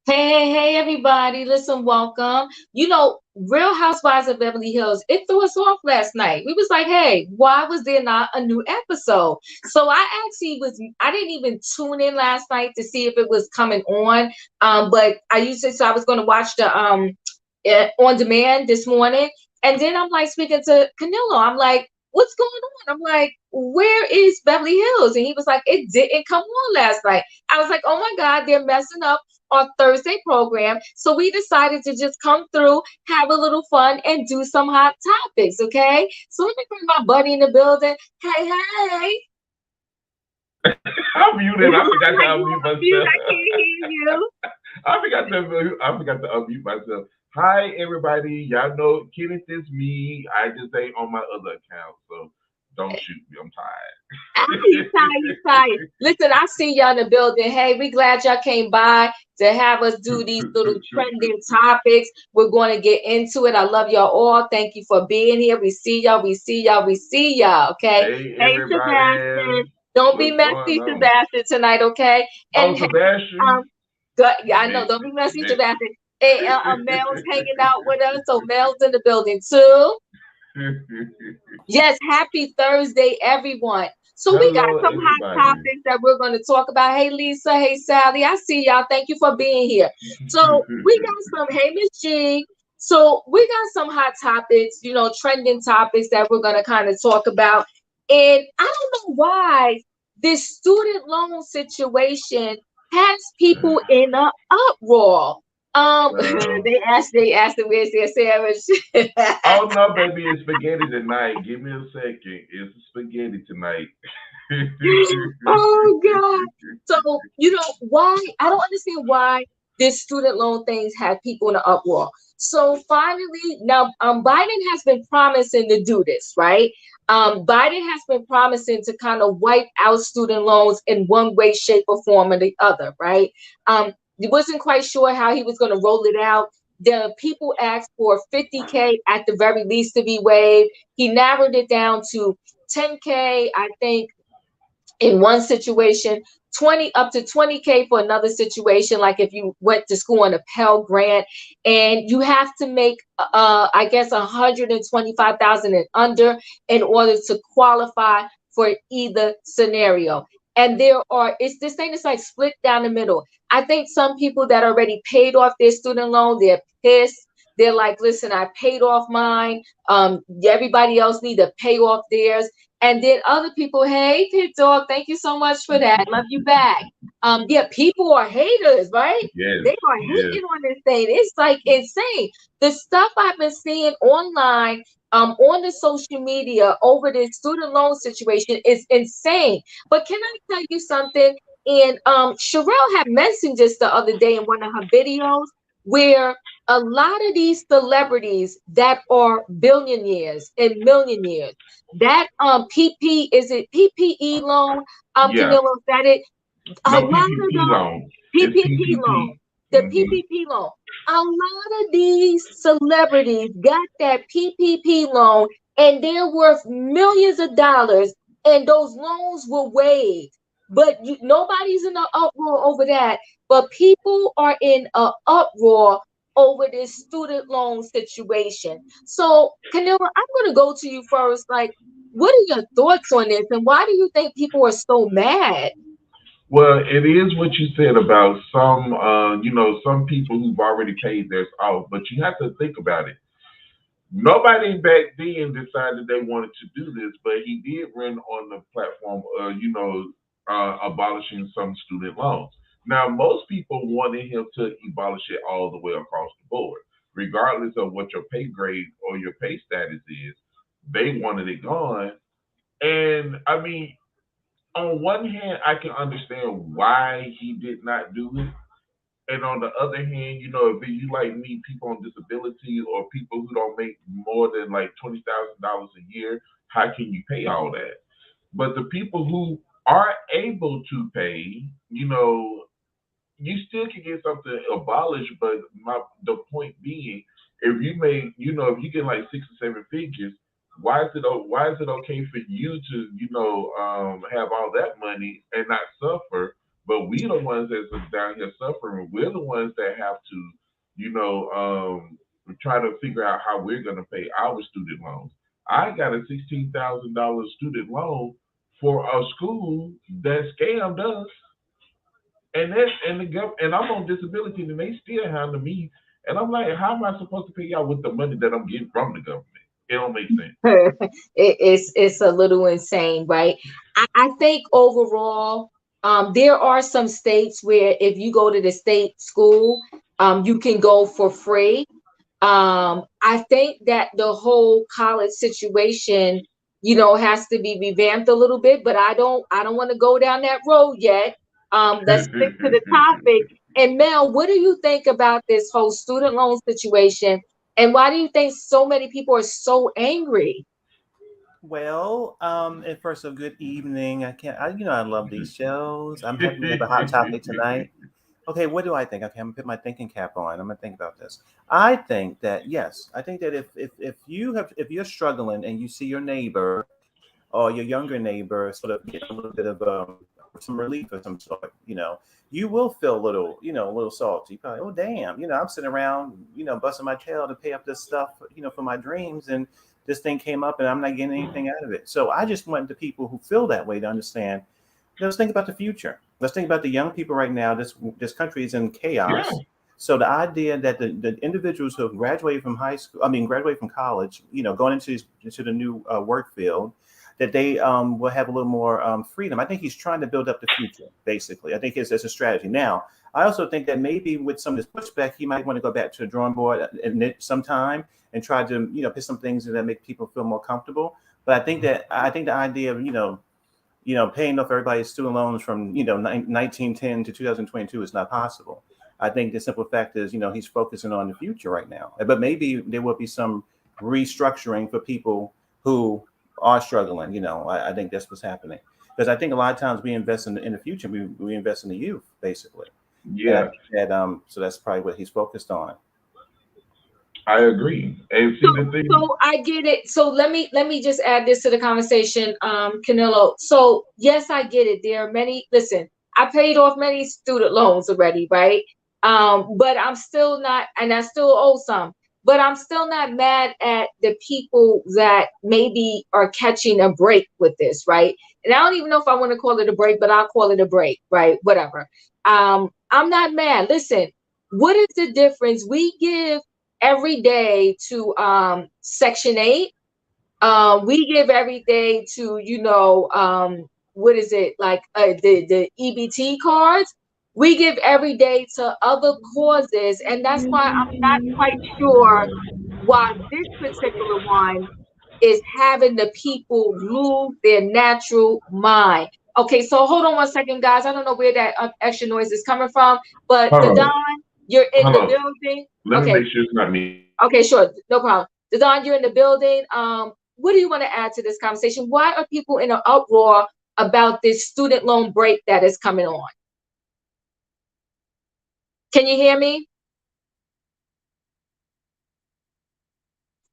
Hey, everybody. Listen, welcome. Real Housewives of Beverly Hills, it threw us off last night. We was like, hey, why was there not a new episode? So I didn't even tune in last night to see if it was coming on. But so I was going to watch the on demand this morning. And then I'm like speaking to Canelo. I'm like, what's going on? I'm like, where is Beverly Hills? And he was like, it didn't come on last night. I was like, oh my God, they're messing up our Thursday program. So we decided to just come through, have a little fun, and do some hot topics. Okay. So let me bring my buddy in the building. Hey, hey. I'm muted. I forgot to You unmute on mute? I myself. can't hear you. I forgot to unmute myself. Hi everybody. Y'all know Kenneth is me. I just ain't on my other account, so don't shoot me. I'm Ah, you tired, you tired. tired. Listen, I see y'all in the building. Hey, we glad y'all came by to have us do these little trending topics. We're going to get into it. I love y'all all. Thank you for being here. We see y'all. We see y'all. We see y'all. Okay. Hey Hey, Sebastian. everybody. Don't be What's going messy, on? Sebastian, tonight. Okay. Oh, And hey, Sebastian. yeah, I know. Big, Don't be messy, big. Sebastian. Hey, Mel's hanging out with us. So Mel's in the building too. Yes, happy Thursday, everyone. So we got Hello some hot everybody. topics that we're going to talk about. Hey, Lisa. Hey, Sally. I see y'all. Thank you for being here. So we got some, hey, Miss G. So we got some hot topics, trending topics that we're going to kind of talk about. And I don't know why this student loan situation has people in an uproar. uh, They asked them where's their sandwich. Oh no, baby, it's spaghetti tonight. Give me a second. It's spaghetti tonight. Oh God. So, why I don't understand why this student loan things have people in an uproar. So finally, now Biden has been promising to do this, right? Biden has been promising to kind of wipe out student loans in one way, shape, or form or the other, right? He wasn't quite sure how he was going to roll it out. The people asked for 50K at the very least to be waived. He narrowed it down to 10K, I think, in one situation, 20 up to 20K for another situation, like if you went to school on a Pell Grant, and you have to make I guess 125,000 and under in order to qualify for either scenario. And it's this thing is like split down the middle. I think some people that already paid off their student loan, they're pissed. They're like, listen, I paid off mine. Everybody else need to pay off theirs. And then other people, hey, Pit Dog, thank you so much for that. Love you back. Yeah, people are haters, right? Yes, They are yes. hating on this thing. It's like insane. The stuff I've been seeing online, on the social media over this student loan situation is insane. But can I tell you something? And Sherelle had mentioned this the other day in one of her videos where a lot of these celebrities that are billionaires and millionaires, that is it PPE loan, Yeah. Camilla, is that it? A No lot of PPP those loan. It's PPP loan, PPP. the Hmm. PPP loan. A lot of these celebrities got that PPP loan, and they're worth millions of dollars, and those loans were waived. But nobody's in an uproar over that. But people are in an uproar over this student loan situation. So, Canilla, I'm going to go to you first. Like, what are your thoughts on this, and why do you think people are so mad? Well, it is what you said about some people who've already paid theirs off, but you have to think about it. Nobody back then decided they wanted to do this, but he did run on the platform, abolishing some student loans. Now, most people wanted him to abolish it all the way across the board, regardless of what your pay grade or your pay status is. They wanted it gone. And I mean, on one hand, I can understand why he did not do it. And on the other hand, if you like me, people on disability or people who don't make more than like $20,000 a year, how can you pay all that? But the people who are able to pay, you still can get something abolished. But the point being, if you get like 6 or 7 figures, why is it okay for you to have all that money and not suffer, but we the ones that's down here suffering. We're the ones that have to, you know, try to figure out how we're going to pay our student loans. I got a $16,000 student loan for a school that scammed us, and I'm on disability, and they still handle me. And I'm like, how am I supposed to pay y'all with the money that I'm getting from the government? It don't make sense. It's a little insane, right? I think overall, there are some states where if you go to the state school, you can go for free. I think that the whole college situation, has to be revamped a little bit, but I don't want to go down that road yet. Let's stick to the topic. And Mel, what do you think about this whole student loan situation? And why do you think so many people are so angry? Well, and first, a good evening. I love these shows. I'm happy we have a hot topic tonight. Okay, what do I think? Okay, I'm gonna put my thinking cap on. I'm gonna think about this. I think that yes, I think that if you're struggling and you see your neighbor or your younger neighbor sort of get a little bit of some relief of some sort, you will feel a little salty. Probably, oh damn, I'm sitting around, busting my tail to pay up this stuff, for my dreams, and this thing came up and I'm not getting anything out of it. So I just want the people who feel that way to understand. Let's think about the future. Let's think about the young people right now. This country is in chaos. Yeah. So the idea that the individuals who have graduated from graduated from college, going into the new work field, that they will have a little more freedom. I think he's trying to build up the future, basically. I think it's a strategy. Now, I also think that maybe with some of this pushback, he might want to go back to the drawing board at some time and try to, put some things that make people feel more comfortable. But I think the idea of, paying off everybody's student loans from 1910 to 2022 is not possible. I think the simple fact is, he's focusing on the future right now. But maybe there will be some restructuring for people who are struggling. I think that's what's happening, because I think a lot of times we invest in the future. We invest in the youth, basically. And I Yeah, think that so that's probably what he's focused on. I agree. And see So, the thing. so I get it. So let me just add this to the conversation, Canelo. So yes, I get it. There are many. Listen, I paid off many student loans already, right? But I'm still not, and I still owe some. But I'm still not mad at the people that maybe are catching a break with this, right? And I don't even know if I want to call it a break, but I'll call it a break, right? Whatever. I'm not mad. Listen, what is the difference? We give every day to Section 8. We give every day to, what is it, like the EBT cards. We give every day to other causes. And that's why I'm not quite sure why this particular one is having the people lose their natural mind. Okay, so hold on one second, guys. I don't know where that extra noise is coming from, but Hold the on. Don, you're in Hold the on. building. Let me Okay, make sure it's not me. okay, sure, no problem. Don, you're in the building. What do you want to add to this conversation? Why are people in an uproar about this student loan break that is coming on? Can you hear me?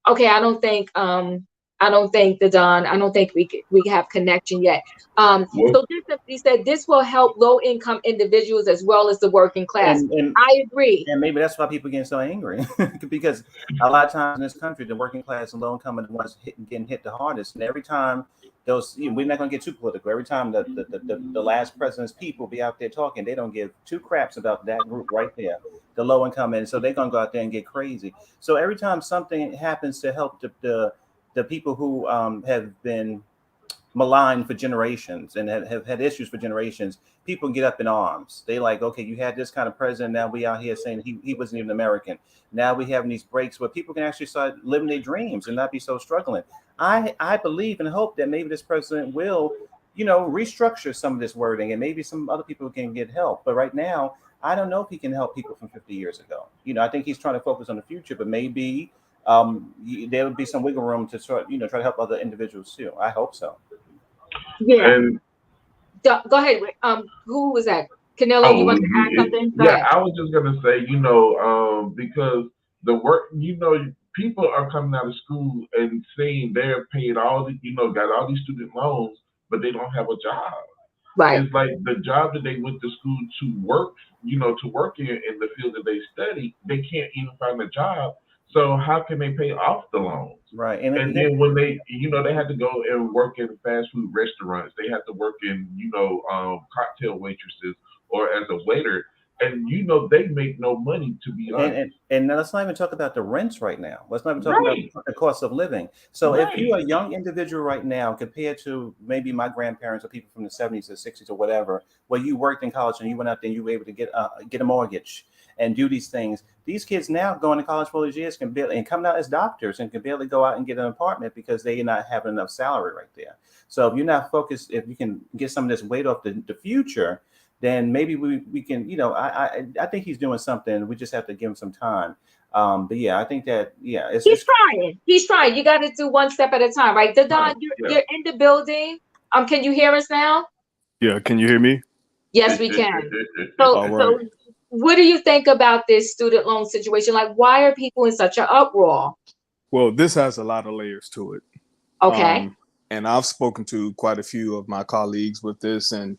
Okay, I don't think the Don, I don't think we have connection yet. Well, So this simply said this will help low income individuals as well as the working class. And I agree. And maybe that's why people get so angry because a lot of times in this country, the working class and low income are the ones getting hit the hardest. And every time we're not going to get too political. Every time the last president's people be out there talking, they don't give two craps about that group right there, the low income. And so they're going to go out there and get crazy. So every time something happens to help the people who have been maligned for generations and have had issues for generations, people get up in arms. They like, okay, you had this kind of president. Now we out here saying he wasn't even American. Now we having these breaks where people can actually start living their dreams and not be so struggling. I believe and hope that maybe this president will, restructure some of this wording and maybe some other people can get help. But right now, I don't know if he can help people from 50 years ago. I think he's trying to focus on the future, but maybe there would be some wiggle room to sort, try to help other individuals too. I hope so. Yeah. and Go ahead. Who was that? Canelo, you oh, want to add something? Go yeah, ahead. I was just gonna say, because the work, people are coming out of school and saying they're paid all the, got all these student loans, but they don't have a job. Right. It's like the job that they went to school to work, to work in the field that they study, they can't even find a job. So how can they pay off the loans? Right. And then when they had to go and work in fast food restaurants, they had to work in, cocktail waitresses or as a waiter, and they make no money, to be honest. And now let's not even talk about the rents right now. Let's not even talk about Right, the cost of living. So if right. you're a young individual right now, compared to maybe my grandparents or people from the 70s or 60s or whatever, where you worked in college and you went out there and you were able to get a mortgage and do these things. These kids now going to college for all these years can barely and coming out as doctors and can barely go out and get an apartment because they're not having enough salary right there. So if you're not focused, if you can get some of this weight off the future, then maybe we can, I think he's doing something. We just have to give him some time. But yeah, I think that, He's trying. He's trying. You got to do one step at a time, right? Dadon, Right. you're in the building. Can you hear us now? Yeah, can you hear me? Yes, we can. All So right. what do you think about this student loan situation? Like, why are people in such an uproar? Well, this has a lot of layers to it. Okay. And I've spoken to quite a few of my colleagues with this, and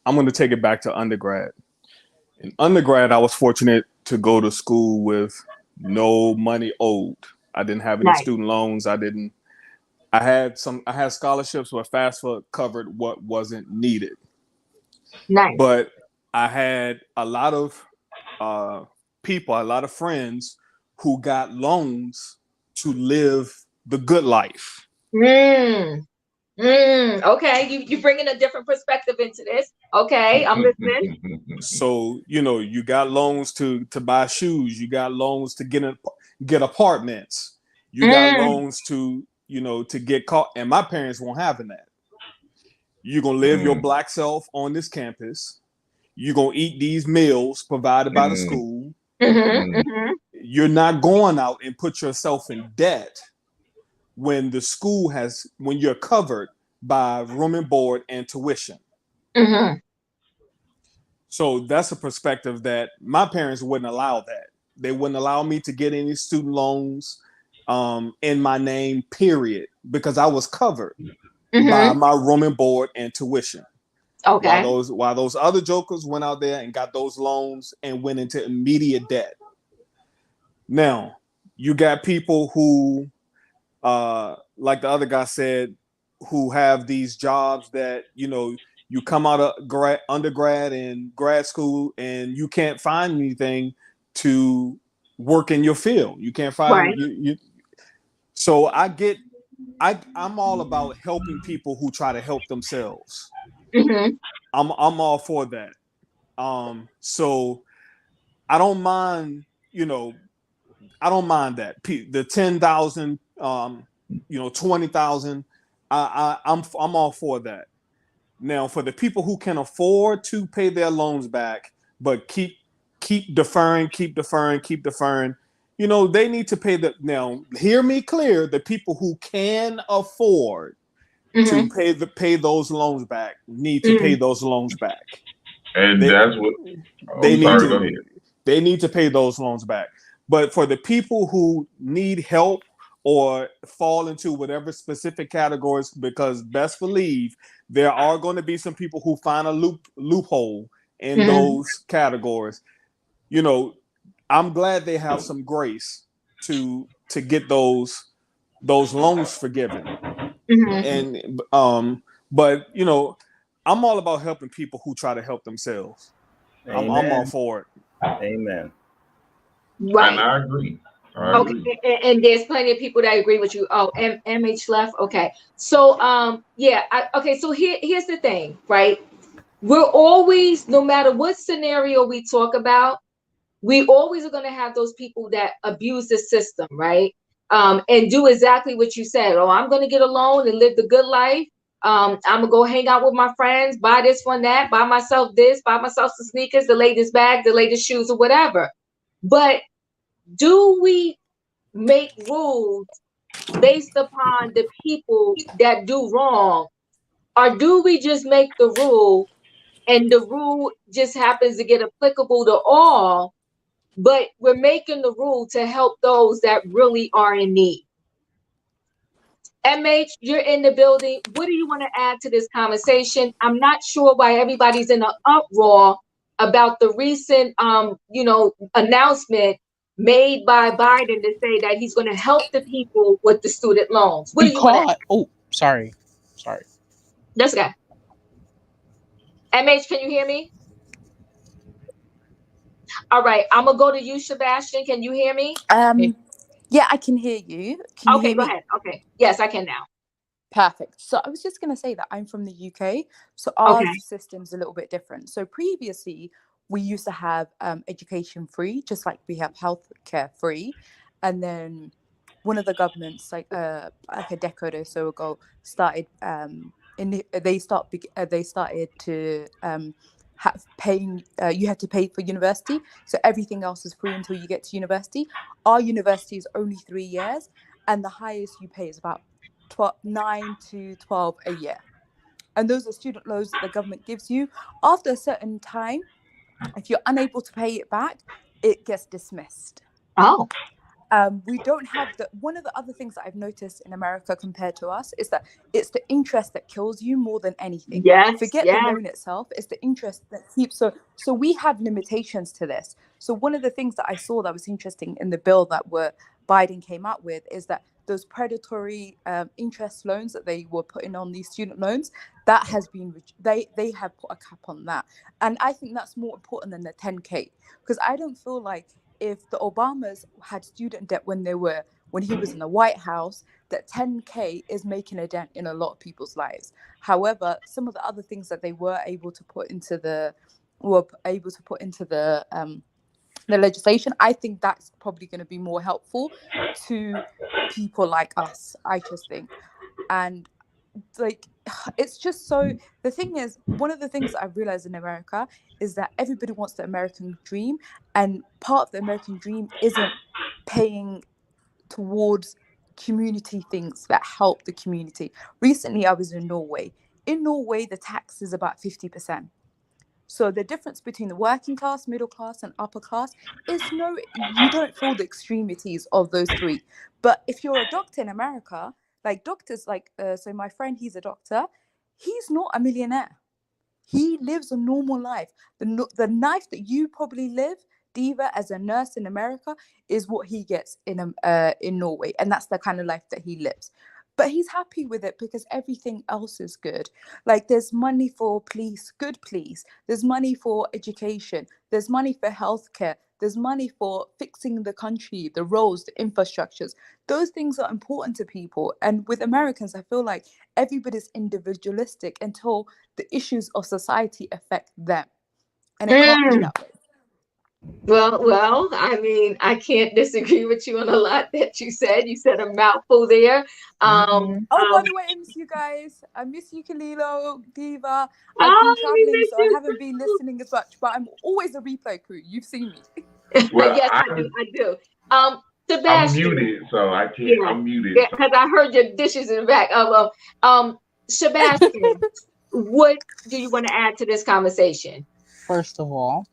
I'm going to take it back to undergrad. In undergrad, I was fortunate to go to school with no money owed. I didn't have any Nice. student loans. I had scholarships where FAFSA covered what wasn't needed. Nice. But I had a lot of people, a lot of friends who got loans to live the good life. Okay, you bringing a different perspective into this. Okay, I'm listening. So you got loans to buy shoes. You got loans to get apartments. You got loans to to get caught. And my parents weren't having that. You're gonna live your Black self on this campus. You're gonna eat these meals provided by the school. You're not going out and put yourself in debt when you're covered by room and board and tuition. So that's a perspective that my parents wouldn't allow that. They wouldn't allow me to get any student loans in my name, period, because I was covered by my room and board and tuition. Okay. While those other jokers went out there and got those loans and went into immediate debt. Now, you got people who, like the other guy said, who have these jobs that, you come out of undergrad and grad school and you can't find anything to work in your field. You can't find you. So I'm all about helping people who try to help themselves. I'm all for that. So I don't mind, I don't mind that. The 10,000, 20,000. I'm all for that. Now, for the people who can afford to pay their loans back, but keep deferring, they need to pay now. Hear me clear: the people who can afford to pay those loans back need to pay those loans back. And that's what they need to pay those loans back. But for the people who need help or fall into whatever specific categories, because best believe there are going to be some people who find a loophole in those categories. I'm glad they have some grace to get those loans forgiven. And but I'm all about helping people who try to help themselves. I'm all for it. Amen. Right. And I agree. Okay, and there's plenty of people that agree with you. Oh, MH left. Okay, so so here's the thing, right? We're always, no matter what scenario we talk about, we always are going to have those people that abuse the system, right? And do exactly what you said. Oh, I'm going to get a loan and live the good life. I'm gonna go hang out with my friends, buy this one, that, buy myself this, buy myself some sneakers, the latest bag, the latest shoes, or whatever. But do we make rules based upon the people that do wrong, or do we just make the rule and the rule just happens to get applicable to all, but we're making the rule to help those that really are in need? MH, you're in the building. What do you want to add to this conversation? I'm not sure why everybody's in an uproar about the recent, announcement made by Biden to say that he's going to help the people with the student loans. What do you want to add? Oh, sorry. This guy. MH, can you hear me? All right, I'm gonna go to you, Sebastian. Can you hear me? Yeah, I can hear you. Can you Okay, hear go me? ahead. Okay, yes, I can now. Perfect. So I was just going to say that I'm from the UK, so our Okay. system's a little bit different. So previously, we used to have education free, just like we have healthcare free, and then one of the governments, like a decade or so ago, started they started to have paying. You had to pay for university, so everything else is free until you get to university. Our university is only 3 years, and the highest you pay is about 9 to 12 a year. And those are student loans that the government gives you. After a certain time, if you're unable to pay it back, it gets dismissed. Oh. We don't have one of the other things that I've noticed in America compared to us is that it's the interest that kills you more than anything. Yes. Forget the loan itself, it's the interest that keeps. So we have limitations to this. So one of the things that I saw that was interesting in the bill that Biden came out with is that those predatory interest loans that they were putting on these student loans, that has been they have put a cap on that. And I think that's more important than the 10K, because I don't feel like if the Obamas had student debt when he was in the White House, that 10K is making a dent in a lot of people's lives. However, some of the other things that they were able to put into the legislation, I think that's probably going to be more helpful to people like us, I just think. And like, it's just so, the thing is, one of the things that I've realized in America is that everybody wants the American dream, and part of the American dream isn't paying towards community things that help the community. Recently, I was in Norway. In Norway, the tax is about 50%. So the difference between the working class, middle class, and upper class is you don't feel the extremities of those three. But if you're a doctor in America, like doctors, so my friend, he's a doctor, he's not a millionaire. He lives a normal life. The life that you probably live, Diva, as a nurse in America, is what he gets in Norway, and that's the kind of life that he lives. But he's happy with it because everything else is good. Like, there's money for police, good police. There's money for education. There's money for healthcare. There's money for fixing the country, the roads, the infrastructures. Those things are important to people. And with Americans, I feel like everybody's individualistic until the issues of society affect them. And it can't be that way. Well, I mean, I can't disagree with you on a lot that you said. You said a mouthful there. By the way, I miss you guys. I miss you, Kalilo, Diva. I've been traveling, so I haven't been listening as much, but I'm always a replay crew. You've seen me. Well, yes, I do. Sebastian, I'm muted, so I can't. Yeah. I'm muted. Yeah, because I heard your dishes in the back. Sebastian, what do you want to add to this conversation? First of all,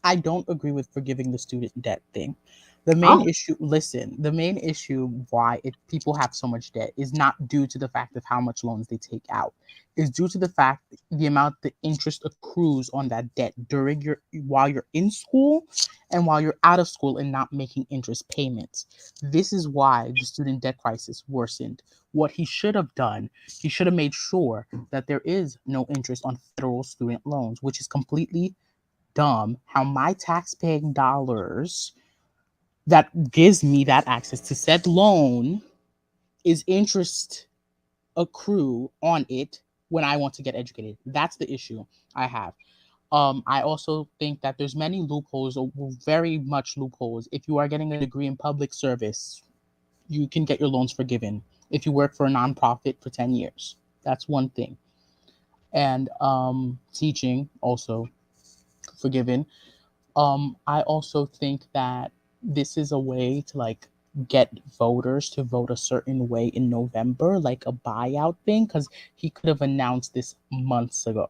I don't agree with forgiving the student debt thing. The main issue why people have so much debt is not due to the fact of how much loans they take out. It's due to the fact the amount the interest accrues on that debt while you're in school and while you're out of school and not making interest payments. This is why the student debt crisis worsened. What he should have done, he should have made sure that there is no interest on federal student loans, which is completely dumb. How my tax-paying dollars that gives me that access to said loan is interest accrue on it when I want to get educated. That's the issue I have. I also think that there's many loopholes, or very much loopholes. If you are getting a degree in public service, you can get your loans forgiven. If you work for a nonprofit for 10 years, that's one thing. And teaching also forgiven. I also think that this is a way to get voters to vote a certain way in November, like a buyout thing, because he could have announced this months ago.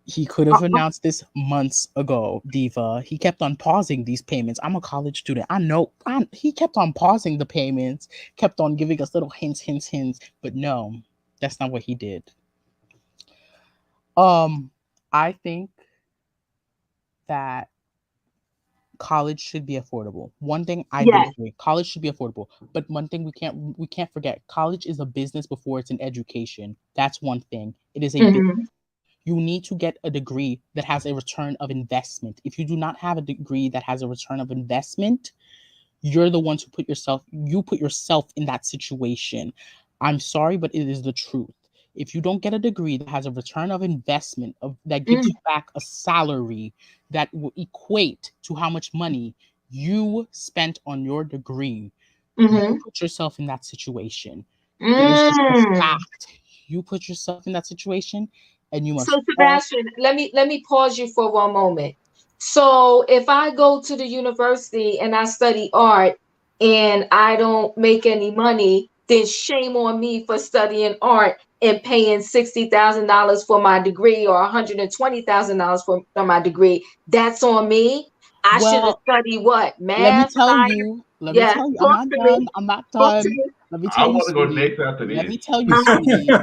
He could have announced this months ago, Diva. He kept on pausing these payments. I'm a college student. I know. He kept on pausing the payments, kept on giving us little hints. But no, that's not what he did. I think that college should be affordable. One thing I do Yes. agree, college should be affordable. But one thing we can't forget, college is a business before it's an education. That's one thing. It is a business. Mm-hmm. You need to get a degree that has a return of investment. If you do not have a degree that has a return of investment, you're the ones who put yourself in that situation. I'm sorry, but it is the truth. If you don't get a degree that has a return of investment that gives you back a salary that will equate to how much money you spent on your degree, you Mm-hmm. put yourself in that situation. It is just a Mm. fact. You put yourself in that situation, and you must So all. Sebastian, let me pause you for one moment. So if I go to the university and I study art and I don't make any money, then shame on me for studying art and paying $60,000 for my degree or $120,000 for my degree. That's on me. I should have Well, studied what? let me Math, tell science? you. Let me Yeah, tell you. I'm talk not to me. done. I'm not Talk to done. me. Let me I tell you, want to go sweetie. next after Let this. me tell you, Uh-huh. sweetie.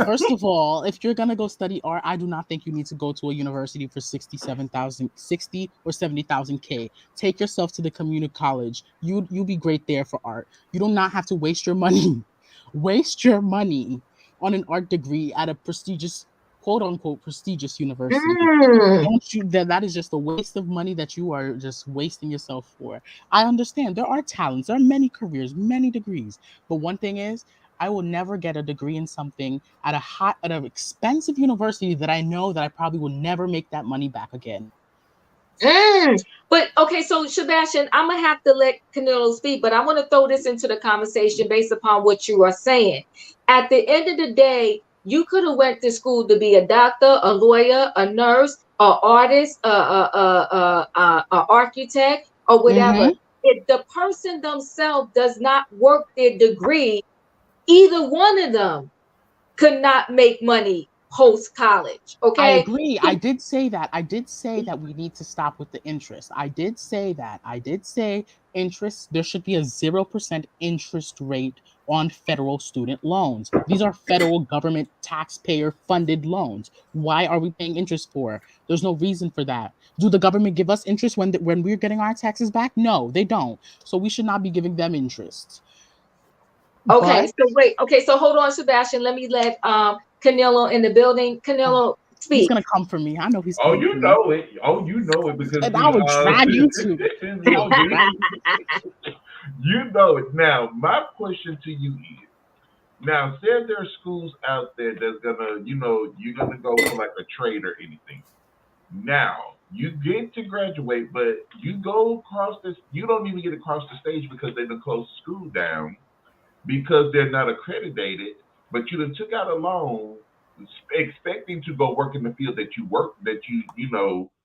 First of all, if you're gonna go study art, I do not think you need to go to a university for 67,000, 60 or 70,000 K. Take yourself to the community college. You'll be great there for art. You do not have to waste your money. Waste your money on an art degree at a prestigious, quote unquote, prestigious university. Mm. Don't you that is just a waste of money that you are just wasting yourself for. I understand there are talents, there are many careers, many degrees. But one thing is, I will never get a degree in something at an expensive university that I know that I probably will never make that money back again. Mm. But okay, so Sebastian, I'm gonna have to let Canelo speak, but I want to throw this into the conversation based upon what you are saying. At the end of the day, you could have went to school to be a doctor, a lawyer, a nurse, a artist, a architect, or whatever. Mm-hmm. If the person themselves does not work their degree, either one of them could not make money post college. I Okay. agree. I did say that. I did say that we need to stop with the interest. I did say that. I did say interest, there should be a 0% interest rate on federal student loans. These are federal government taxpayer funded loans. Why are we paying interest for? There's no reason for that. Do the government give us interest when we're getting our taxes back? No, they don't. So we should not be giving them interest. Okay, But so wait. Okay, so hold on, Sebastian. Let me let Canelo in the building. Canelo, he's speak. gonna come for me. I know he's Oh, coming for you me. know it. Oh, you know it because And I would drag you to. I would you drag you know it. Now, my question to you is: now, say there are schools out there that's gonna, you're gonna go for like a trade or anything. Now, you get to graduate, but you go across this. You don't even get across the stage because they done closed the school down because they're not accredited, but you done took out a loan expecting to go work in the field that you work that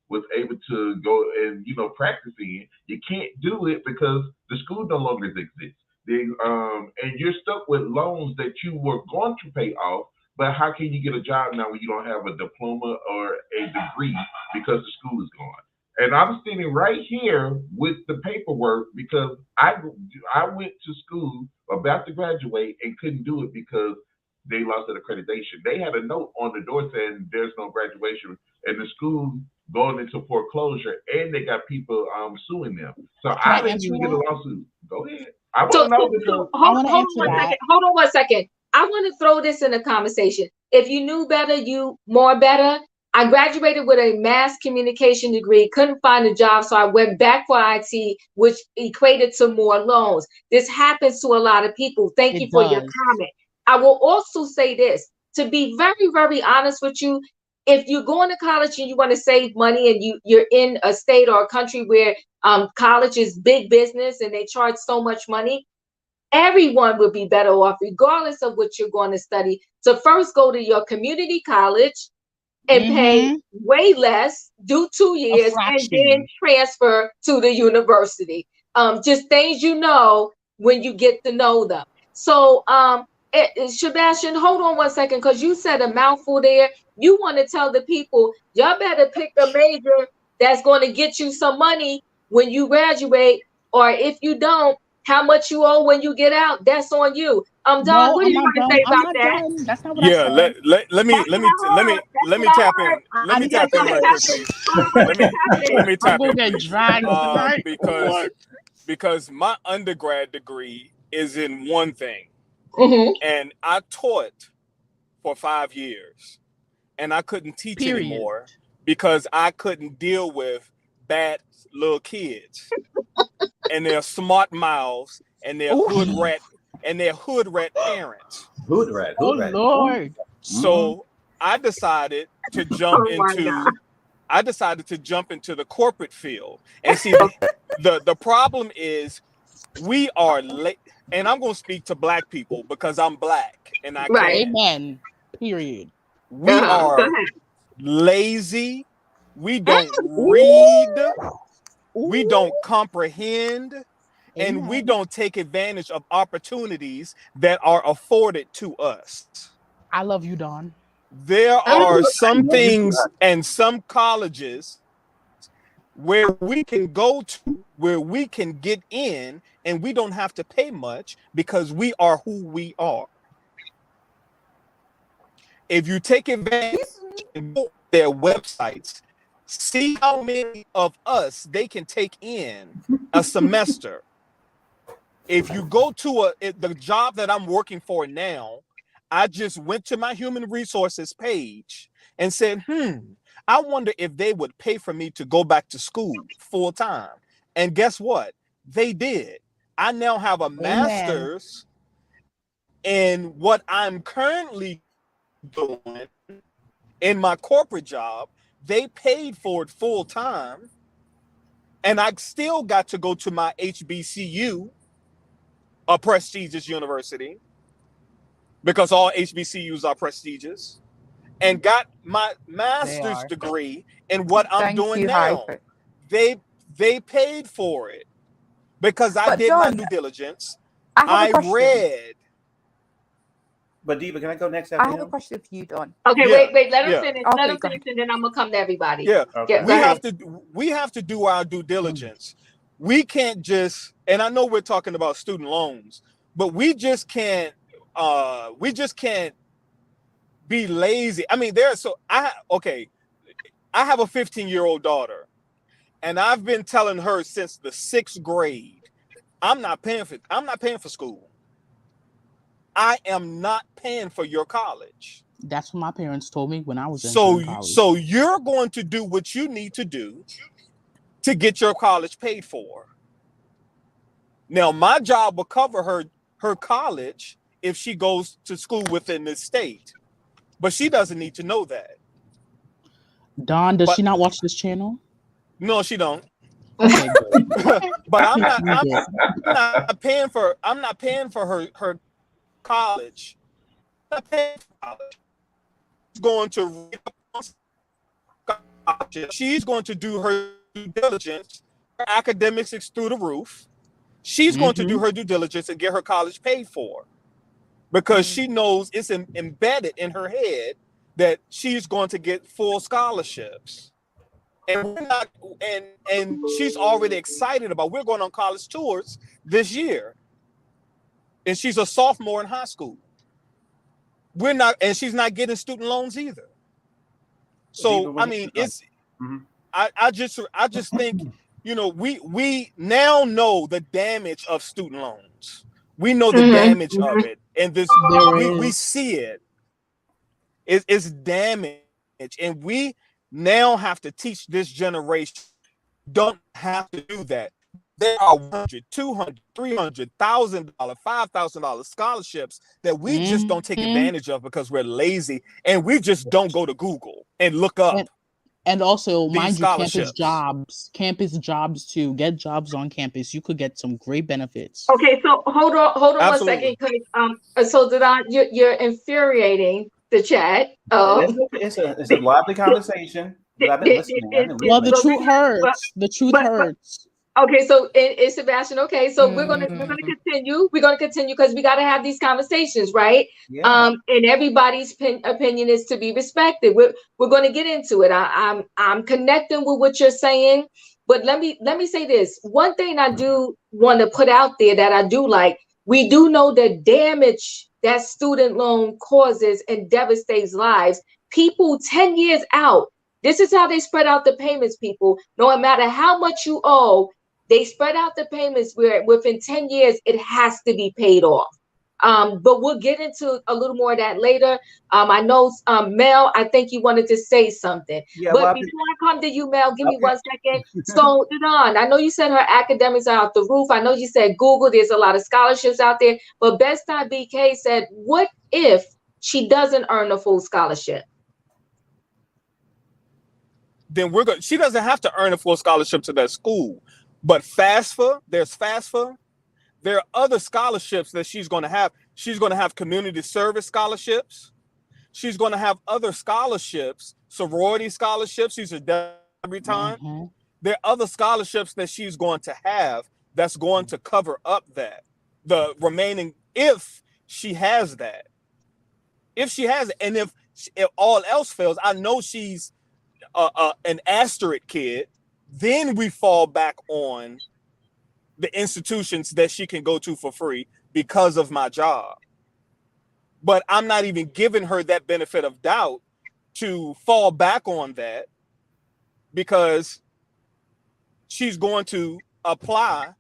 was able to go and practice in. You can't do it because the school no longer exists. And you're stuck with loans that you were going to pay off. But how can you get a job now when you don't have a diploma or a degree because the school is gone? And I'm standing right here with the paperwork because I went to school about to graduate and couldn't do it because they lost their accreditation. They had a note on the door saying there's no graduation, and the school going into foreclosure, and they got people suing them. So Can I I didn't answer even get a that? lawsuit. Go ahead. I want So, to know so because I hold, want to hold on answer one that. second. Hold on one second. I want to throw this in the conversation. If you knew better, you more better. I graduated with a mass communication degree, couldn't find a job, so I went back for IT, which equated to more loans. This happens to a lot of people. Thank you It for your does. comment. I will also say this to be very, very honest with you. If you're going to college and you want to save money and you're in a state or a country where college is big business and they charge so much money, everyone would be better off, regardless of what you're going to study, to first go to your community college and pay Mm-hmm. way less, do two A years, and then fraction. transfer to the university. Just things you know when you get to know them. So Sebastian, hold on one second, because you said a mouthful there. You want to tell the people, y'all better pick a major that's going to get you some money when you graduate, or if you don't, how much you owe when you get out. That's on you. Don, No, what do I'm you not want to done. say I'm about not that? done. That's not what I Yeah, said. let me tap in. Let me Yeah, tap go in ahead, right quick, Pastor. please. Go Let me ahead, let me I'm tap gonna in, get please. dragged tonight. Because my undergrad degree is in one thing, Pastor. and I taught for 5 years, and I couldn't teach Period. anymore because I couldn't deal with bad little kids and their smart mouths and their hood Ooh. rat parents. Hood rat, Oh hood rat. Lord. So I decided to jump Oh my God. into the corporate field. And see, the problem is we are late, and I'm going to speak to black people because I'm black and I Right. can. Amen. Period. We Go are ahead. lazy. We don't read. Ooh. We Ooh. don't comprehend. And we Amen. don't take advantage of opportunities that are afforded to us. I love you, Don. There Mm, are some Love you too. things and some colleges where we can go to, where we can get in, and we don't have to pay much because we are who we are. If you take advantage and go to their websites, see how many of us they can take in a semester. If you go to the job that I'm working for now, I just went to my human resources page and said, I wonder if they would pay for me to go back to school full time. And guess what? They did. I now have a Amen. master's in what I'm currently doing in my corporate job. They paid for it full time. And I still got to go to my HBCU, a prestigious university, because all HBCUs are prestigious, and got my They master's are. degree in what I'm Thank doing you, now. Hyper. They paid for it because I But did my Don, due diligence. I have a I question. read. But Diva, can I go next I after have a him? question for you, Don. Okay, Yeah, wait. Let him yeah, finish. Let Okay, him go finish, ahead. and then I'm gonna come to everybody. yeah. Okay. Go ahead. We have to do our due diligence. We can't just, and I know we're talking about student loans, but we just can't be lazy. I mean, I have a 15-year-old daughter, and I've been telling her since the 6th grade, I'm not paying for school. I am not paying for your college. That's what my parents told me when I was entering college. So you're going to do what you need to do to get your college paid for. Now, my job will cover her college if she goes to school within this state, but she doesn't need to know that. Don, does But she not watch this channel? no, she don't. Okay, good. But I'm Keep not. me good. I'm not paying for her college. I'm not paying for college. She's going to read up on scholarship. She's going to do her due diligence. Her academics is through the roof. She's going to do her due diligence and get her college paid for because she knows it's embedded in her head that she's going to get full scholarships. And we're not, and she's already excited about, we're going on college tours this year. And she's a sophomore in high school. We're not, and she's not getting student loans either. So I mean, I just think, we now know the damage of student loans. We know the damage of it, and we see it. It's damage, and we now have to teach this generation. Don't have to do that. There are $100, $200, $300,000, $5,000 scholarships that we just don't take advantage of because we're lazy and we just don't go to Google and look up. And also, mind you, scholarships. campus jobs to get jobs on campus. You could get some great benefits. Okay, so hold on Absolutely. 1 second, because so Don, you're infuriating the chat. It's a lively conversation. But I've been listening. Well, the truth hurts. The truth hurts. Okay, so it's Sebastian. Okay, so we're gonna Mm. continue. We're gonna continue because we gotta have these conversations, right? Yeah. And everybody's opinion is to be respected. We're gonna get into it. I'm connecting with what you're saying, but let me say this. One thing I do want to put out there that I do like. We do know the damage that student loan causes and devastates lives. People 10 years out. This is how they spread out the payments, people. No matter how much you owe, they spread out the payments where within 10 years, it has to be paid off. But we'll get into a little more of that later. I know, Mel, I think you wanted to say something. Yeah. But Well, before I come to you, Mel, give me okay. 1 second. So, Dawn, I know you said her academics are out the roof. I know you said Google, there's a lot of scholarships out there. But Best Time BK said, what if she doesn't earn a full scholarship? Then she doesn't have to earn a full scholarship to that school. But there's FAFSA. There are other scholarships that she's going to have. She's going to have community service scholarships. She's going to have other scholarships, sorority scholarships. These are every time. Mm-hmm. There are other scholarships that she's going to have that's going to cover up the remaining, if she has that. If she has it, and if all else fails, I know she's an asterisk kid, then we fall back on the institutions that she can go to for free because of my job. But I'm not even giving her that benefit of doubt to fall back on that, because she's going to apply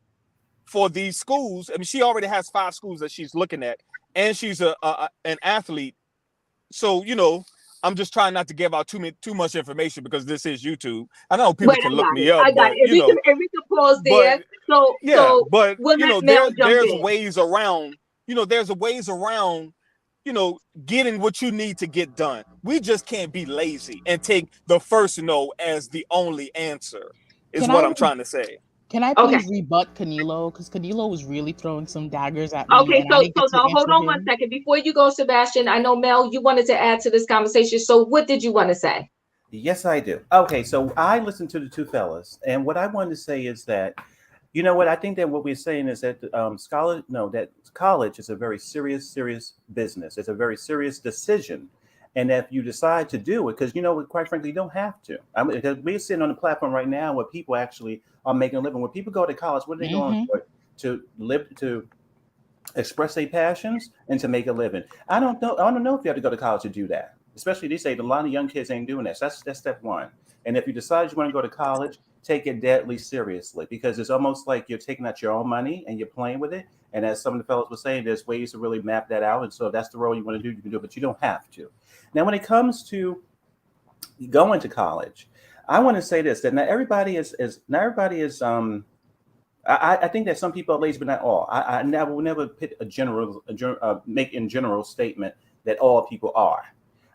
for these schools. I mean, she already has 5 schools that she's looking at, and she's an athlete. So, I'm just trying not to give out too much information because this is YouTube. I know people Wait, can I look got me it. up, I got but it. If we can pause there. but So yeah, but we'll let Mel jump there's in. ways around, getting what you need to get done. We just can't be lazy and take the first no as the only answer, is Can what I I'm trying to say. can I Okay. please rebut Canelo? Because Canelo was really throwing some daggers at me, Okay, and I so didn't get to now hold answer on one him. second before you go, Sebastian. I know Mel, you wanted to add to this conversation. So what did you want to say? Yes, I do. Okay, so I listened to the two fellas, and what I wanted to say is that, you know what, I think that what we're saying is that that college is a very serious business. It's a very serious decision, and if you decide to do it, because quite frankly, you don't have to. I mean, because we're sitting on a platform right now where people actually are making a living. When people go to college, what are they going Mm-hmm. for? To live, to express their passions, and to make a living. I don't know. I don't know if you have to go to college to do that. Especially these days, a lot of young kids ain't doing that. So that's step one. And if you decide you want to go to college, take it deadly seriously, because it's almost like you're taking out your own money and you're playing with it. And as some of the fellows were saying, there's ways to really map that out. And so if that's the role you want to do, you can do it, but you don't have to. Now, when it comes to going to college, I want to say this: that not everybody is. I think that some people are lazy, but not all. I will never put make in general statement that all people are.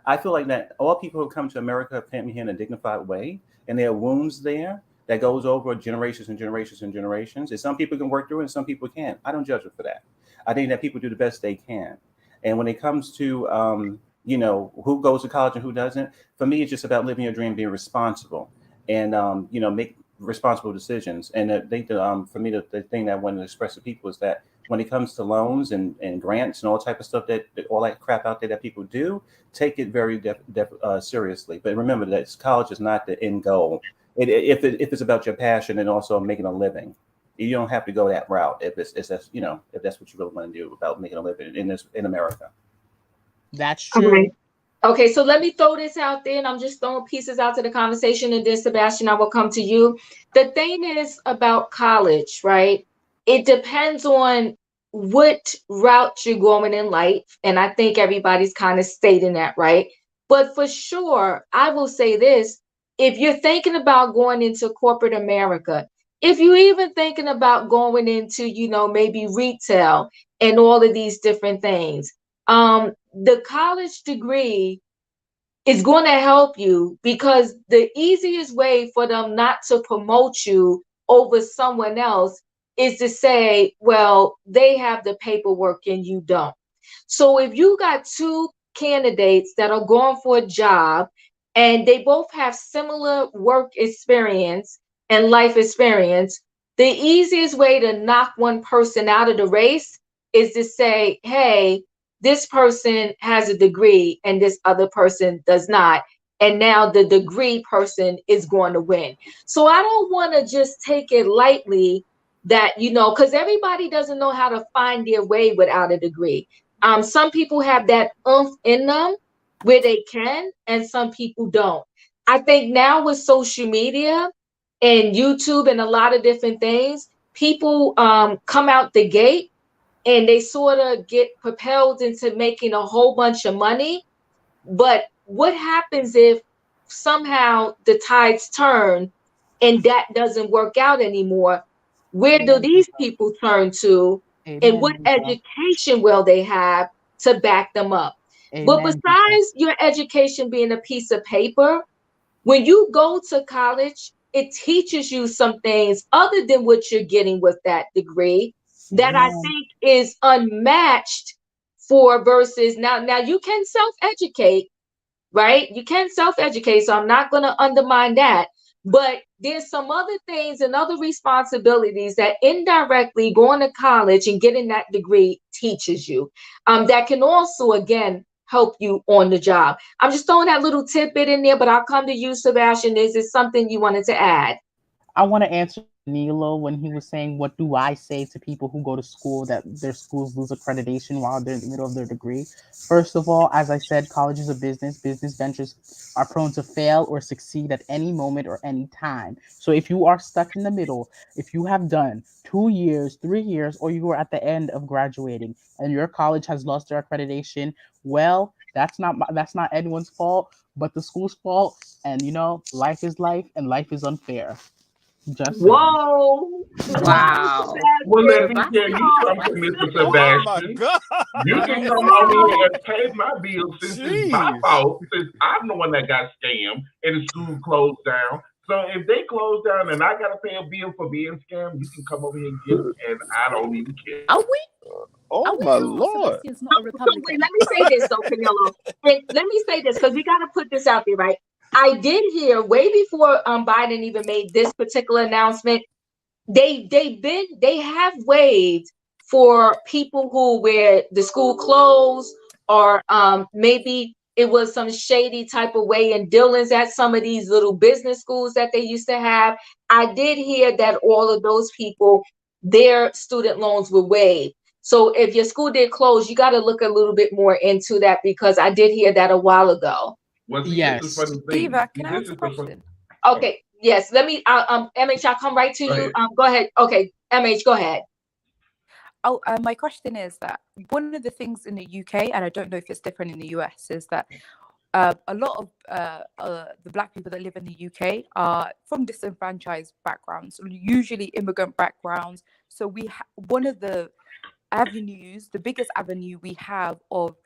I feel like that all people who come to America have come here in a dignified way, and there are wounds there that goes over generations and generations and generations. And some people can work through it, and some people can't. I don't judge them for that. I think that people do the best they can. And when it comes to who goes to college and who doesn't, for me, it's just about living your dream, being responsible, and make responsible decisions. And I think that for me, the thing that I wanted to express to people is that when it comes to loans and grants and all type of stuff, that all that crap out there that people do, take it very seriously. But remember that college is not the end goal. If it's about your passion and also making a living, you don't have to go that route if if that's what you really want to do about making a living in America. That's Okay. true. Okay, so let me throw this out there, and I'm just throwing pieces out to the conversation, and then Sebastian, I will come to you. The thing is about college, right? It depends on what route you're going in life, and I think everybody's kind of stating that, right? But for sure, I will say this: if you're thinking about going into corporate America, if you're even thinking about going into, maybe retail and all of these different things, the college degree is going to help you, because the easiest way for them not to promote you over someone else is to say, well, they have the paperwork and you don't. So if you got two candidates that are going for a job and they both have similar work experience and life experience, the easiest way to knock one person out of the race is to say, hey, this person has a degree and this other person does not. And now the degree person is going to win. So I don't want to just take it lightly that, because everybody doesn't know how to find their way without a degree. Some people have that oomph in them where they can, and some people don't. I think now with social media and YouTube and a lot of different things, people come out the gate and they sort of get propelled into making a whole bunch of money. But what happens if somehow the tides turn and that doesn't work out anymore? Where do Amen. these people turn to? And what Amen. Lisa. education will they have to back them up? But Amen. Lisa. besides your education being a piece of paper, when you go to college, it teaches you some things other than what you're getting with that degree that I Amen. think is unmatched for versus now you can self-educate, right? You can self-educate, so I'm not going to undermine that. But there's some other things and other responsibilities that indirectly going to college and getting that degree teaches you, that can also, again, help you on the job. I'm just throwing that little tidbit in there, but I'll come to you, Sebastian. Is it something you wanted to add? I want to answer Danilo when he was saying, "What do I say to people who go to school that their schools lose accreditation while they're in the middle of their degree?" First of all, as I said, college is a business. Business ventures are prone to fail or succeed at any moment or any time. So if you are stuck in the middle, if you have done 2 years, 3 years, or you are at the end of graduating and your college has lost their accreditation, well, that's not anyone's fault, but the school's fault. And life is life, and life is unfair. Just saying. Whoa, whoa, Wow. Well, let Sebastian. me That's tell you something, Mr. Oh my Sebastian. God. You can very come on serious. here Whoa. and pay my bills since it's my Jeez. fault, since I'm the one that got scammed and the school closed down. So if they close down and I gotta pay a bill for being scammed, you can come over here and get it, and I don't even care. Are we Oh are we my sure Lord. Sebastian's not a So wait, Republican? let me say this though, Canelo. And let me say this because we got to put this out there, right? I did hear way before Biden even made this particular announcement. They have waived for people who where the school closed or maybe it was some shady type of way in dealings at some of these little business schools that they used to have. I did hear that all of those people, their student loans were waived. So if your school did close, you got to look a little bit more into that because I did hear that a while ago. Well, see, this is Yes. funny thing. Diva, See, can I this ask a is the fun. question? Oh, Okay, yes, let me MH, I'll come right to go you. ahead. Go ahead. Okay, MH, go ahead. Oh, my question is that one of the things in the UK, and I don't know if it's different in the US, is that a lot of the black people that live in the UK are from disenfranchised backgrounds, usually immigrant backgrounds. So one of the avenues, the biggest avenue we have of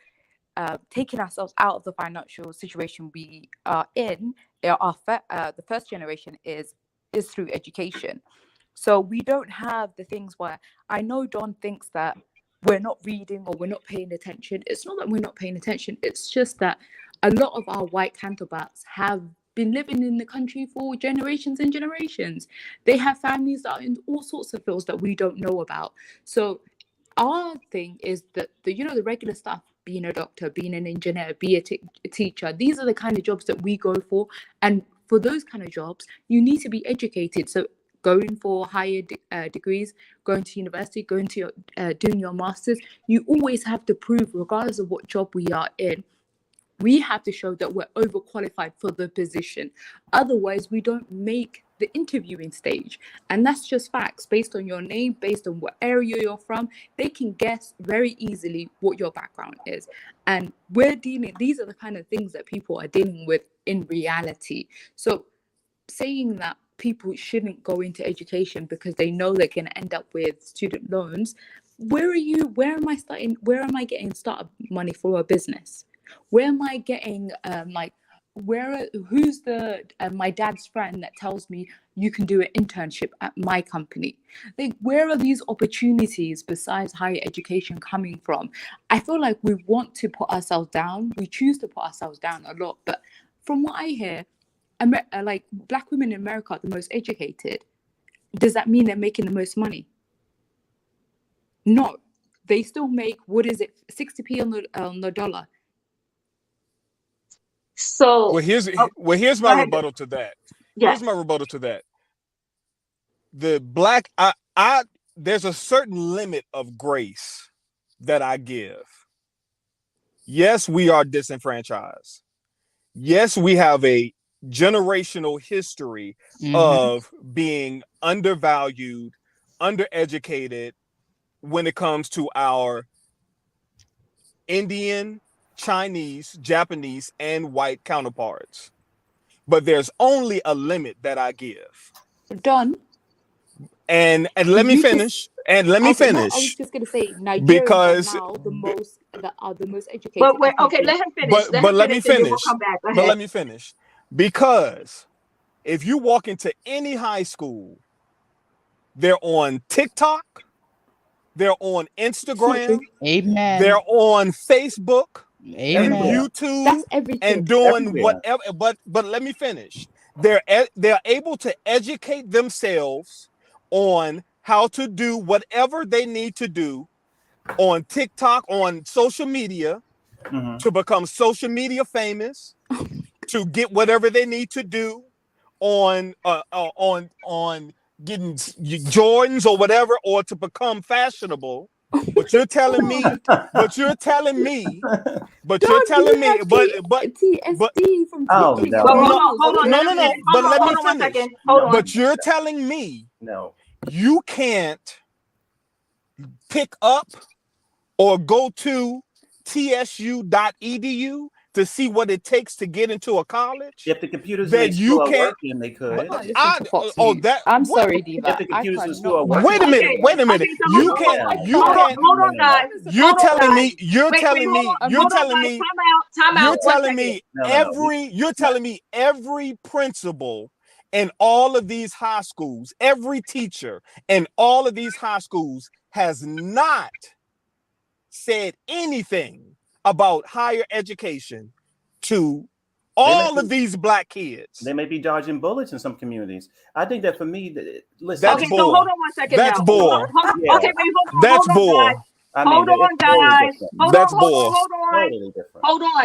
taking ourselves out of the financial situation we are in, the first generation is through education. So we don't have the things where I know Don thinks that we're not reading or we're not paying attention. It's not that we're not paying attention. It's just that a lot of our white counterparts have been living in the country for generations and generations. They have families that are in all sorts of fields that we don't know about. So our thing is that the regular stuff, being a doctor, being an engineer, be a teacher, these are the kind of jobs that we go for. And for those kind of jobs you need to be educated. So going for higher degrees, going to university, going to doing your masters, you always have to prove, regardless of what job we are in, we have to show that we're overqualified for the position. Otherwise, we don't make the interviewing stage. And that's just facts. Based on your name, based on what area you're from, they can guess very easily what your background is. And these are the kind of things that people are dealing with in reality. So saying that people shouldn't go into education because they know they're going to end up with student loans, where am I getting startup money for a business? Where am I getting who's the my dad's friend that tells me you can do an internship at my company? Like, where are these opportunities besides higher education coming from? I feel like we want to put ourselves down. We choose to put ourselves down a lot, but from what I hear, like, black women in America are the most educated. does that mean they're making the most money? No, they still make, what is it, 60p on the dollar. So Well, here's my rebuttal to that. yes. Here's my rebuttal to that. The black, there's a certain limit of grace that I give. Yes, we are disenfranchised. Yes, we have a generational history of being undervalued, undereducated when it comes to our Indian, Chinese, Japanese, and white counterparts. But there's only a limit that I give. Done. And let me finish. No, I was just gonna say Nigerians are now the most educated. But wait, okay, let him finish. But let me finish. We'll come back. But let me finish. Because if you walk into any high school, they're on TikTok, they're on Instagram, Amen. they're on Facebook, Amen. and YouTube, That's everything. and doing whatever. But let me finish. They're able to educate themselves on how to do whatever they need to do on TikTok, on social media, to become social media famous, to get whatever they need to do on getting Jordans or whatever, or to become fashionable. But you're telling me, but TSD from hold on. No. But let me finish. But you're telling me you can't pick up or go to tsu.edu to see what it takes to get into a college. If the computers that in you school can't are working, they could. I'm sorry, Diva. If the computers in school are working. Wait a minute. Okay, so You can't. hold on, guys. You're telling me. You're telling me every principal in all of these high schools, every teacher in all of these high schools has not said anything about higher education to all of these black kids. They may be dodging bullets in some communities. I think that for me, listen. That's okay, bull. so hold on one second. That's now. bull. Yeah. Okay, wait, hold on. That's bull. Hold on,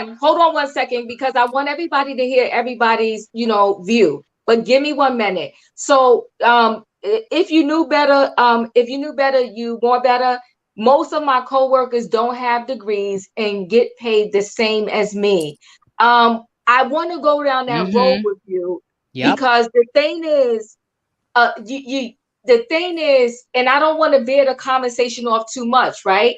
guys. Hold on 1 second, because I want everybody to hear everybody's, view. But give me 1 minute. So, if you knew better, you want better. Most of my coworkers don't have degrees and get paid the same as me. I want to go down that road with you, because the thing is, the thing is, and I don't want to veer the conversation off too much, right?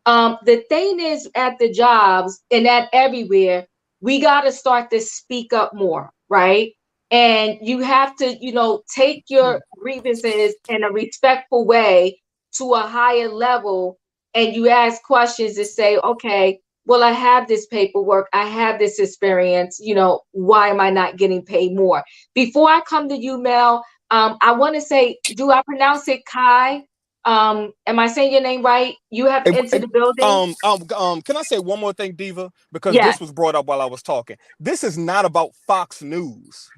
The thing is, at the jobs and at everywhere, we got to start to speak up more, right? And you have to, take your grievances in a respectful way to a higher level, and you ask questions to say, okay, well, I have this paperwork, I have this experience, why am I not getting paid more? Before I come to you, Mel, I want to say, do I pronounce it Kai? Am I saying your name right? You have entered the building. Can I say one more thing, Diva? Because this was brought up while I was talking. This is not about Fox News.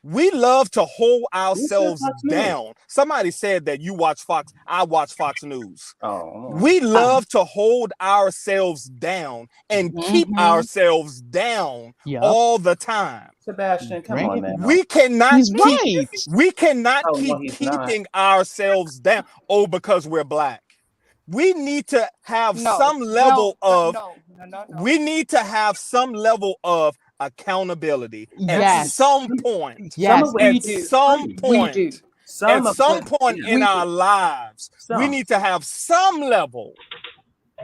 We love to hold ourselves down. Somebody said that you watch Fox. I watch Fox News. We love to hold ourselves down and keep ourselves down all the time. Sebastian, come on, man. We cannot keep keeping ourselves down. Oh, because we're black. We need to have some level of. We need to have some level of accountability at some point. Yes, at some point in our lives, we need to have some level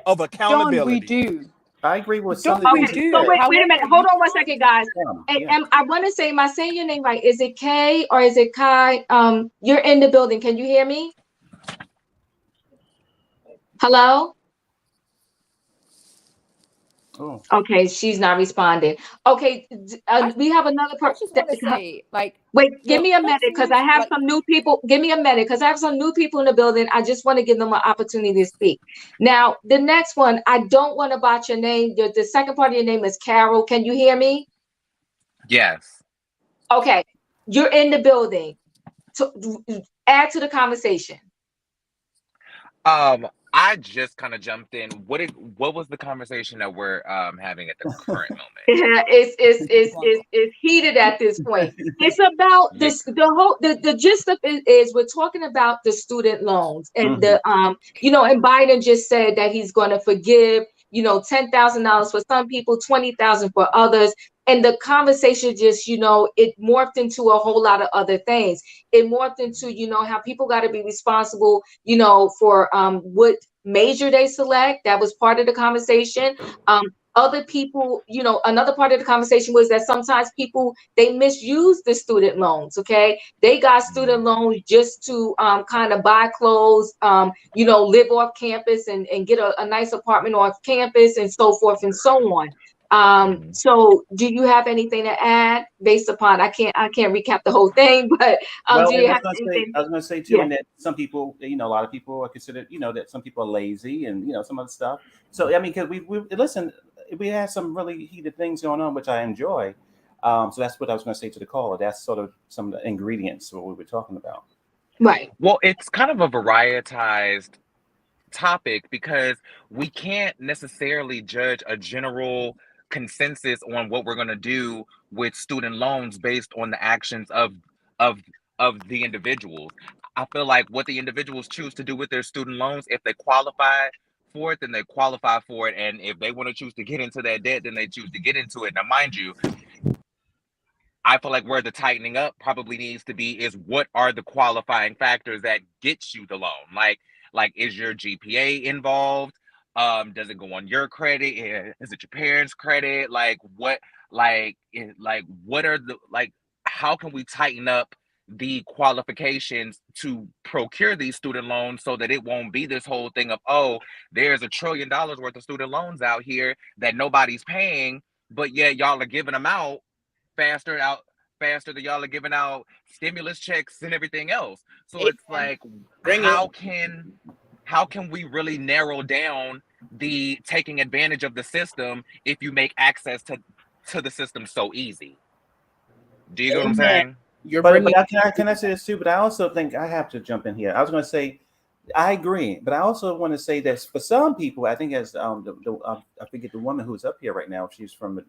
of accountability. We do. I agree with some. Okay, so wait a minute. Hold on 1 second, guys. And I want to say, am I saying your name right? Is it Kay or is it Kai? You're in the building. Can you hear me? Hello? Oh. Okay, she's not responding. Okay, we have another person. Wait, give me a minute, because I have some new people. Give me a minute, because I have some new people in the building. I just want to give them an opportunity to speak. Now, the next one, I don't want to botch your name. The second part of your name is Carol. Can you hear me? Yes. Okay, you're in the building. to add to the conversation. I just kind of jumped in. What was the conversation that we're having at the current moment? It's heated at this point. It's about Yeah. this. The gist of it is we're talking about the student loans and the and Biden just said that he's going to forgive $10,000 for some people, 20,000 for others. And the conversation just, it morphed into a whole lot of other things. It morphed into, how people got to be responsible, for what major they select. That was part of the conversation. Other people, another part of the conversation was that sometimes people, they misuse the student loans. Okay. They got student loans just to kind of buy clothes, live off campus and get a nice apartment off campus and so forth and so on. So do you have anything to add based upon, I can't recap the whole thing, but Well, do you I have was anything? going to say too, Yeah. and that some people, a lot of people are considered, that some people are lazy and some other stuff. So I mean, because we listen, we had some really heated things going on, which I enjoy. So that's what I was going to say to the caller. That's sort of some of the ingredients of what we were talking about. Right. Well, it's kind of a varietized topic because we can't necessarily judge a general consensus on what we're going to do with student loans based on the actions of the individuals. I feel like what the individuals choose to do with their student loans, if they qualify for it, then they qualify for it, and if they want to choose to get into that debt, then they choose to get into it. Now, mind you, I feel like where the tightening up probably needs to be is what are the qualifying factors that gets you the loan? Like is your GPA involved? Does it go on your credit? Is it your parents' credit? What are the how can we tighten up the qualifications to procure these student loans so that it won't be this whole thing of, oh, there's $1 trillion worth of student loans out here that nobody's paying, but yet y'all are giving them out faster than y'all are giving out stimulus checks and everything else. So it's like, how can we really narrow down the taking advantage of the system if you make access to the system so easy? Do you get what I'm saying? Can I say this too? But I also think I have to jump in here. I was going to say, I agree, but I also want to say that for some people, I think as I forget the woman who's up here right now. She's from,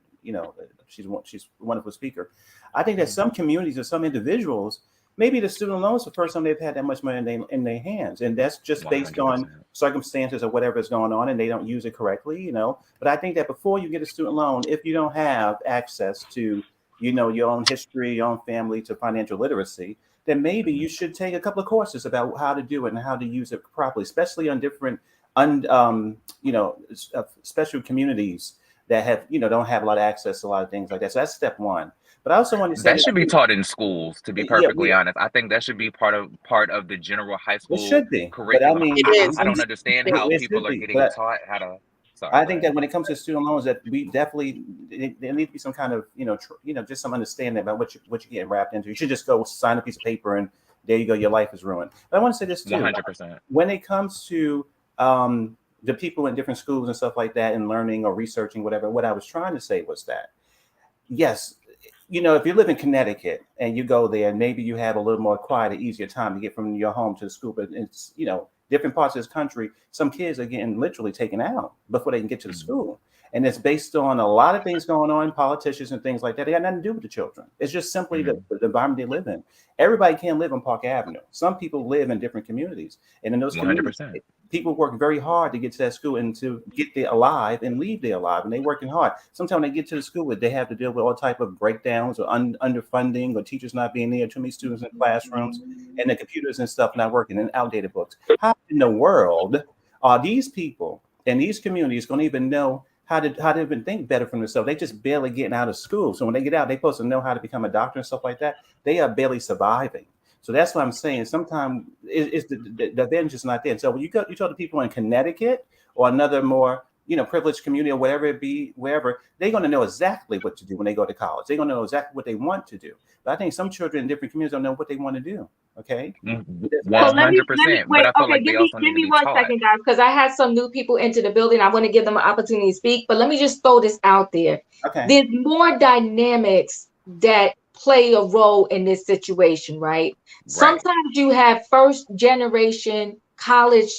she's a wonderful speaker. I think that some communities or some individuals, maybe the student loans the first time they've had that much money in their hands, and that's just based 100%. on circumstances or whatever is going on, and they don't use it correctly, But I think that before you get a student loan, if you don't have access to, your own history, your own family, to financial literacy, then maybe you should take a couple of courses about how to do it and how to use it properly, especially on different, special communities that have, don't have a lot of access to a lot of things like that. So that's step one. But I also want to say that should be taught in schools, to be perfectly honest. I think that should be part of the general high school curriculum. But I mean, I don't understand how people are getting taught how to. Sorry, I think that when it comes to student loans, that we definitely there needs to be some kind of just some understanding about what you're getting wrapped into. You should just go sign a piece of paper and there you go, your life is ruined. But I want to say this too. 100%. When it comes to the people in different schools and stuff like that, and learning or researching whatever, what I was trying to say was that yes, if you live in Connecticut and you go there, maybe you have a little more quiet, easier time to get from your home to the school. But it's different parts of this country, some kids are getting literally taken out before they can get to the school. And it's based on a lot of things going on, politicians and things like that. They got nothing to do with the children. It's just simply the environment they live in. Everybody can't live on Park Avenue. Some people live in different communities. And in those 100%. communities, people work very hard to get to that school and to get there alive and leave there alive. And they're working hard. Sometimes when they get to the school, they have to deal with all type of breakdowns or underfunding or teachers not being there, too many students in classrooms, and the computers and stuff not working, and outdated books. How in the world are these people in these communities going to even know how to even think better for themselves? They just barely getting out of school. So when they get out, they're supposed to know how to become a doctor and stuff like that. They are barely surviving. So that's what I'm saying. Sometimes it's the advantage is not there. And so when you talk to people in Connecticut or another more privileged community or whatever it be, wherever, they're going to know exactly what to do when they go to college. They're going to know exactly what they want to do. But I think some children in different communities don't know what they want to do. Okay. 100%. But I feel like they also give me 1 second, guys, because I had some new people into the building. I want to give them an opportunity to speak. But let me just throw this out there. Okay. There's more dynamics that play a role in this situation, right? Sometimes you have first generation college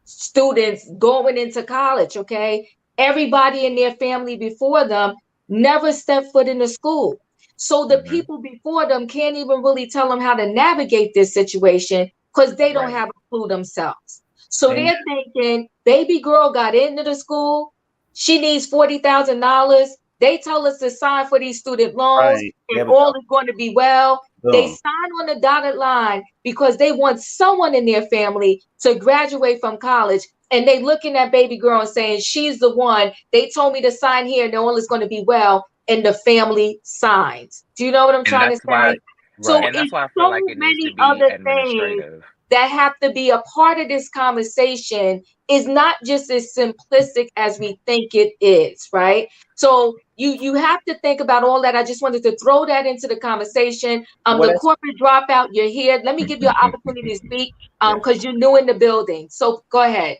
students going into college, okay? Everybody in their family before them never stepped foot in the school. So the people before them can't even really tell them how to navigate this situation because they don't have a clue themselves. So they're thinking, baby girl got into the school, she needs $40,000. They tell us to sign for these student loans, and all is going to be well. They sign on the dotted line because they want someone in their family to graduate from college. And they looking at baby girl and saying, she's the one. They told me to sign here and all is going to be well. And the family signs. Do you know what I'm trying to say? Why, So and that's it's why I feel so like it needs to many be other things administrative. that have to be a part of this conversation. Is not just as simplistic as we think it is, right? So you have to think about all that. I just wanted to throw that into the conversation. The corporate dropout, you're here. Let me give you an opportunity to speak because you're new in the building. So go ahead.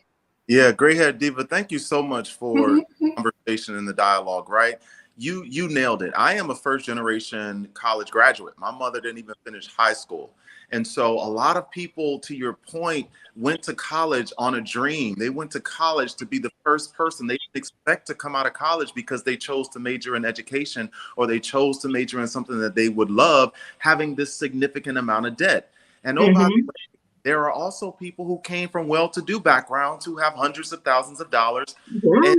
Yeah, gray hair diva, thank you so much for the conversation and the dialogue, right? You nailed it. I am a first generation college graduate. My mother didn't even finish high school. And so a lot of people, to your point, went to college on a dream. They went to college to be the first person. They didn't expect to come out of college because they chose to major in education or they chose to major in something that they would love, having this significant amount of debt. And oh, by the way, there are also people who came from well-to-do backgrounds who have hundreds of thousands of dollars in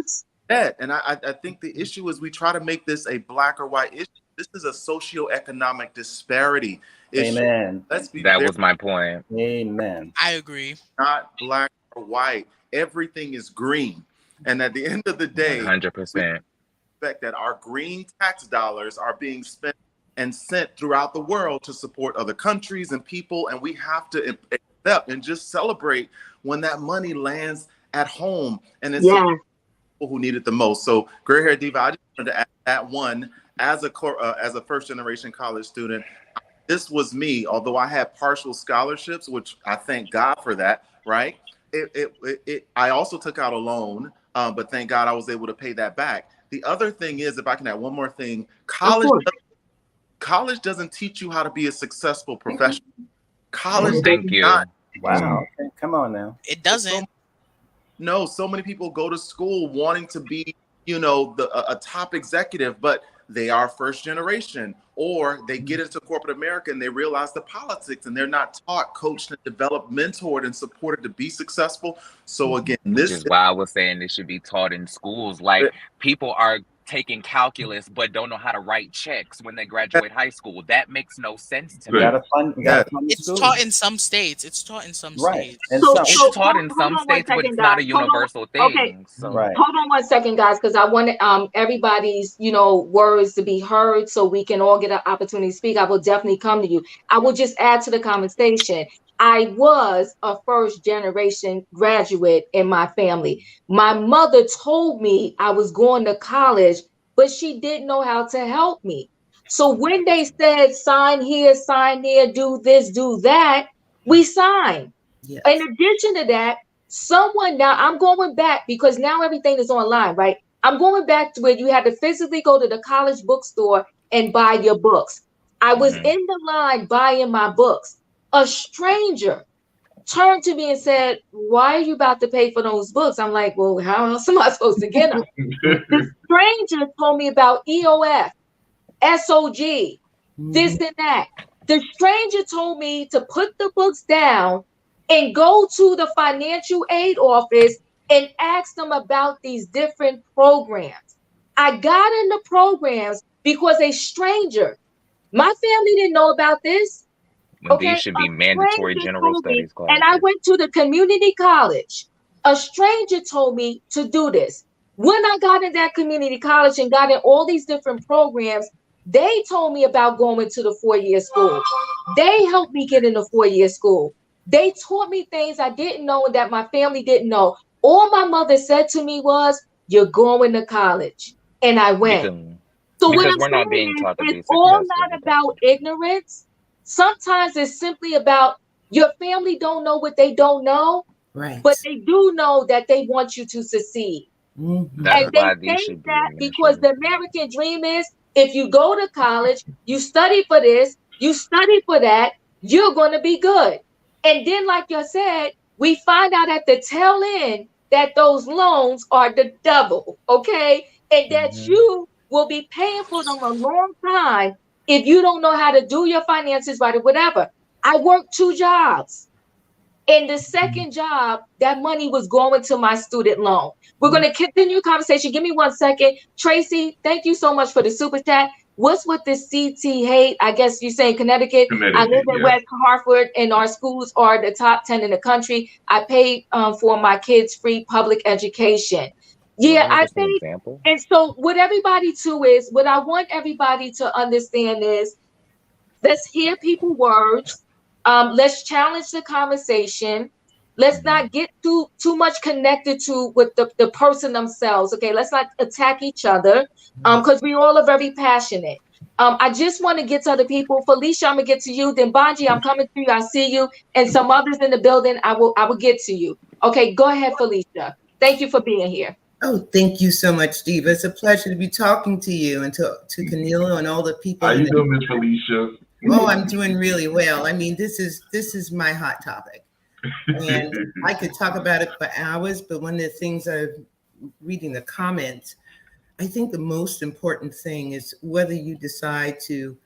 debt. And I think the issue is we try to make this a black or white issue. This is a socioeconomic disparity issue. Amen. Let's be That very, was my point. Amen. I agree. not black or white. Everything is green. And at the end of the day, 100%. expect that our green tax dollars are being spent and sent throughout the world to support other countries and people. And we have to accept and just celebrate when that money lands at home and it's people who need it the most. So gray hair diva, I just wanted to add that one as a first generation college student. This was me, although I had partial scholarships, which I thank God for that, right? I also took out a loan, but thank God I was able to pay that back. The other thing is, if I can add one more thing, college doesn't teach you how to be a successful professional. College Thank you. Wow. Okay, come on now. It doesn't. No, so many people go to school wanting to be, a top executive, but they are first generation, or they get into corporate America and they realize the politics and they're not taught, coached, and developed, mentored, and supported to be successful. So again, Which is why I was saying this should be taught in schools. Like, people are taking calculus but don't know how to write checks when they graduate high school. That makes no sense to me. It's taught in some states. It's taught in some states. It's taught in some states, but it's not a universal thing. Okay. So. Hold on one second, guys, because I want everybody's words to be heard so we can all get an opportunity to speak. I will definitely come to you. I will just add to the conversation. I was a first generation graduate in my family. My mother told me I was going to college, but she didn't know how to help me. So when they said, sign here, do this, do that, we signed. Yes. In addition to that, now I'm going back because now everything is online, right? I'm going back to where you had to physically go to the college bookstore and buy your books. I was in the line buying my books. A stranger turned to me and said, why are you about to pay for those books? I'm like, well, how else am I supposed to get them? The stranger told me about EOF, SOG, this and that. The stranger told me to put the books down and go to the financial aid office and ask them about these different programs. I got in the programs because a stranger, my family didn't know about this. These should be mandatory general studies classes. And I went to the community college. A stranger told me to do this. When I got in that community college and got in all these different programs, they told me about going to the 4-year school. They helped me get in the 4-year school. They taught me things I didn't know and that my family didn't know. All my mother said to me was, you're going to college. And I went. So what I'm saying is, it's all not about ignorance. Sometimes it's simply about your family don't know what they don't know, but they do know that they want you to succeed. And they think that because the American dream is If you go to college, you study for this, you study for that, you're going to be good. And then, like you said, we find out at the tail end that those loans are the devil, okay? And that you will be paying for them a long time if you don't know how to do your finances right or whatever. I worked 2 jobs. In the second job, that money was going to my student loan. We're going to continue conversation. Give me 1 second. Tracy, thank you so much for the super chat. What's with this CT hate? I guess you're saying Connecticut. I live in West Hartford, and our schools are the top 10 in the country. I pay for my kids' free public education. Yeah, I think. And so what everybody too is, what I want everybody to understand is, let's hear people's words. Let's challenge the conversation. Let's not get too much connected to with the person themselves. Okay, let's not attack each other. Because we all are very passionate. I just want to get to other people. Felicia, I'm gonna get to you. Then Bonji, I'm coming to you. I see you, and some others in the building. I will get to you. Okay, go ahead, Felicia. Thank you for being here. Oh, thank you so much, Diva. It's a pleasure to be talking to you and to Camilo and all the people. How you doing, Miss Felicia? Oh, I'm doing really well. I mean, this is my hot topic, and I could talk about it for hours. But one of the things I'm reading the comments, I think the most important thing is whether you decide to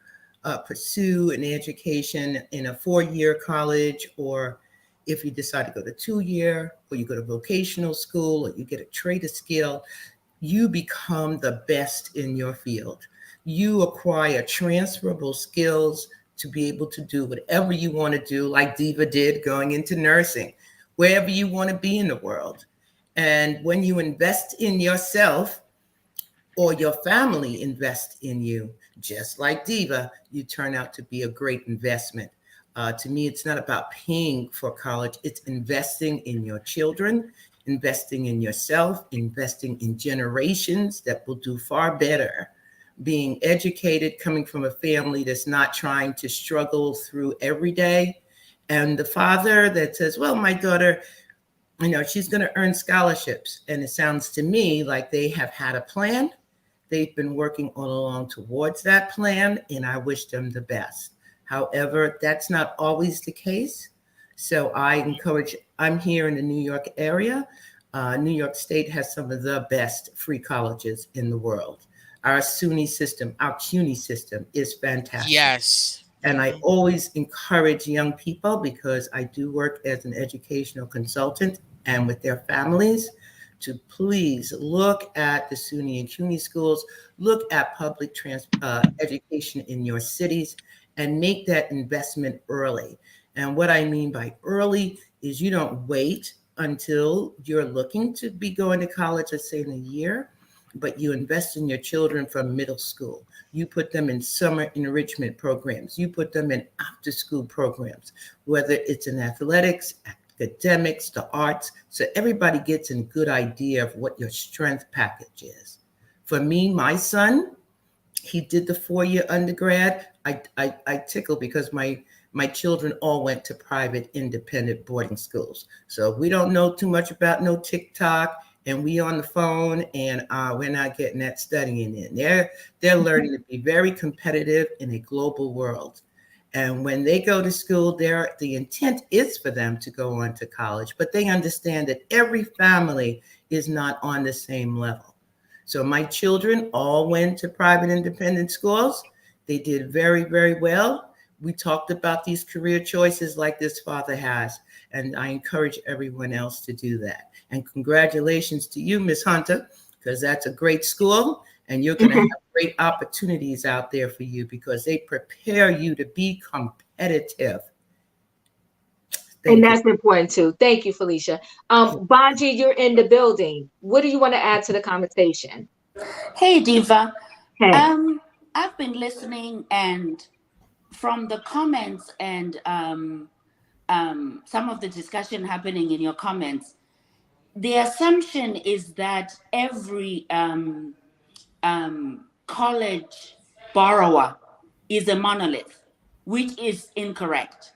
pursue an education in a 4-year college, or if you decide to go to 2-year, or you go to vocational school, or you get a trade skill, you become the best in your field. You acquire transferable skills to be able to do whatever you want to do, like Diva did going into nursing, wherever you want to be in the world. And when you invest in yourself, or your family invest in you, just like Diva, you turn out to be a great investment. To me, it's not about paying for college. It's investing in your children, investing in yourself, investing in generations that will do far better. Being educated, coming from a family that's not trying to struggle through every day. And the father that says, well, my daughter, she's going to earn scholarships. And it sounds to me like they have had a plan. They've been working all along towards that plan, and I wish them the best. However, that's not always the case. So I encourage, I'm here in the New York area. New York State has some of the best free colleges in the world. Our SUNY system, our CUNY system is fantastic. Yes. And I always encourage young people, because I do work as an educational consultant and with their families, to please look at the SUNY and CUNY schools, look at public education in your cities, and make that investment early. And what I mean by early is you don't wait until you're looking to be going to college, let's say in a year, but you invest in your children from middle school. You put them in summer enrichment programs. You put them in after school programs, whether it's in athletics, academics, the arts, so everybody gets a good idea of what your strength package is. For me, my son, he did the 4-year undergrad. I tickle because my children all went to private independent boarding schools. So we don't know too much about no TikTok, and we on the phone, and we're not getting that studying in. They're learning to be very competitive in a global world. And when they go to school, the intent is for them to go on to college, but they understand that every family is not on the same level. So my children all went to private independent schools. They did very, very well. We talked about these career choices like this father has, and I encourage everyone else to do that. And congratulations to you, Ms. Hunter, because that's a great school, and you're going to have great opportunities out there for you, because they prepare you to be competitive. And that's important too. Thank you, Felicia. Bonji, you're in the building. What do you want to add to the conversation? Hey, Diva. Hey. I've been listening, and from the comments and some of the discussion happening in your comments, the assumption is that every college borrower is a monolith, which is incorrect.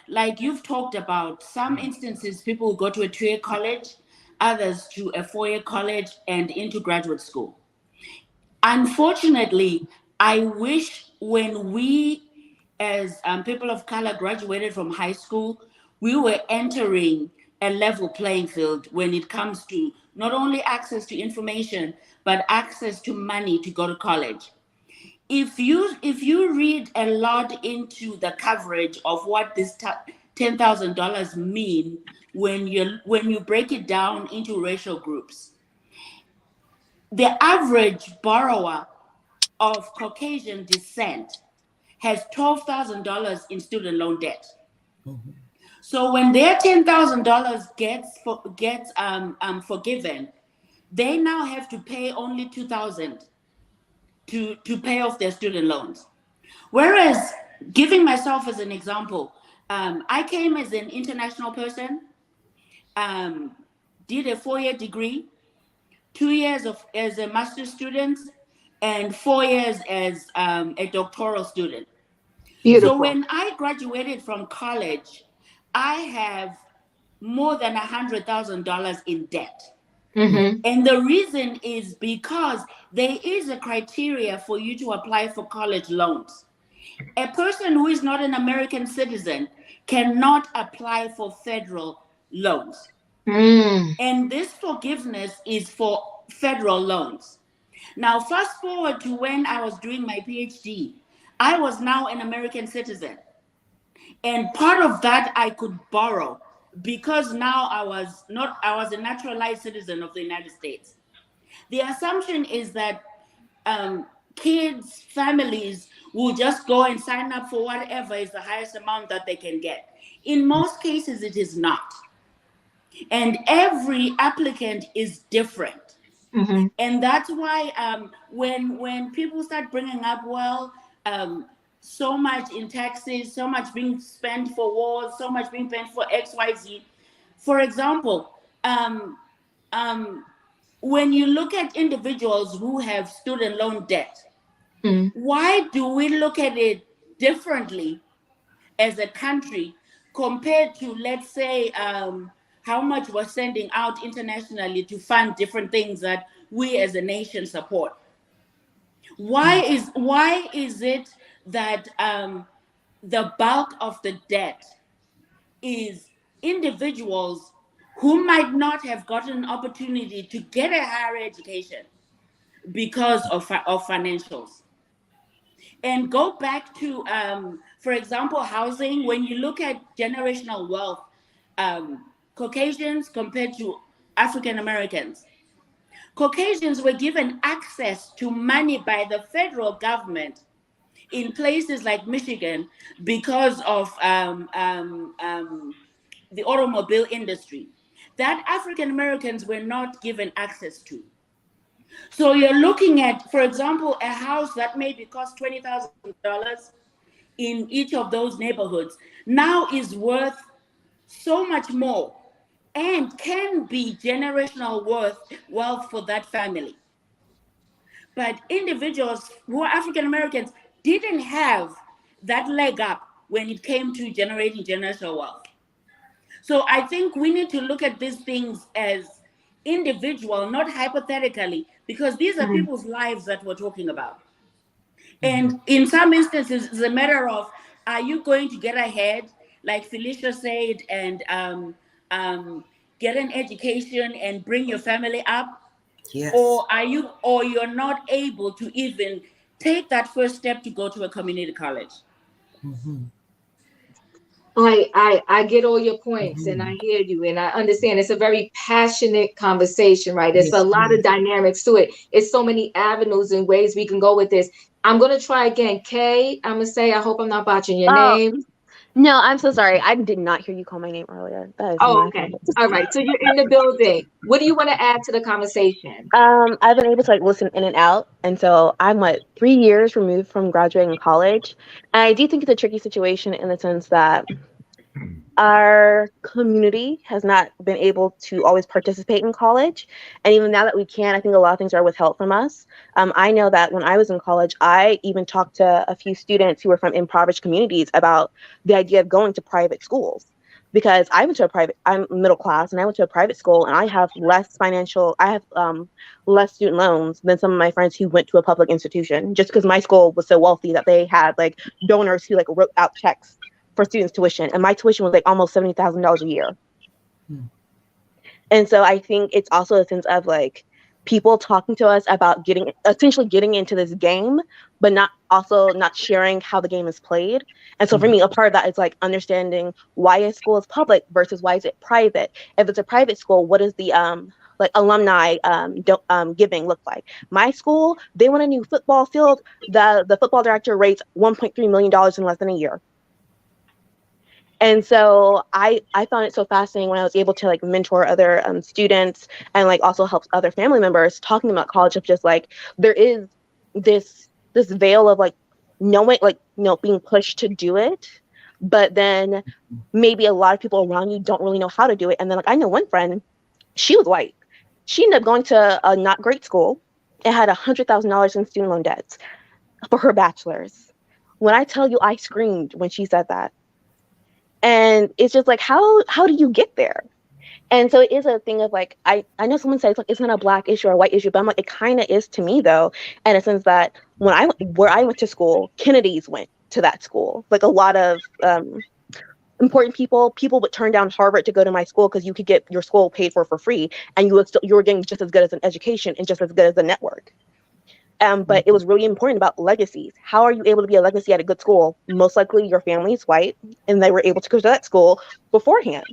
Like you've talked about, some instances people go to a 2-year college, others to a 4-year college and into graduate school. Unfortunately, I wish when we as people of color graduated from high school, we were entering a level playing field when it comes to not only access to information, but access to money to go to college. If you read a lot into the coverage of what this $10,000 mean when you break it down into racial groups, the average borrower of Caucasian descent has $12,000 in student loan debt. Mhm. So when their $10,000 gets forgiven, they now have to pay only $2,000 to pay off their student loans. Whereas, giving myself as an example, I came as an international person, did a 4-year degree, 2 years as a master's student, and 4 years as a doctoral student. So Beautiful. when I graduated from college, I have more than $100,000 in debt. Mm-hmm. And the reason is because there is a criteria for you to apply for college loans. A person who is not an American citizen cannot apply for federal loans. Mm. And this forgiveness is for federal loans. Now, fast forward to when I was doing my PhD, I was now an American citizen. And part of that I could borrow because now I was a naturalized citizen of the United States. The assumption is that kids, families will just go and sign up for whatever is the highest amount that they can get. In most cases, it is not. And every applicant is different. Mm-hmm. And that's why when people start bringing up, well, so much in taxes, so much being spent for wars, so much being spent for XYZ. For example, when you look at individuals who have student loan debt, Mm. why do we look at it differently as a country compared to, let's say, how much we're sending out internationally to fund different things that we as a nation support? Why is it that the bulk of the debt is individuals who might not have gotten an opportunity to get a higher education because of financials? And go back to, for example, housing. When you look at generational wealth, Caucasians compared to African Americans, Caucasians were given access to money by the federal government in places like Michigan because of the automobile industry that African Americans were not given access to. So you're looking at, for example, a house that maybe cost $20,000 in each of those neighborhoods now is worth so much more and can be generational wealth for that family. But individuals who are African Americans didn't have that leg up when it came to generating generational wealth. So I think we need to look at these things as individual, not hypothetically, because these are Mm-hmm. people's lives that we're talking about. Mhm. And in some instances, it's a matter of, are you going to get ahead, like Felicia said, and get an education and bring your family up? Yes. Or you're not able to even take that first step to go to a community college? Mhm. I get all your points and I Mhm. hear you and I understand it's a very passionate conversation, right? There's a Yes, lot of yes. dynamics to it. It's so many avenues and ways we can go with this. I'm gonna try again. Kay, I'm gonna say I hope I'm not botching your Oh, name. no, I'm so sorry. I did not hear you call my name earlier. That is Oh, my okay. fault. All right. So you're in the building. What do you want to add to the conversation? I've been able to like listen in and out, and so I'm what 3 years removed from graduating college. And I do think it's a tricky situation in the sense that our community has not been able to always participate in college. And even now that we can, I think a lot of things are withheld from us. I know that when I was in college, I even talked to a few students who were from impoverished communities about the idea of going to private schools. because I'm middle class and I went to a private school and I have less less student loans than some of my friends who went to a public institution, just because my school was so wealthy that they had like donors who like wrote out checks for students' tuition, and my tuition was like almost $70,000 a year. And so I think it's also a sense of like people talking to us about essentially getting into this game, but not sharing how the game is played. And so for me, a part of that is like understanding why a school is public versus why is it private. If it's a private school, what is the like alumni giving look like? My school, they want a new football field. The football director raised $1.3 million in less than a year. And so I found it so fascinating when I was able to like mentor other students and like also help other family members talking about college, of just like there is this veil of like knowing, like, you know, being pushed to do it, but then maybe a lot of people around you don't really know how to do it. And then like I know one friend, she was white. She ended up going to a not great school and had $100,000 in student loan debts for her bachelor's. When I tell you, I screamed when she said that. And it's just like, how do you get there? And so it is a thing of like, I know someone says like it's not a Black issue or a white issue, but I'm like, it kind of is to me though, in a sense that where I went to school, Kennedys went to that school. Like a lot of important people would turn down Harvard to go to my school because you could get your school paid for free, and you were getting just as good as an education and just as good as a network. But it was really important about legacies. How are you able to be a legacy at a good school? Most likely your family is white and they were able to go to that school beforehand.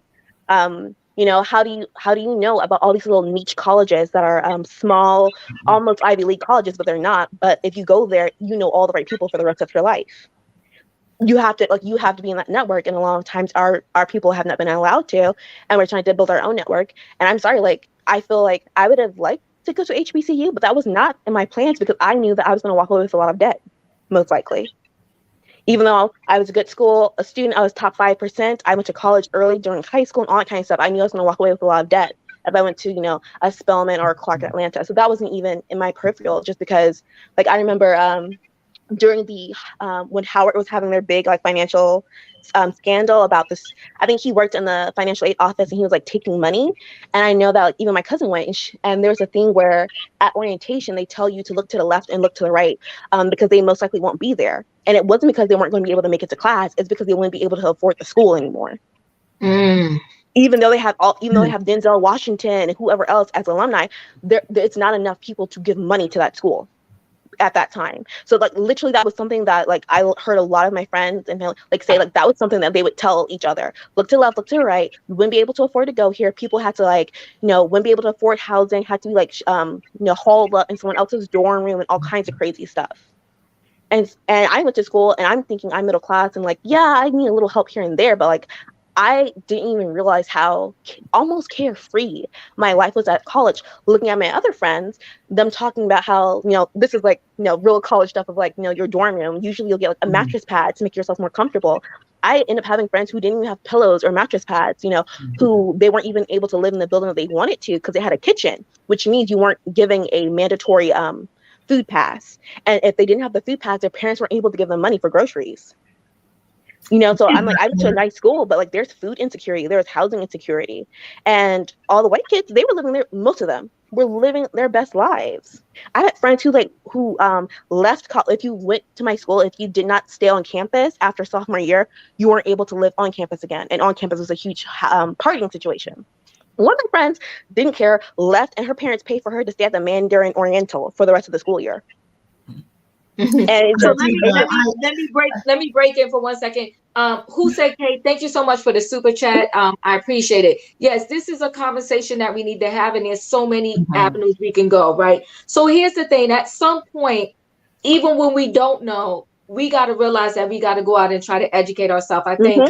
You know, how do you know about all these little niche colleges that are small, almost Ivy League colleges, but they're not. But if you go there, you know all the right people for the rest of your life. You have to be in that network, and a lot of times our people have not been allowed to, and we're trying to build our own network. And I'm sorry, like I feel like I would have liked to go to HBCU, but that was not in my plans because I knew that I was going to walk away with a lot of debt, most likely. Even though I was a good a student, I was top 5%. I went to college early during high school and all that kind of stuff. I knew I was going to walk away with a lot of debt if I went to, you know, a Spelman or a Clark Atlanta. So that wasn't even in my peripheral, just because, like, I remember during the when Howard was having their big like financial scandal about this. I think he worked in the financial aid office and he was like taking money. And I know that like, even my cousin went and there was a thing where at orientation they tell you to look to the left and look to the right because they most likely won't be there. And it wasn't because they weren't going to be able to make it to class. It's because they wouldn't be able to afford the school anymore. Even though they have Denzel Washington and whoever else as alumni, it's not enough people to give money to that school at that time. So like literally that was something that like I heard a lot of my friends and like say like that was something that they would tell each other. Look to the left, look to the right. You wouldn't be able to afford to go here. People had to like, you know, wouldn't be able to afford housing, had to be like you know, hauled up in someone else's dorm room and all kinds of crazy stuff. And I went to school and I'm thinking I'm middle class and like, yeah, I need a little help here and there, but like I didn't even realize how almost carefree my life was at college. Looking at my other friends, them talking about how, you know, this is like, you know, real college stuff of like, you know, your dorm room. Usually you'll get like a mattress pad to make yourself more comfortable. I ended up having friends who didn't even have pillows or mattress pads, you know, who they weren't even able to live in the building that they wanted to because they had a kitchen, which means you weren't giving a mandatory food pass. And if they didn't have the food pass, their parents weren't able to give them money for groceries. You know, so I'm like, I went to a nice school, but like there's food insecurity, there's housing insecurity. And all the white kids, they were living there, most of them were living their best lives. I had friends who left college. If you went to my school, if you did not stay on campus after sophomore year, you weren't able to live on campus again. And on campus was a huge partying situation. One of my friends didn't care, left, and her parents paid for her to stay at the Mandarin Oriental for the rest of the school year. And so let me break in for 1 second. Who said, Kate, thank you so much for the super chat. I appreciate it. Yes, this is a conversation that we need to have, and there's so many avenues we can go, right? So here's the thing, at some point, even when we don't know, we got to realize that we got to go out and try to educate ourselves. I think,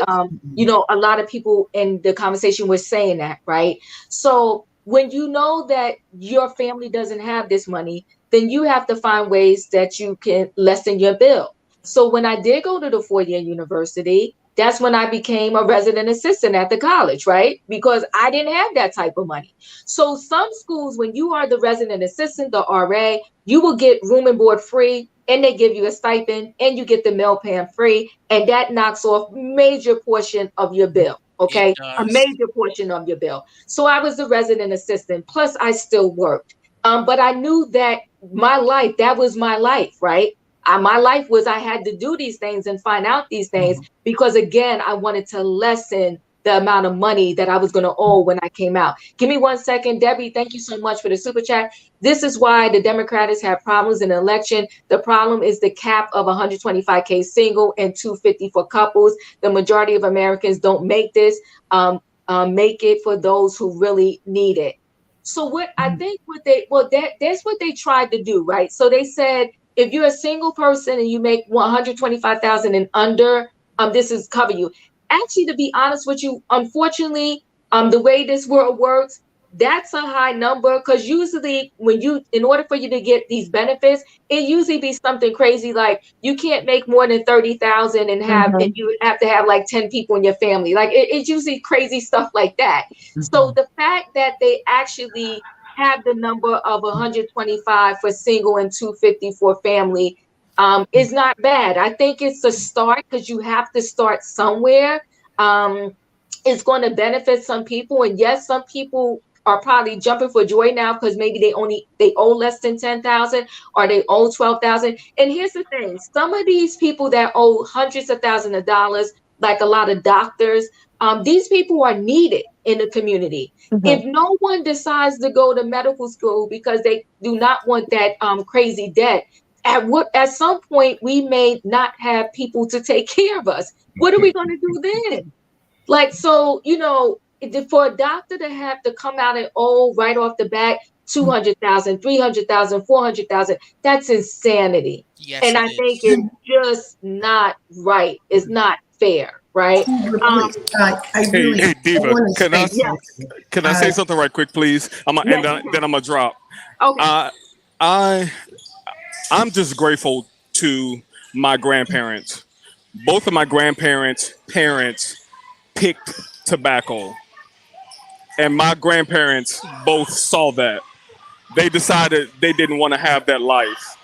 you know, a lot of people in the conversation were saying that, right? So when you know that your family doesn't have this money, then you have to find ways that you can lessen your bill. So when I did go to the 4-year university, that's when I became a resident assistant at the college, right? Because I didn't have that type of money. So some schools, when you are the resident assistant, the RA, you will get room and board free, and they give you a stipend, and you get the meal plan free, and that knocks off major portion of your bill. Okay, a does. major portion of your bill. So I was the resident assistant, plus I still worked. But I knew that my life, that was my life, right? My life was I had to do these things and find out these things because, again, I wanted to lessen the amount of money that I was going to owe when I came out. Give me 1 second. Debbie, thank you so much for the super chat. This is why the Democrats have problems in the election. The problem is the cap of 125K single and 250 for couples. The majority of Americans don't make this, make it for those who really need it. So what I think that's what they tried to do, right? So they said, if you're a single person and you make 125,000 and under, this is cover you. Actually, to be honest with you, unfortunately, the way this world works, that's a high number because usually in order for you to get these benefits, it usually be something crazy like you can't make more than 30,000 and you have to have like 10 people in your family. Like it's usually crazy stuff like that. So the fact that they actually have the number of 125 for single and 250 for family is not bad. I think it's a start because you have to start somewhere. It's going to benefit some people, and yes, some people are probably jumping for joy now because maybe they owe less than 10,000 or they owe 12,000. And here's the thing: some of these people that owe hundreds of thousands of dollars, like a lot of doctors, these people are needed in the community. If no one decides to go to medical school because they do not want that crazy debt, at some point we may not have people to take care of us. What are we going to do then? Like, so, for a doctor to have to come out and right off the bat, 200,000, 300,000, 400,000, that's insanity. Yes, and I think it's just not right. It's not fair, right? Hey, Diva, can I say Yeah. something right quick, please? Then I'm gonna drop. Okay. I'm just grateful to my grandparents. Both of my grandparents' parents picked tobacco, and my grandparents both saw that. They decided they didn't want to have that life.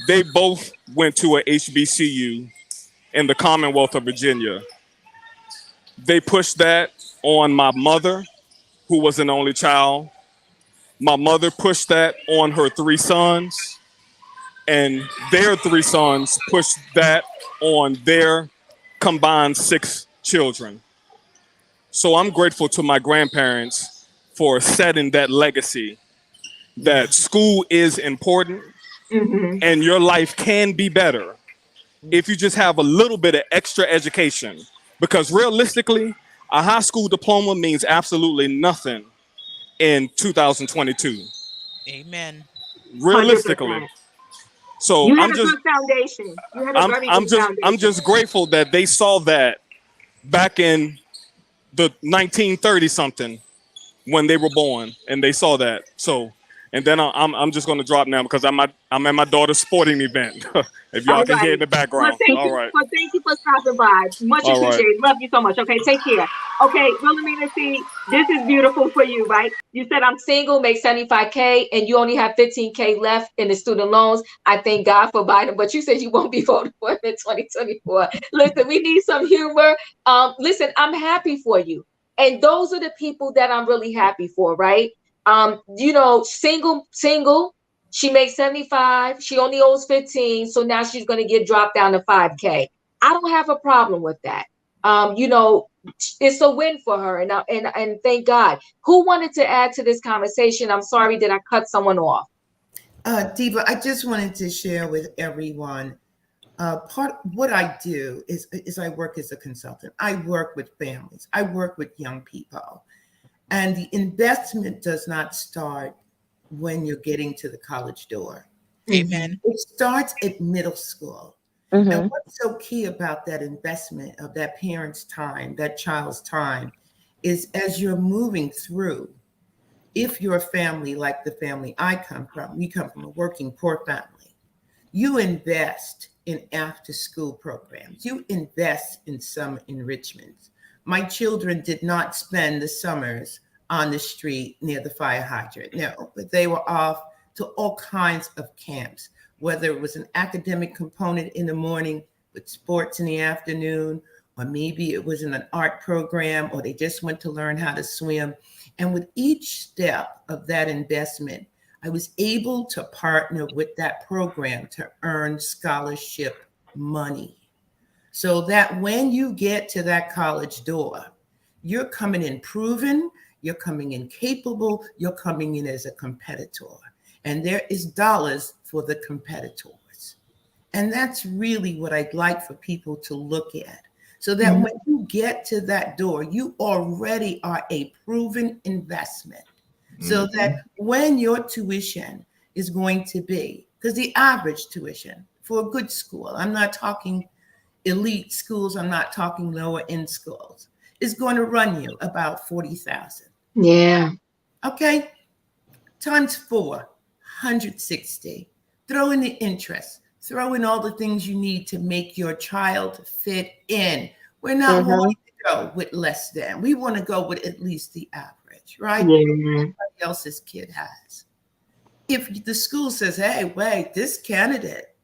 They both went to a HBCU in the Commonwealth of Virginia. They pushed that on my mother, who was an only child. My mother pushed that on her 3 sons, and their 3 sons pushed that on their combined 6 children. So I'm grateful to my grandparents for setting that legacy that school is important and your life can be better if you just have a little bit of extra education. Because realistically, a high school diploma means absolutely nothing in 2022. Amen. Realistically. 100%. So You had a good foundation. You had a very good foundation. I'm just grateful that they saw that back in the 1930 something when they were born, and they saw that. So, and then I'm just going to drop now because I'm at my daughter's sporting event. If y'all can hear in the background. All right. Well, thank you for stopping by. Much All right. appreciated. Love you so much. Okay, take care. Okay, Wilhelmina, see, this is beautiful for you, right? You said I'm single, make 75K, and you only have 15K left in the student loans. I thank God for Biden, but you said you won't be voting for him in 2024. Listen, we need some humor. Listen, I'm happy for you. And those are the people that I'm really happy for, right? Single, she makes 75, she only owes 15, so now she's going to get dropped down to 5K. I don't have a problem with that. It's a win for her, and thank God. Who wanted to add to this conversation? I'm sorry, did I cut someone off? Diva, I just wanted to share with everyone, part of what I do is I work as a consultant. I work with families. I work with young people. And the investment does not start when you're getting to the college door. Amen. It starts at middle school. And what's so key about that investment of that parent's time, that child's time, is as you're moving through, if you're a family like the family I come from, we come from a working poor family, you invest in after-school programs. You invest in some enrichment. My children did not spend the summers on the street near the fire hydrant. No, but they were off to all kinds of camps, whether it was an academic component in the morning with sports in the afternoon, or maybe it was in an art program, or they just went to learn how to swim. And with each step of that investment, I was able to partner with that program to earn scholarship money. So that when you get to that college door, you're coming in proven, you're coming in capable, you're coming in as a competitor. And there is dollars for the competitors. And that's really what I'd like for people to look at. So that when you get to that door, you already are a proven investment. So that when your tuition is going to be, because the average tuition for a good school, I'm not talking elite schools, I'm not talking lower end schools, is going to run you about 40,000. Yeah. Okay. Times 4, 160. Throw in the interest. Throw in all the things you need to make your child fit in. We're not wanting to go with less than. We want to go with at least the average, right? Yeah. Everybody else's kid has. If the school says, hey, wait, this candidate,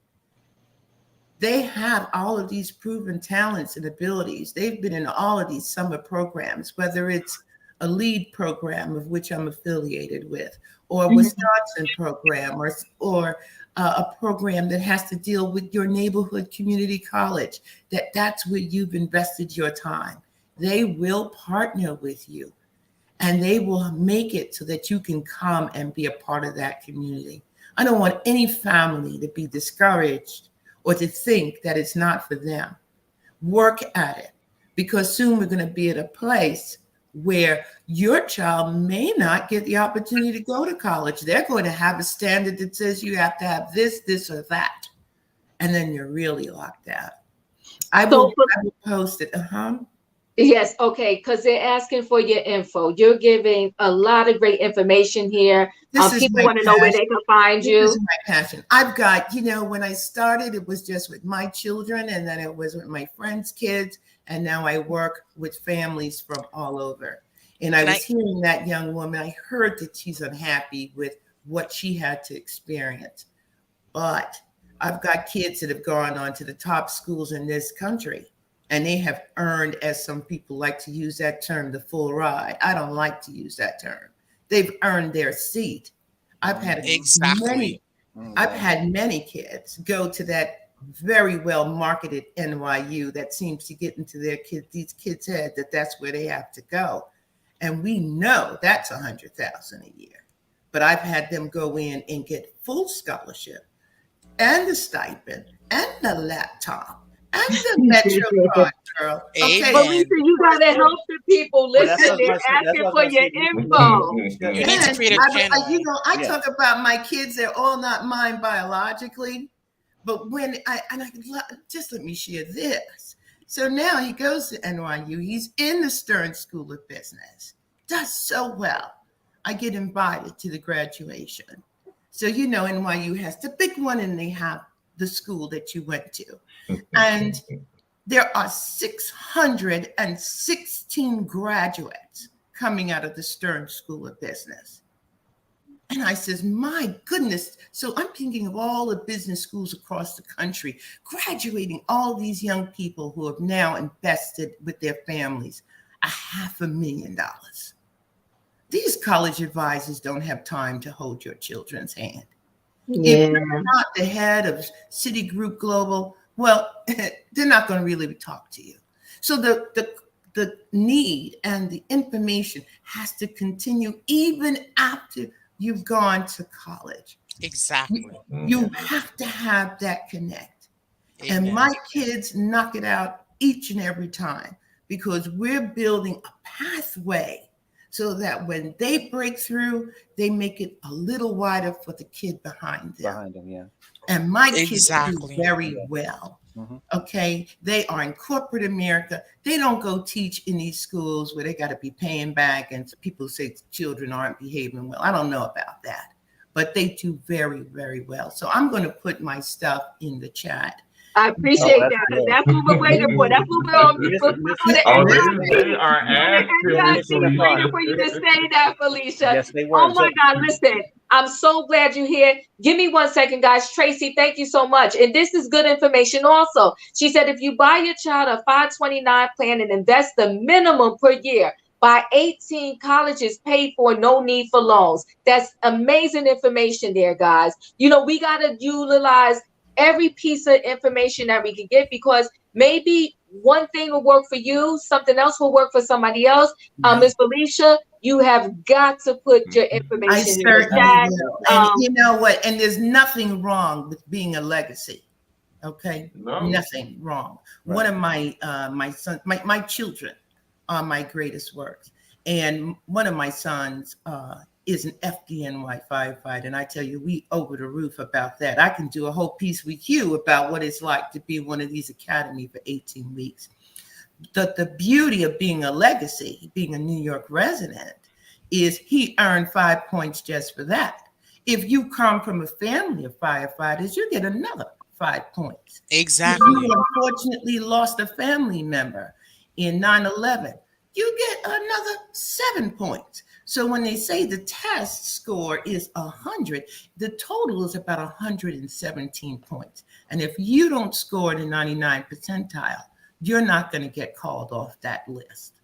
they have all of these proven talents and abilities. They've been in all of these summer programs, whether it's a LEAD program of which I'm affiliated with, or a Wisconsin program, or a program that has to deal with your neighborhood community college, that's where you've invested your time. They will partner with you, and they will make it so that you can come and be a part of that community. I don't want any family to be discouraged or to think that it's not for them. Work at it, because soon we're going to be at a place where your child may not get the opportunity to go to college. They're going to have a standard that says you have to have this, this, or that. And then you're really locked out. I will post it. Yes, okay, because they're asking for your info. You're giving a lot of great information here. People want to know where they can find you. This is my passion. I've got, when I started, it was just with my children, and then it was with my friends' kids, and now I work with families from all over. And I was hearing that young woman, I heard that she's unhappy with what she had to experience. But I've got kids that have gone on to the top schools in this country, and they have earned, as some people like to use that term, the full ride. I don't like to use that term. They've earned their seat. I've had many kids go to that very well marketed NYU that seems to get into these kids' head that that's where they have to go. And we know that's $100,000 a year. But I've had them go in and get full scholarship and the stipend and the laptop and the Metro card, girl. Okay, but Lisa, you gotta help the people. Listen, they're asking for your info. You need to create a channel. I talk about my kids; they're all not mine biologically, but just let me share this. So now he goes to NYU. He's in the Stern School of Business. Does so well. I get invited to the graduation. So NYU has the big one, and they have the school that you went to. And there are 616 graduates coming out of the Stern School of Business. And I says, my goodness. So I'm thinking of all the business schools across the country, graduating all these young people who have now invested with their families $500,000. These college advisors don't have time to hold your children's hand. Yeah. If you're not the head of Citigroup Global, well, they're not going to really talk to you. So the need and the information has to continue even after you've gone to college. Exactly. You have to have that connect. Amen. And my kids knock it out each and every time, because we're building a pathway so that when they break through, they make it a little wider for the kid behind them. And my kids do very well. Okay, they are in corporate America. They don't go teach in these schools where they got to be paying back, and people say children aren't behaving well. I don't know about that, but they do very, very well. So I'm going to put my stuff in the chat. I appreciate that. Good. That's what we're waiting for. That's what we're on. They are asking waiting for you to say that, Felicia. Yes, they were. Oh my God, listen. I'm so glad you're here. Give me 1 second, guys. Tracy, thank you so much. And this is good information also. She said, if you buy your child a 529 plan and invest the minimum per year, by 18 colleges paid for, no need for loans. That's amazing information there, guys. We got to utilize every piece of information that we can get, because maybe one thing will work for you, something else will work for somebody else. Ms. Felicia, you have got to put your I information in the certainly chat. will. And you know what? And there's nothing wrong with being a legacy. Okay, nothing wrong. Right. One of my children are my greatest works, and one of my sons is an FDNY firefighter, and I tell you, we over the roof about that. I can do a whole piece with you about what it's like to be in one of these academies for 18 weeks. The beauty of being a legacy, being a New York resident, is he earned 5 points just for that. If you come from a family of firefighters, you get another 5 points. Exactly. If you unfortunately lost a family member in 9/11, you get another 7 points. So when they say the test score is 100, the total is about 117 points. And if you don't score in the 99th percentile, you're not going to get called off that list.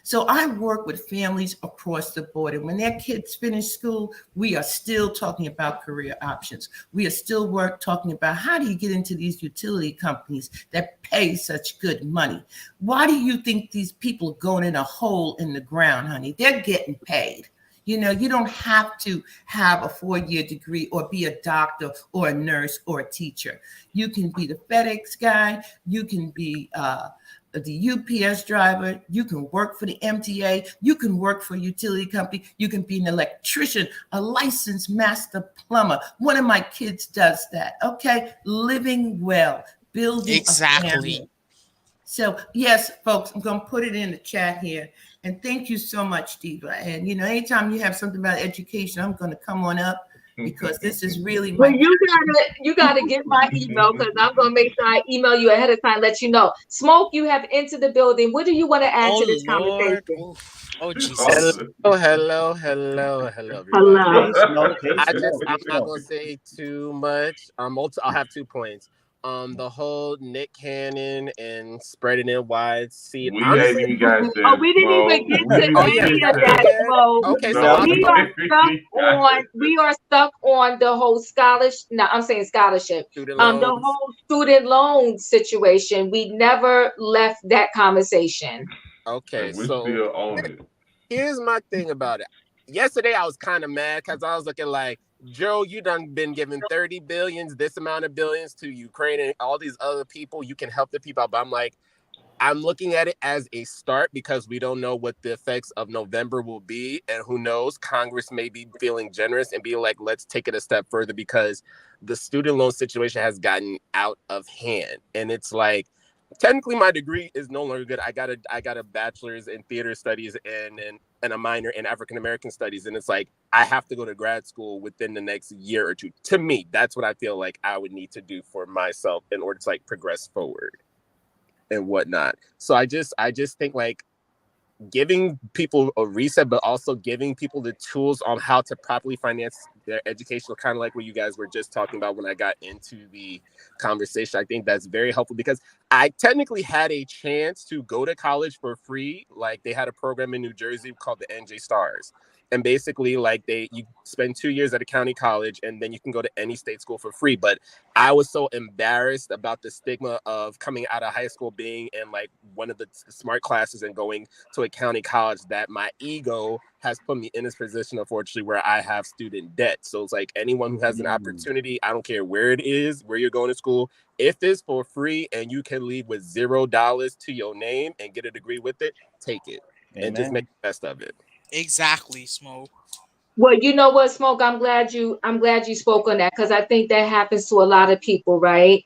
So I work with families across the board. And when their kids finish school, we are still talking about career options. We are still talking about how do you get into these utility companies that pay such good money? Why do you think these people are going in a hole in the ground, honey? They're getting paid. You don't have to have a 4-year degree or be a doctor or a nurse or a teacher. You can be the FedEx guy. You can be the UPS driver. You can work for the MTA. You can work for a utility company. You can be an electrician, a licensed master plumber. One of my kids does that. Okay, living well, building a family. So yes, folks, I'm going to put it in the chat here. And thank you so much, Diva. And anytime you have something about education, I'm going to come on up, because this is really my. Well, you gotta get my email, because I'm gonna make sure I email you ahead of time, let you know. Smoke, you have entered the building. What do you want to add to this conversation? Oh Jesus! Hello, everybody. Hello. I'm not gonna say too much. I'll have 2 points. The whole Nick Cannon and spreading it wide. See, we ain't even got that. Oh, we didn't even get to any of that, Smoke. Okay, so we are stuck on the whole scholarship. No, I'm saying scholarship. The whole student loan situation. We never left that conversation. Okay, we're still on it. Here's my thing about it. Yesterday, I was kind of mad because I was looking like, Joe, you done been giving 30 billions, this amount of billions to Ukraine and all these other people. You can help the people out. But I'm like, I'm looking at it as a start, because we don't know what the effects of November will be. And who knows, Congress may be feeling generous and be like, let's take it a step further, because the student loan situation has gotten out of hand. And it's like, technically my degree is no longer good. I got a bachelor's in theater studies and a minor in African American studies. And it's like, I have to go to grad school within the next year or two. To me, that's what I feel like I would need to do for myself in order to progress forward and whatnot. So I just think giving people a reset, but also giving people the tools on how to properly finance their education, kind of like what you guys were just talking about when I got into the conversation. I think that's very helpful, because I technically had a chance to go to college for free. They had a program in New Jersey called the NJ Stars. And basically, you spend 2 years at a county college, and then you can go to any state school for free. But I was so embarrassed about the stigma of coming out of high school, being in one of the smart classes and going to a county college, that my ego has put me in this position, unfortunately, where I have student debt. So it's like, anyone who has an opportunity, I don't care where it is, where you're going to school, if it's for free and you can leave with $0 to your name and get a degree with it, take it. And just make the best of it. Exactly, Smoke. Well, you know what, Smoke? I'm glad you spoke on that, because I think that happens to a lot of people, right?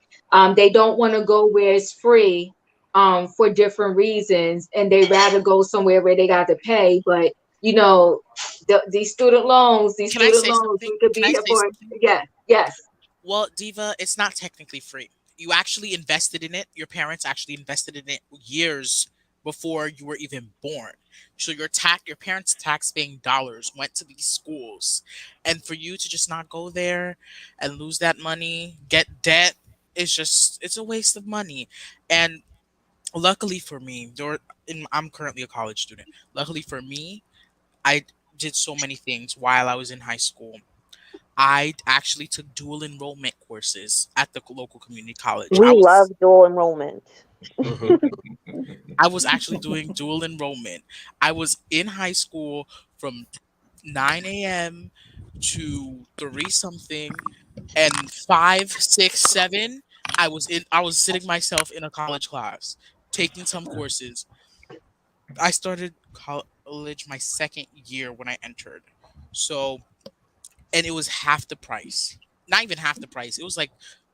They don't want to go where it's free, for different reasons, and they rather go somewhere where they got to pay. But these student loans, we could be here for. Yes. Well, Diva, it's not technically free. You actually invested in it. Your parents actually invested in it years before you were even born. So your parents' tax-paying dollars went to these schools, and for you to just not go there and lose that money, get debt, it's a waste of money. And luckily for me, I'm currently a college student. Luckily for me, I did so many things while I was in high school. I actually took dual enrollment courses at the local community college. We love dual enrollment. I was actually doing dual enrollment. I was in high school from 9 a.m. to 3 something, and 5, 6, 7, I was sitting myself in a college class, taking some courses. I started college my second year when I entered. So, and it was half the price. Not even half the price. It was like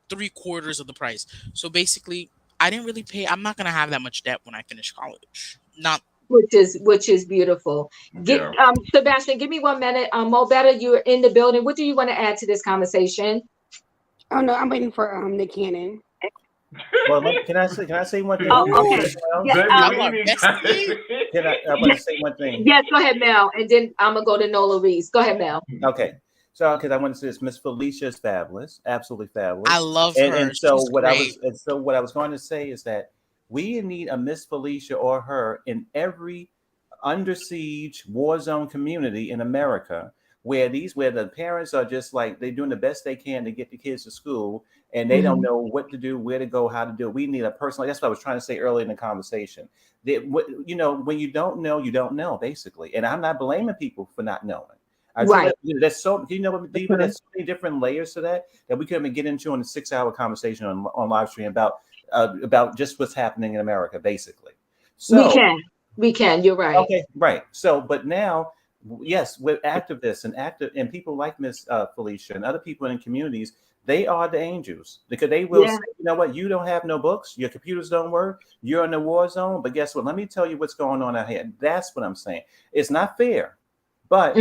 3/4 of the price. So basically, I didn't really pay. I'm not gonna have that much debt when I finish college. Not which is beautiful. Yeah. Sebastian, give me 1 minute. Mo Better, you're in the building. What do you want to add to this conversation? Oh no, I'm waiting for Nick Cannon. Well, can I say one thing? Oh, okay. Yeah, I want to say one thing. Yes, go ahead, Mel, and then I'm gonna go to Nola Reese. Go ahead, Mel. Okay. So, because I want to say this, Miss Felicia is fabulous, absolutely fabulous. I love and, her. And so She's what great. what I was going to say is that we need a Miss Felicia or her in every under siege war zone community in America, where the parents are just like they're doing the best they can to get the kids to school, and they don't know what to do, where to go, how to do it. We need a person. That's what I was trying to say earlier in the conversation. When you don't know, you don't know, basically. And I'm not blaming people for not knowing. Right. That's so. You know what, Diva? There's so many different layers to that we couldn't even get into in a 6-hour conversation on live stream about just what's happening in America, basically. So we can. You're right. Okay, right. So, but now, yes, with activists and people like Miss Felicia and other people in communities, they are the angels because they will say, you know what, you don't have no books, your computers don't work, you're in the war zone. But guess what? Let me tell you what's going on out here. That's what I'm saying. It's not fair, but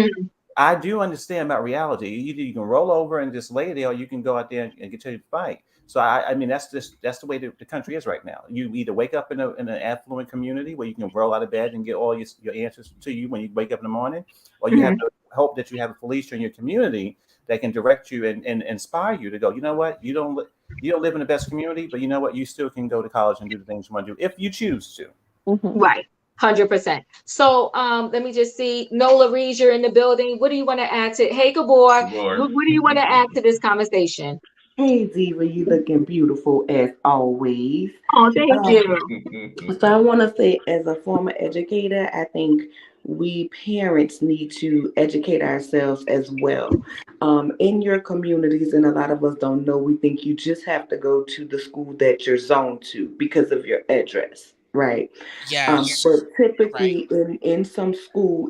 I do understand about reality. Either you can roll over and just lay there, or you can go out there and continue to fight. So I mean that's the way the country is right now. You either wake up in an affluent community where you can roll out of bed and get all your answers to you when you wake up in the morning, or you have to hope that you have a Felicia in your community that can direct you and inspire you to go. You know what? You don't live in the best community, but you know what? You still can go to college and do the things you want to do if you choose to. Right. 100%. So let me just see. Nola Reese, you're in the building. What do you want to add to? Hey, Gabor, what do you want to add to this conversation? Hey, Diva, you looking beautiful as always. Oh, thank you. So I want to say, as a former educator, I think we parents need to educate ourselves as well. In your communities, and a lot of us don't know, we think you just have to go to the school that you're zoned to because of your address. Right. Yes. But typically in some school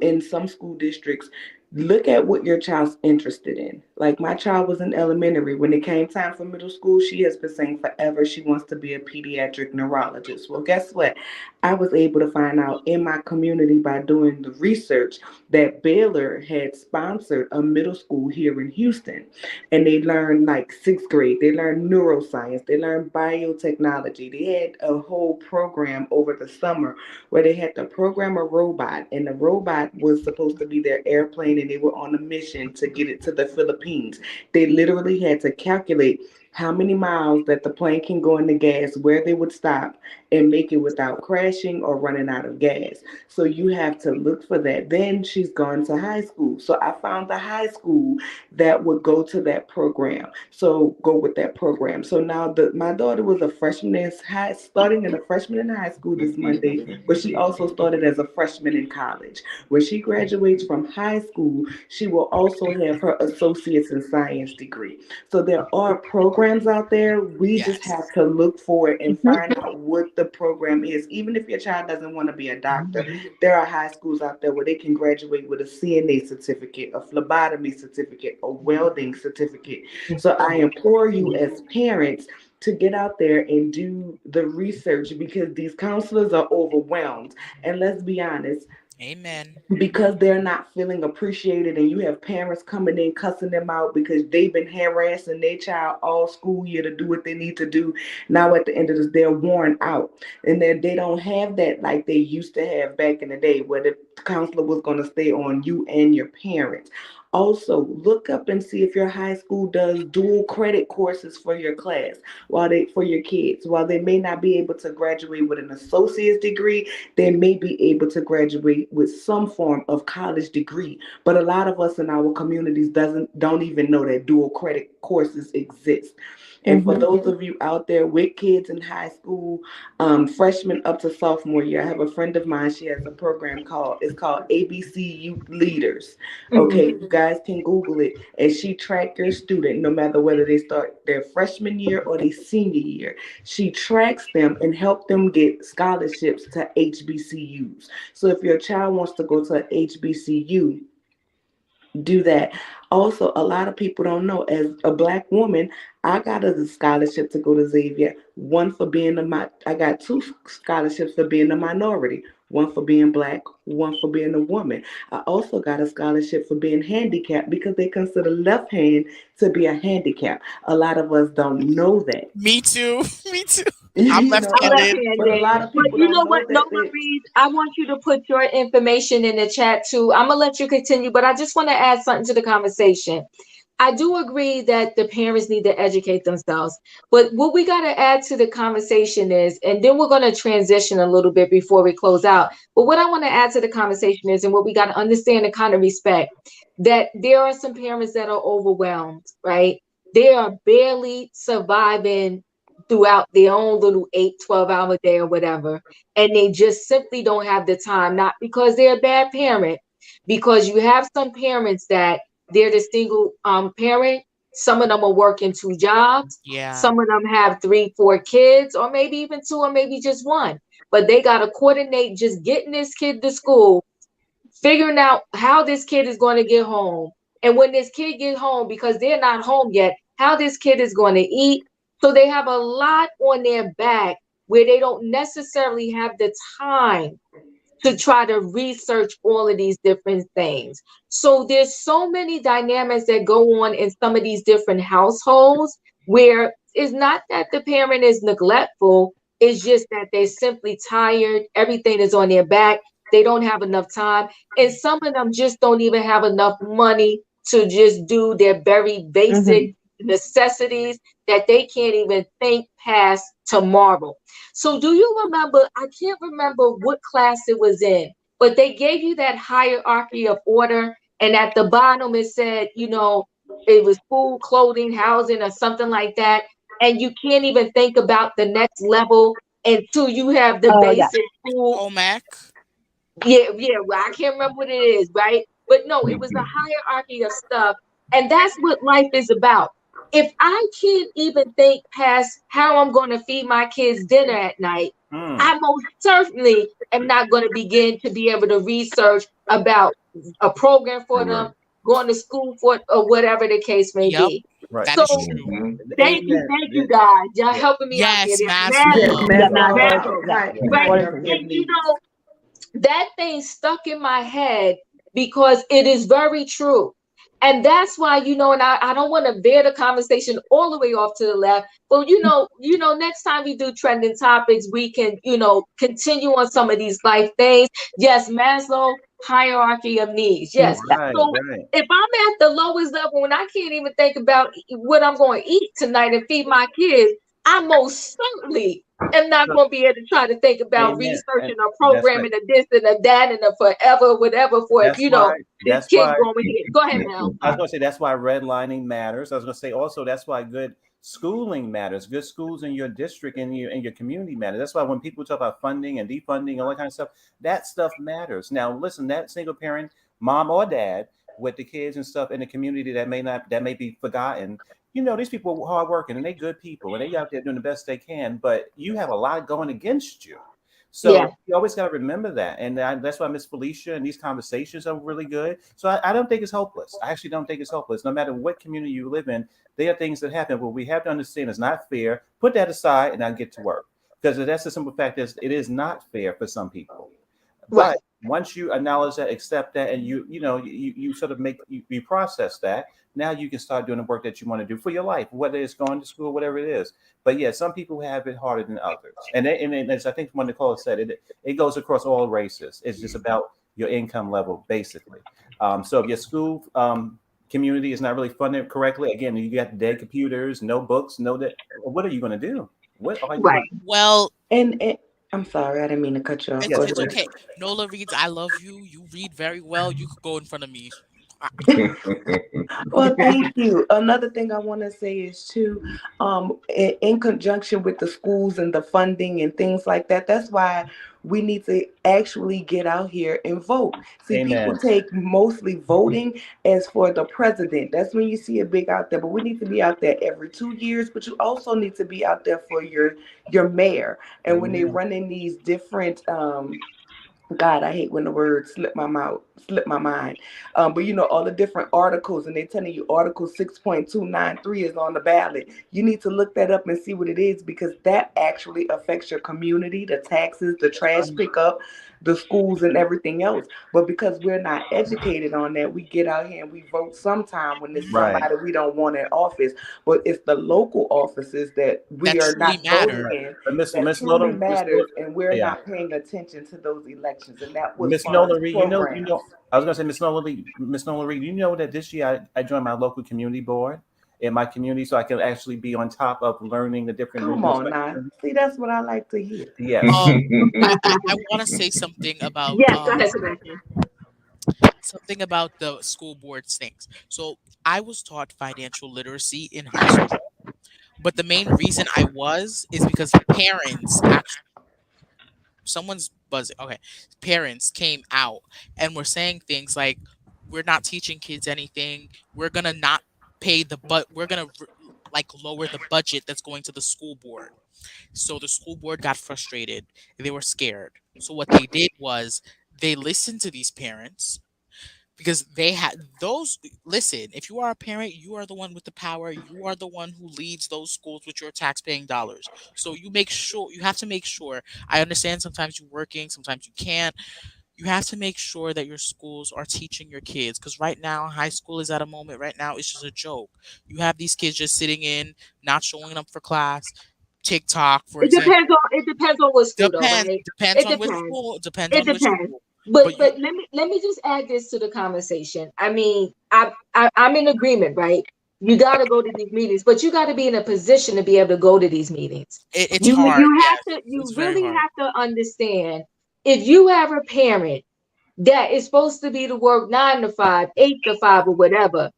districts, look at what your child's interested in. Like my child was in elementary. When it came time for middle school, she has been saying forever she wants to be a pediatric neurologist. Well, guess what? I was able to find out in my community by doing the research that Baylor had sponsored a middle school here in Houston. And they learned like 6th grade. They learned neuroscience. They learned biotechnology. They had a whole program over the summer where they had to program a robot, and the robot was supposed to be their airplane, and they were on a mission to get it to the Philippines. They literally had to calculate how many miles that the plane can go in the gas, where they would stop, and make it without crashing or running out of gas. So you have to look for that. Then she's gone to high school. So I found the high school that would go to that program. So go with that program. So now my daughter was a freshman starting in a freshman in high school this Monday, but she also started as a freshman in college. When she graduates from high school, she will also have her associate's in science degree. So there are programs out there. We just have to look for it and find out what the program is. Even if your child doesn't want to be a doctor, there are high schools out there where they can graduate with a CNA certificate, a phlebotomy certificate, a welding certificate. So I implore you as parents to get out there and do the research, because these counselors are overwhelmed. And let's be honest, Amen. because they're not feeling appreciated, and you have parents coming in cussing them out because they've been harassing their child all school year to do what they need to do. Now at the end of this, they're worn out, and they don't have that like they used to have back in the day, where the counselor was going to stay on you and your parents. Also, look up and see if your high school does dual credit courses for your class, for your kids. While they may not be able to graduate with an associate's degree, they may be able to graduate with some form of college degree. But a lot of us in our communities don't even know that dual credit courses exist. And for those of you out there with kids in high school, freshman up to sophomore year, I have a friend of mine. She has a program called ABC Youth Leaders. Okay, you guys can Google it, and she track your student no matter whether they start their freshman year or their senior year. She tracks them and help them get scholarships to HBCUs. So if your child wants to go to a HBCU, do that. Also, a lot of people don't know, as a Black woman, I got a scholarship to go to Xavier. I got two scholarships for being a minority. One for being Black, one for being a woman. I also got a scholarship for being handicapped because they consider left hand to be a handicap. A lot of us don't know that. Me too. Me too. I'm You know, I'm left-handed. but a left-handed. lot of But people you don't know know what, that. Nova Reed, I want you to put your information in the chat too. I'm gonna let you continue, but I just want to add something to the conversation. I do agree that the parents need to educate themselves, but what we got to add to the conversation is, and then we're going to transition a little bit before we close out. But what I want to add to the conversation is, and what we got to understand and kind of respect, that there are some parents that are overwhelmed, right? They are barely surviving throughout their own little 8, 12 hour day or whatever. And they just simply don't have the time, not because they're a bad parent, because you have some parents that they're the single parent. Some of them are working 2 jobs. Yeah. Some of them have 3, 4 kids, or maybe even 2, or maybe just one. But they got to coordinate just getting this kid to school, figuring out how this kid is going to get home. And when this kid get home, because they're not home yet, how this kid is going to eat. So they have a lot on their back where they don't necessarily have the time to try to research all of these different things. So there's so many dynamics that go on in some of these different households where it's not that the parent is neglectful, it's just that they're simply tired, everything is on their back, they don't have enough time, and some of them just don't even have enough money to just do their very basic necessities, that they can't even think past tomorrow. So do you remember, I can't remember what class it was in, but they gave you that hierarchy of order. And at the bottom, it said, it was food, clothing, housing, or something like that. And you can't even think about the next level until you have the Oh yeah. basic food. OMAC. Yeah, well, I can't remember what it is, right? But no, it was a hierarchy of stuff. And that's what life is about. If I can't even think past how I'm going to feed my kids dinner at night, I most certainly am not going to begin to be able to research about a program for them, going to school for, or whatever the case may Yep. be. Right. That So is true. thank you guys. Y'all helping me out here. Yes, There's Yes, Maslow. Yeah, Maslow, Maslow. Maslow, Yeah, right? hierarchy important of to me. need. And that thing stuck in my head because it is very true. And that's why, and I don't want to veer the conversation all the way off to the left. But next time we do trending topics, we can, continue on some of these life things. Yes, Maslow, hierarchy of needs. Yes. Right, So right. if I'm at the lowest level and I can't even think about what I'm going to eat tonight and feed my kids, I most certainly am not So, going to be able to try to think about amen. researching or That's right. programming a this and a that and a forever, whatever, for That's why. this That's kid why. going here. Go ahead, Mel. I was going to say that's why redlining matters. I was going to say also that's why good schooling matters. Good schools in your district and your community matter. That's why when people talk about funding and defunding, all that kind of stuff, that stuff matters. Now, listen, that single parent, mom or dad, with the kids and stuff in the community that may be forgotten. These people are hardworking and they good people and they out there doing the best they can. But you have a lot going against you. Yeah. So you always got to remember that. And that's why Miss Felicia and these conversations are really good. So I don't think it's hopeless. I actually don't think it's hopeless. No matter what community you live in, there are things that happen. What we have to understand is not fair. Put that aside and I'll get to work. Because that's the simple fact is it is not fair for some people. Right. But Once you acknowledge that, accept that, and you sort of you process that, now you can start doing the work that you want to do for your life, whether it's going to school, whatever it is. But yeah, some people have it harder than others, and as I think when Nicole said, it goes across all races. It's just about your income level, basically. So if your school community is not really funded correctly, again, you got dead computers, no books, no that. What are you going to do? What are you going Right. to do? Well, And I'm sorry, I didn't mean to cut you off. Go it's ahead. okay. Nola reads, I love you. You read very well. You could go in front of me. Well, thank you. Another thing I want to say is too, in conjunction with the schools and the funding and things like that, that's why we need to actually get out here and vote. See, people Amen. take mostly voting as for the president. That's when you see it big out there. But we need to be out there every 2 years. But you also need to be out there for your mayor. And when they Amen. run in these different God, I hate when the words slip my mind. But you know, all the different articles, and they're telling you Article 6.293 is on the ballot. You need to look that up and see what it is, because that actually affects your community, the taxes, the trash pickup, the schools, and everything else. But because we're not educated on that, we get out here and we vote sometime when it's Right. somebody we don't want in office. But it's the local offices that we That are truly not voting matter. in But that Miss truly Lola, matters, and we're yeah. not paying attention to those elections, and that was Miss funds Nola Reed, programs. I was gonna say Miss Nola Reed, you know that this year I joined my local community board in my community, so I can actually be on top of learning the different Come movements. on now, see, that's what I like to hear. Yes. I want to say something about Yes, go ahead, Sebastian. the school board things. So I was taught financial literacy in high school, but the main reason I was is because parents actually someone's buzzing. Okay, parents came out and were saying things like, "We're not teaching kids anything. We're gonna not pay the but. We're gonna like lower the budget that's going to the school board." So the school board got frustrated. They were scared. So what they did was they listened to these parents because they had those. Listen, if you are a parent, you are the one with the power. You are the one who leads those schools with your tax-paying dollars. So you have to make sure. I understand sometimes you're working, sometimes you can't. You have to make sure that your schools are teaching your kids, because right now high school is at a moment. Right now it's just a joke. You have these kids just sitting in, not showing up for class. TikTok, for example. It depends on what school though, Depends right? depends It on which depends. school. Depends It on which depends. school. But But you let me just add this to the conversation. I mean, I'm in agreement, right? You got to go to these meetings, but you got to be in a position to be able to go to these meetings. it's You hard. Yes, you it's very really hard. have to understand, if you have a parent that is supposed to be to work 9 to 5, 8 to 5, or whatever.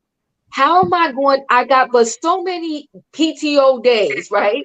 How am I going? I got but so many PTO days, right?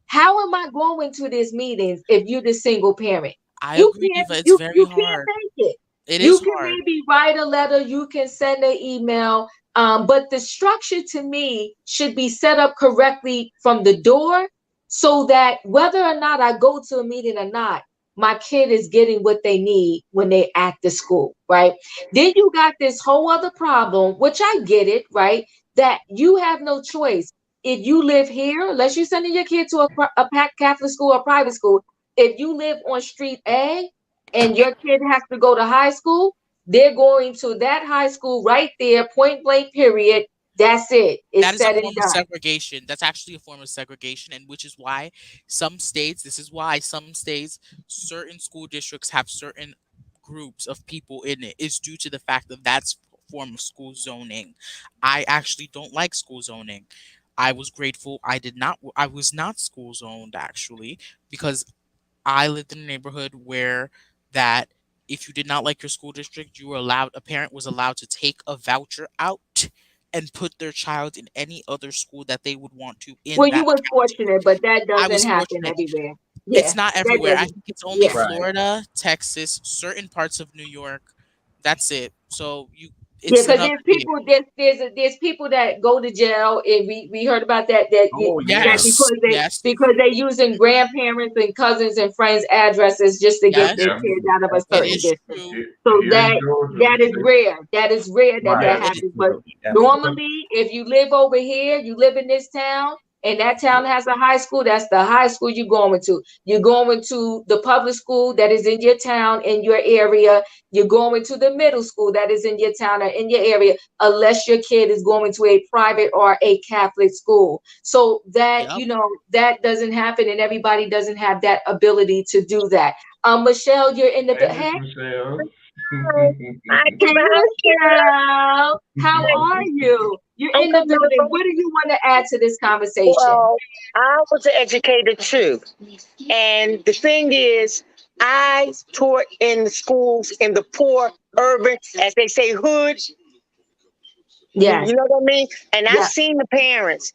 How am I going to these meetings if you're the single parent? I agree, Diva. It's very You can't hard. make it. It You is can hard. maybe write a letter, you can send an email, but the structure to me should be set up correctly from the door, so that whether or not I go to a meeting or not, my kid is getting what they need when they at the school, right? Then you got this whole other problem, which I get it, right? That you have no choice. If you live here, unless you're sending your kid to a Catholic school or private school, if you live on street A and your kid has to go to high school, they're going to that high school right there, point blank, period. That's it. That It's is a said form and of done. segregation. That's actually a form of segregation, and which is why this is why some states, certain school districts have certain groups of people in it, is due to the fact that that's a form of school zoning. I actually don't like school zoning. I was grateful I was not school zoned actually, because I lived in a neighborhood where that if you did not like your school district, a parent was allowed to take a voucher out and put their child in any other school that they would want to in Well, you that was county. fortunate, but that I doesn't was happen fortunate. everywhere. It's Yeah, not that everywhere. I doesn't. think it's only Yeah. Right. Florida, Texas, certain parts of New York. That's it. So Yeah, it's because another there's thing. people there's people that go to jail, and we heard about Oh that yeah. Yes, yes, because they're using grandparents and cousins and friends' addresses just to get yes. their Yeah. kids out of a It certain is district. true. So Here in Georgia, that is rare. That is rare that Right. It happens. But Absolutely. Absolutely. normally, if you live over here, you live in this town, and that town has a high school, that's the high school you're going to. You're going to the public school that is in your town, in your area. You're going to the middle school that is in your town or in your area, unless your kid is going to a private or a Catholic school. So that, that doesn't happen, and everybody doesn't have that ability to do that. Michelle, you're in the Hey, Miss Michelle. Hey, Michelle. How are you? You're in the building. What do you want to add to this conversation? Well, I was an educator too. And the thing is, I taught in the schools in the poor, urban, as they say, hood. Yeah. You know what I mean? And I've seen the parents.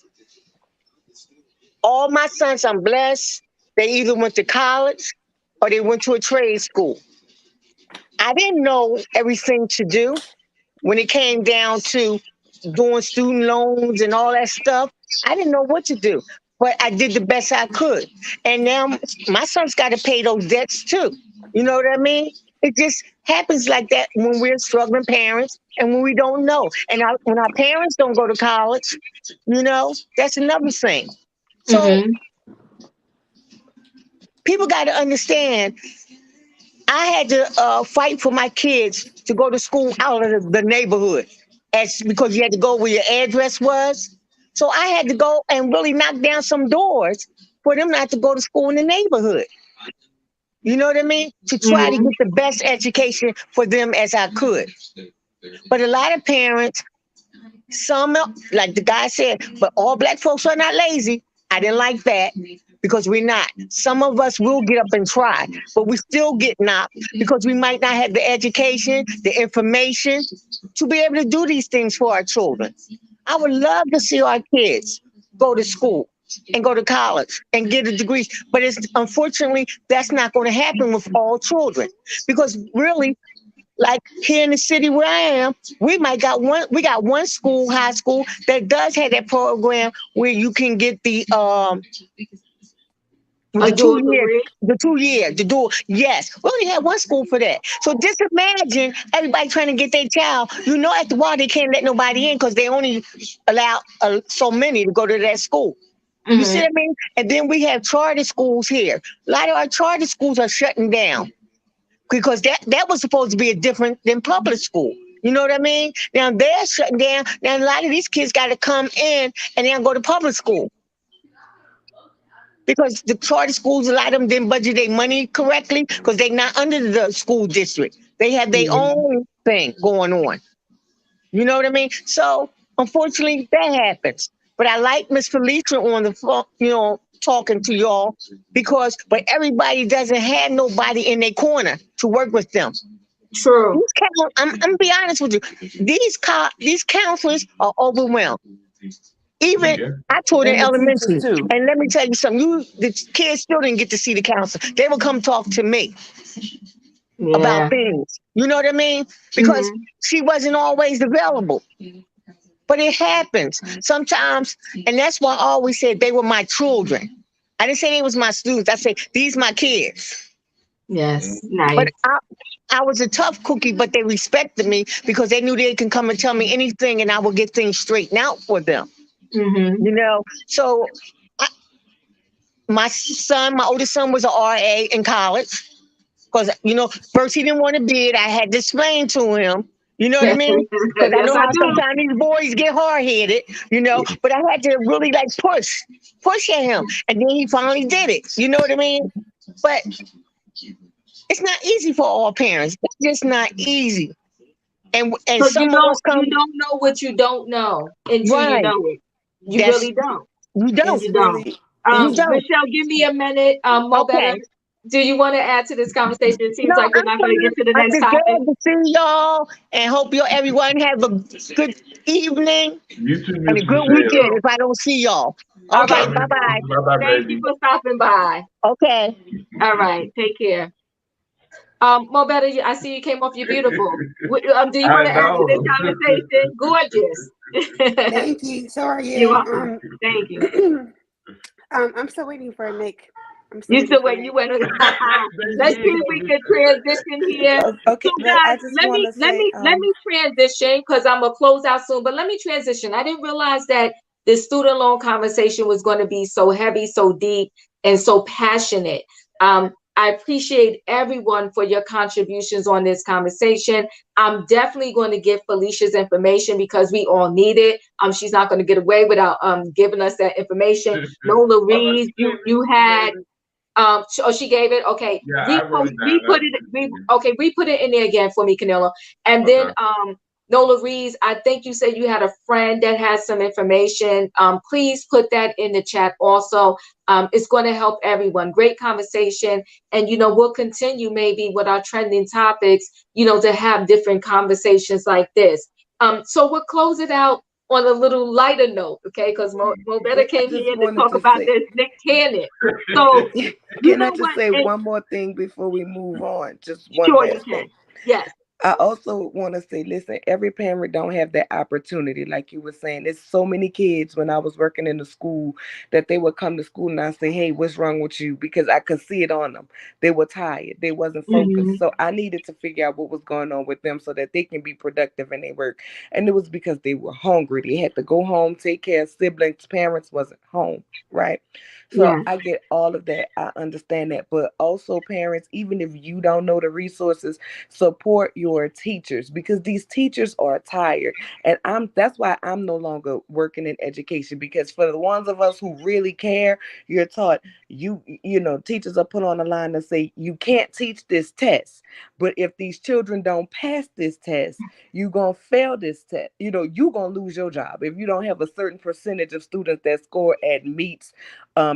All my sons, I'm blessed. They either went to college or they went to a trade school. I didn't know everything to do when it came down to doing student loans and all that stuff. I didn't know what to do, but I did the best I could. And now my son's got to pay those debts too. You know what I mean? It just happens like that when we're struggling parents and when we don't know. And when our parents don't go to college, that's another thing. So people got to understand, I had to fight for my kids to go to school out of the neighborhood, because you had to go where your address was. So I had to go and really knock down some doors for them not to go to school in the neighborhood. You know what I mean? To try to get the best education for them as I could. But a lot of parents, some, like the guy said, but all Black folks are not lazy. I didn't like that, because we're not. Some of us will get up and try, but we still get knocked because we might not have the education, the information to be able to do these things for our children. I would love to see our kids go to school and go to college and get a degree, but unfortunately, that's not going to happen with all children, because really, like here in the city where I am, we got one school, high school, that does have that program where you can get the dual degree? The dual, yes. We only had one school for that. So just imagine everybody trying to get their child. At the while they can't let nobody in because they only allow so many to go to that school. You see what I mean? And then we have charter schools here. A lot of our charter schools are shutting down, because that was supposed to be different than public school. You know what I mean? Now they're shutting down. Now a lot of these kids got to come in and then go to public school, because the charter schools, a lot of them didn't budget their money correctly because they're not under the school district. They have their own thing going on. You know what I mean? So unfortunately, that happens. But I like Miss Felicia on the phone, talking to y'all, but everybody doesn't have nobody in their corner to work with them. True. I'm gonna be honest with you. These counselors are overwhelmed. Even I taught in And the elementary, teachers too. and let me tell you something. The kids still didn't get to see the counselor. They would come talk to me about things. You know what I mean? Because she wasn't always available. But it happens sometimes, and that's why I always said they were my children. I didn't say they was my students. I said these my kids. Yes, nice. But I was a tough cookie, but they respected me because they knew they can come and tell me anything, and I would get things straightened out for them. So my oldest son was an RA in college, because first he didn't want to be it. I had to explain to him. You know what I mean? Because I know how sometimes these boys get hard-headed, but I had to really push at him. And then he finally did it. You know what I mean? But it's not easy for all parents. It's just not easy. And so some of us you don't know what you don't know until you know it. You really don't. You don't. You don't. Michelle, give me a minute. Okay. Do you want to add to this conversation? It seems like we're not going to get to the next topic. I'm just glad to see y'all, and hope everyone have a good evening and a good weekend if I don't see y'all. Okay, bye-bye. Thank you for stopping by. Okay. All right, take care. Mo Better, I see you came off. You're beautiful. Do you want to add to this conversation? Gorgeous. Thank you. So are you? You're welcome. Thank you. I'm still waiting for Nick. You still wait. You went. Let's see if we can transition here. Okay, so guys, let me transition, because I'm gonna close out soon. But let me transition. I didn't realize that this student loan conversation was going to be so heavy, so deep, and so passionate. I appreciate everyone for your contributions on this conversation. I'm definitely going to give Felicia's information because we all need it. She's not going to get away without giving us that information. Nola Reed, you had she gave it. Okay, Yeah, I wrote it down. We put it in there again for me, Canelo. And then Nola Reeves, I think you said you had a friend that has some information. Please put that in the chat also. It's going to help everyone. Great conversation. And, we'll continue maybe with our trending topics, to have different conversations like this. So we'll close it out on a little lighter note, okay? Because Mo Better came here to talk about this Nick Cannon. So, can I just say one more thing before we move on? Just one sure, last you can. thing. Yes. I also want to say, listen, every parent don't have that opportunity. Like you were saying, there's so many kids when I was working in the school that they would come to school and I say, hey, what's wrong with you? Because I could see it on them. They were tired. They wasn't focused. Mm-hmm. So I needed to figure out what was going on with them so that they can be productive in their work. And it was because they were hungry. They had to go home, take care of siblings. Parents wasn't home, right? So Yeah. I get all of that. I understand that. But also parents, even if you don't know the resources, support your teachers because these teachers are tired. And that's why I'm no longer working in education, because for the ones of us who really care, you're taught teachers are put on the line and say you can't teach this test. But if these children don't pass this test, you're gonna fail this test. You're gonna lose your job if you don't have a certain percentage of students that score at meets,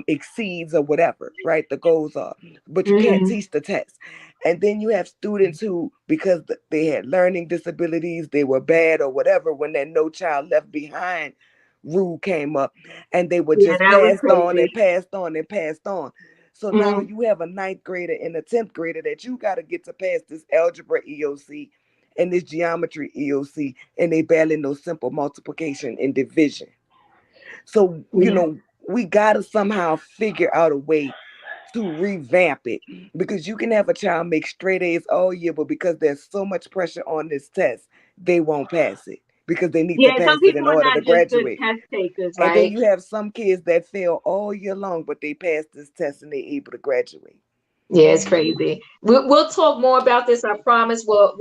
exceeds or whatever, right? The goals are, but you can't Mm-hmm. teach the test. And then you have students who, because they had learning disabilities, they were bad or whatever, when that No Child Left Behind rule came up, and they were Yeah, just that was passed on crazy. and passed on and passed on. So now Mm-hmm. you have a ninth grader and a 10th grader that you got to get to pass this algebra EOC and this geometry EOC, and they barely know simple multiplication and division. So, Yeah. we got to somehow figure out a way to revamp it, because you can have a child make straight A's all year, but because there's so much pressure on this test, they won't pass it because they need to Yeah, some pass it people in are order not to just good graduate. test takers, And then right? you have some kids that fail all year long, but they pass this test and they're able to graduate. Yeah, it's crazy. We'll talk more about this. I promise. We'll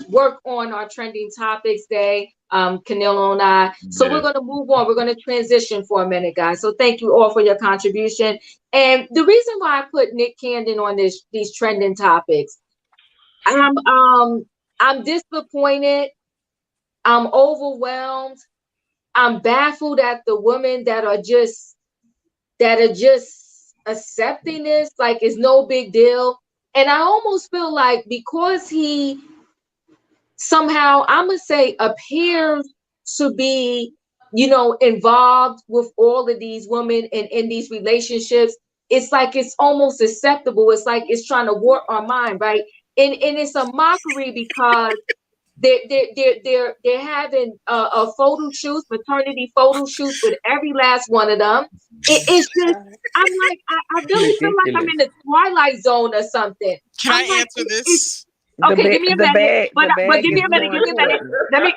work on our trending topics day. Canelo and I. So we're Yes. gonna move on. We're gonna transition for a minute, guys. So thank you all for your contribution. And the reason why I put Nick Cannon on these trending topics, I'm disappointed. I'm overwhelmed. I'm baffled at the women that are just accepting this like it's no big deal. And I almost feel like because he somehow, I'm gonna say, appears to be, involved with all of these women and in these relationships, it's like it's almost acceptable. It's like it's trying to warp our mind, right? And it's a mockery because they're having a photo shoots, maternity photo shoots with every last one of them. It's just, I'm like, I really feel like I'm in Ridiculous. the Twilight Zone or something. Can I'm I like, answer it's this? okay. Give me a minute, but The bag give me is a minute. more Give me a minute. important. Let me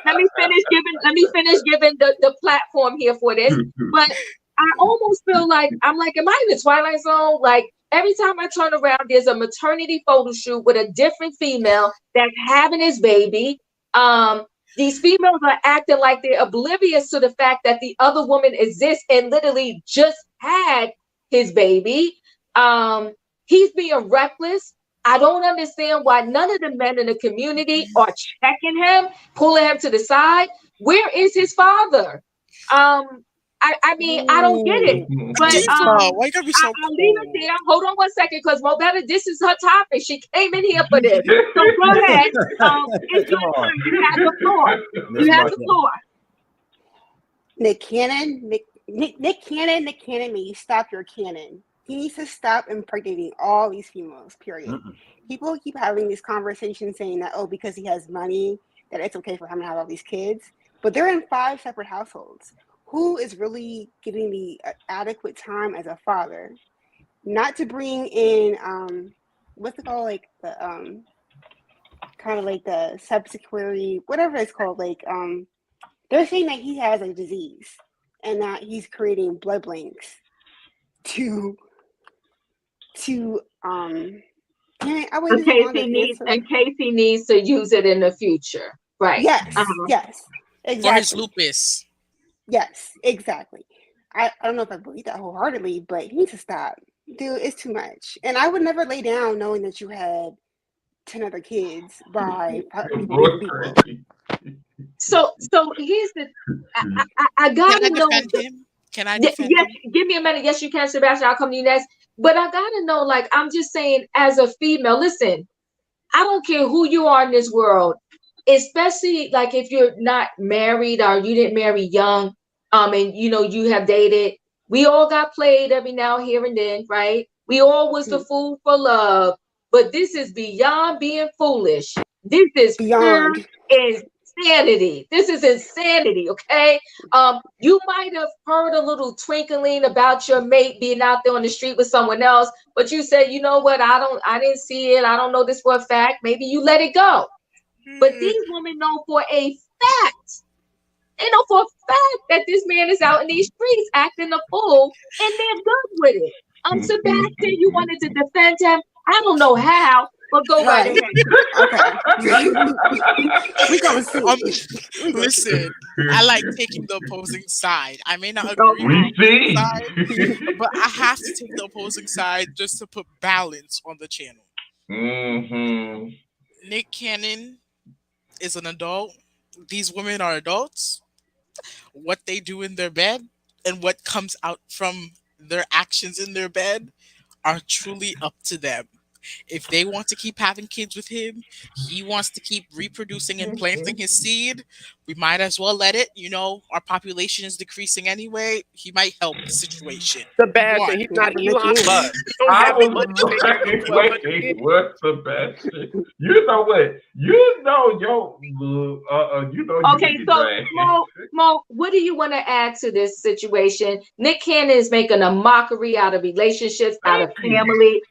finish giving the platform here for this. But I almost feel like am I in the Twilight Zone? Like every time I turn around, there's a maternity photo shoot with a different female that's having his baby. These females are acting like they're oblivious to the fact that the other woman exists and literally just had his baby. He's being reckless. I don't understand why none of the men in the community are checking him, pulling him to the side. Where is his father? I mean, I don't get it. But Diva, why you gotta be so I'll leave it cold? there. Hold on one second, because Mo Better, this is her topic. She came in here for this. So go ahead. It's your Come on, turn. You have the floor. Miss You have the Marquez. floor. Nick Cannon, Nick Cannon, may you stop your cannon. He needs to stop impregnating all these females, period. Mm-mm. People keep having these conversations saying that, oh, because he has money, that it's okay for him to have all these kids. But they're in 5 separate households. Who is really giving the adequate time as a father? Not to bring in, what's it called? Like the, kind of like the subsidiary, whatever it's called, like, They're saying that he has a disease and that he's creating blood banks to I waited so long to answer. In case he needs to use it in the future. Right. Yes, yes, For his exactly. lupus. Yes, exactly. I don't know if I believe that wholeheartedly, but he needs to stop. Dude, it's too much. And I would never lay down knowing that you had 10 other kids by different people. So here's the I gotta know. Can I defend yes, him? give me a minute. Yes, you can, Sebastian. I'll come to you next. But I gotta know, like, I'm just saying, as a female, listen, I don't care who you are in this world, especially like if you're not married or you didn't marry young, and you know you have dated. We all got played every now here and then, right? We all was the fool for love, but this is beyond being foolish. This is pure Beyond. insanity. This is insanity, okay? You might have heard a little twinkling about your mate being out there on the street with someone else, but you said, you know what, I didn't see it. I don't know this for a fact. Maybe you let it go. But these women know for a fact. They know for a fact that this man is out in these streets acting a fool, and they're good with it. Sebastian, you wanted to defend him. I don't know how, but go right ahead. Okay. We gonna see. Listen, I like taking the opposing side. I may not agree with the side, but I have to take the opposing side just to put balance on the channel. Nick Cannon is an adult. These women are adults. What they do in their bed and what comes out from their actions in their bed are truly up to them. If they want to keep having kids with him, he wants to keep reproducing and planting his seed, we might as well let it. You know, our population is decreasing anyway. He might help the situation. Sebastian, he's not Elon Musk. He don't have the money to take care of 12 kids. What, Sebastian? You know what? You know, Okay, so Mo, what do you want to add to this situation? Nick Cannon is making a mockery out of relationships, out of family.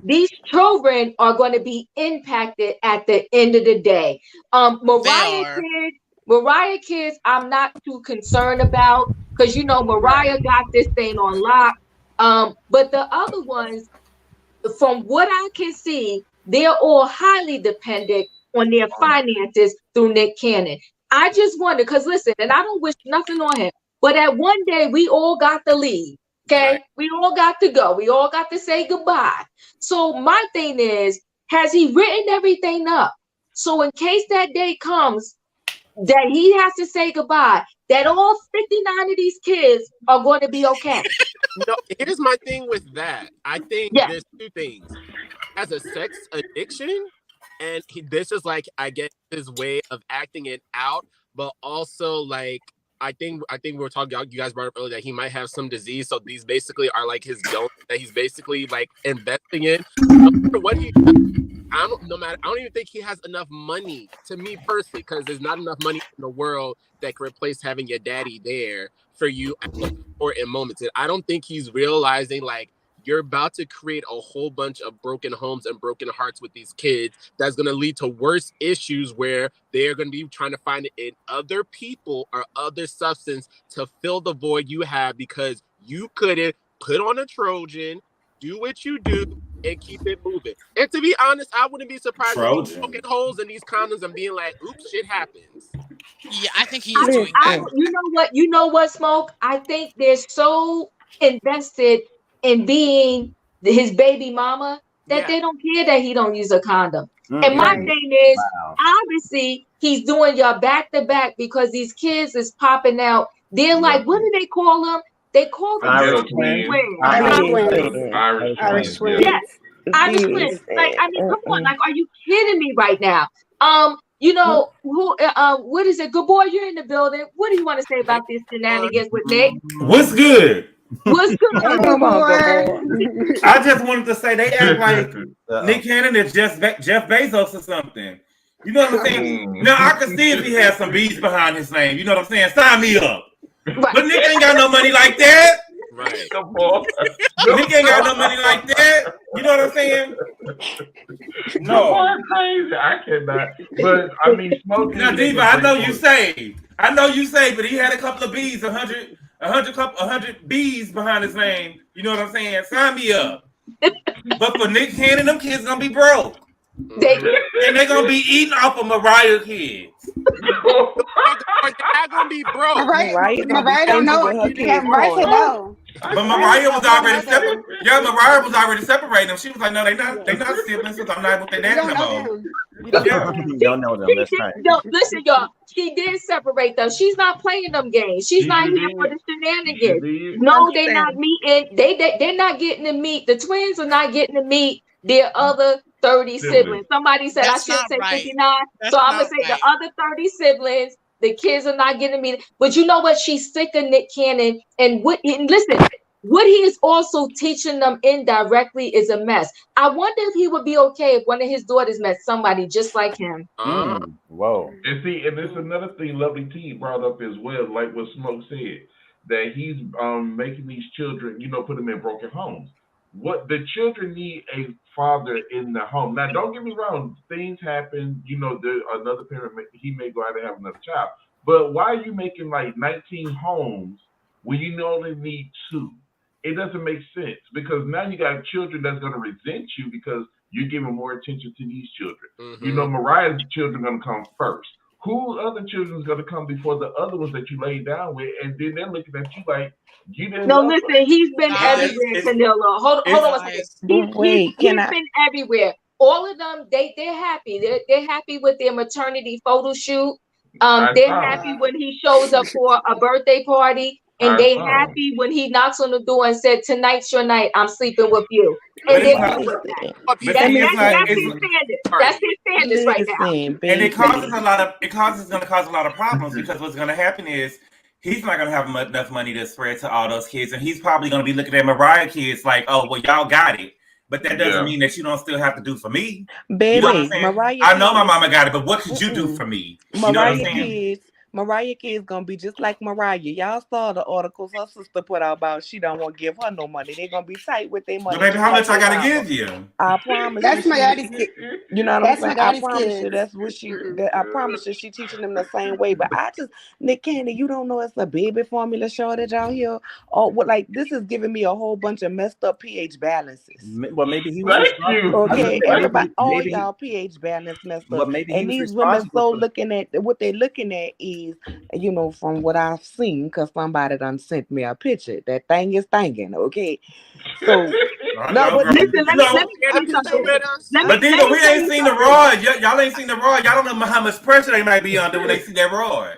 These children are going to be impacted at the end of the day. Mariah kids, I'm not too concerned about because Mariah got this thing on lock. But the other ones, from what I can see, they're all highly dependent on their finances through Nick Cannon. I just wonder, because listen, and I don't wish nothing on him, but at one day we all got to leave. Okay, right. We all got to go. We all got to say goodbye. So my thing is, has he written everything up? So in case that day comes that he has to say goodbye, that all 59 of these kids are going to be okay. No, here's my thing with that. I think there's two things. As a sex addiction, and this is like, I guess, his way of acting it out, but also like, I think we were talking, you guys brought up earlier that he might have some disease. So these basically are like his donors that he's basically like investing in. No matter what he does, I don't even think he has enough money, to me personally, because there's not enough money in the world that can replace having your daddy there for you at those important moments. And I don't think he's realizing like, you're about to create a whole bunch of broken homes and broken hearts with these kids. That's going to lead to worse issues where they're going to be trying to find it in other people or other substance to fill the void you have because you couldn't put on a Trojan, do what you do, and keep it moving. And to be honest, I wouldn't be surprised if he's poking holes in these condoms and being like, oops, shit happens. Yeah, I think he's doing that. You know what, Smoke? I think they're so invested in being his baby mama that they don't care that he don't use a condom. And my thing is, obviously, he's doing your back to back because these kids is popping out. They're like, what do they call them? They call them Irish twins. Irish twins. Yes, Irish twins. Like, I mean, come on. Like, are you kidding me right now? What is it? Good boy, you're in the building. What do you want to say about this shenanigans with Nick? What's good? What's good? I just wanted to say they act like Nick Cannon is just Jeff Bezos or something. You know what I'm saying? Now I can see if he has some beats behind his name. You know what I'm saying? Sign me up. Right. But Nick ain't got no money like that. Right. Nick ain't got no money like that. You know what I'm saying? No. I cannot. But I mean, Smokey. Now, Diva, I know you saved. I know you say, but he had a couple of B's, 100 B's behind his name. You know what I'm saying? Sign me up. But for Nick Cannon, them kids gonna be broke. And they're gonna be eating off of Mariah kids. They're not gonna be broke. Mariah don't know. Yeah, Mariah said no. But Mariah was already separated. Yeah, Mariah was already separating them. She was like, no, they not siblings because I'm not with their daddy no more. Don't know them. That's right. Listen, y'all. She did separate them. She's not playing them games. She's not here for the shenanigans. No, they're not meeting. They're not getting to meet. The twins are not getting to meet their other 30 siblings. Somebody said I should say 59. So I'm gonna say the other 30 siblings. The kids are not getting to meet. But you know what? She's sick of Nick Cannon. And listen, what he is also teaching them indirectly is a mess. I wonder if he would be okay if one of his daughters met somebody just like him. Whoa. And see, and there's another thing Lovely T brought up as well, like what Smoke said, that he's making these children, put them in broken homes. What the children need a father in the home. Now, don't get me wrong, things happen. Another parent he may go out and have another child. But why are you making like 19 homes when you only need 2? It doesn't make sense because now you got children that's going to resent you because you're giving more attention to these children. Mariah's children are going to come first. Who other children is going to come before the other ones that you laid down with? And then they're looking at you like, you didn't No, love listen, he's been everywhere, Canelo. Hold on a second. He's been everywhere. All of them, they're happy. They're happy with their maternity photo shoot. They're happy when he shows up for a birthday party. And they happy when he knocks on the door and said, tonight's your night, I'm sleeping with you. And they're cool with that. That's his standard. That's his standards right now. And it causes going to cause a lot of problems because what's going to happen is he's not going to have enough money to spread to all those kids. And he's probably going to be looking at Mariah kids like, oh, well, y'all got it. But that doesn't mean that you don't still have to do for me. Baby, you know what I'm saying? Mariah I know my mama got it, but what could you do for me? Mariah kids gonna be just like Mariah. Y'all saw the articles her sister put out about she don't want to give her no money. They're gonna be tight with their money. But baby, how much I gotta give you? I promise. That's my daddy's kid. You know what I'm saying? I promise you that's what I promise you she teaching them the same way. But Nick Candy, you don't know it's a baby formula shortage out here. Or what? Like this is giving me a whole bunch of messed up pH balances. Well, maybe he was responsible. Okay, everybody, all y'all pH balance messed up. And these women looking at what they're looking at is, from what I've seen, because somebody done sent me a picture. That thing is thinking, okay? So, but listen, let me tell you something. But we ain't seen the rod. Y'all ain't seen the rod. Y'all don't know how much pressure they might be under when they see that rod.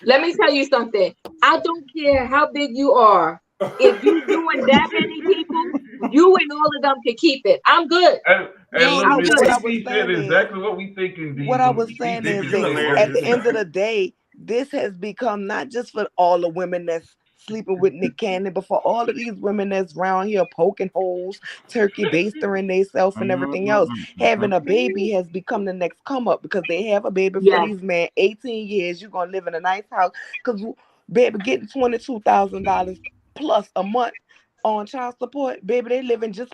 Let me tell you something. I don't care how big you are. If you doing that many people, you and all of them can keep it. I'm good. And he said exactly what we thinking. What I was saying is that at the end of the day, this has become not just for all the women that's sleeping with Nick Cannon, but for all of these women that's around here poking holes, turkey bastering themselves and everything else. Having a baby has become the next come up because they have a baby for these men. 18 years, you're gonna live in a nice house because baby getting $22,000 plus a month on child support, baby, they living just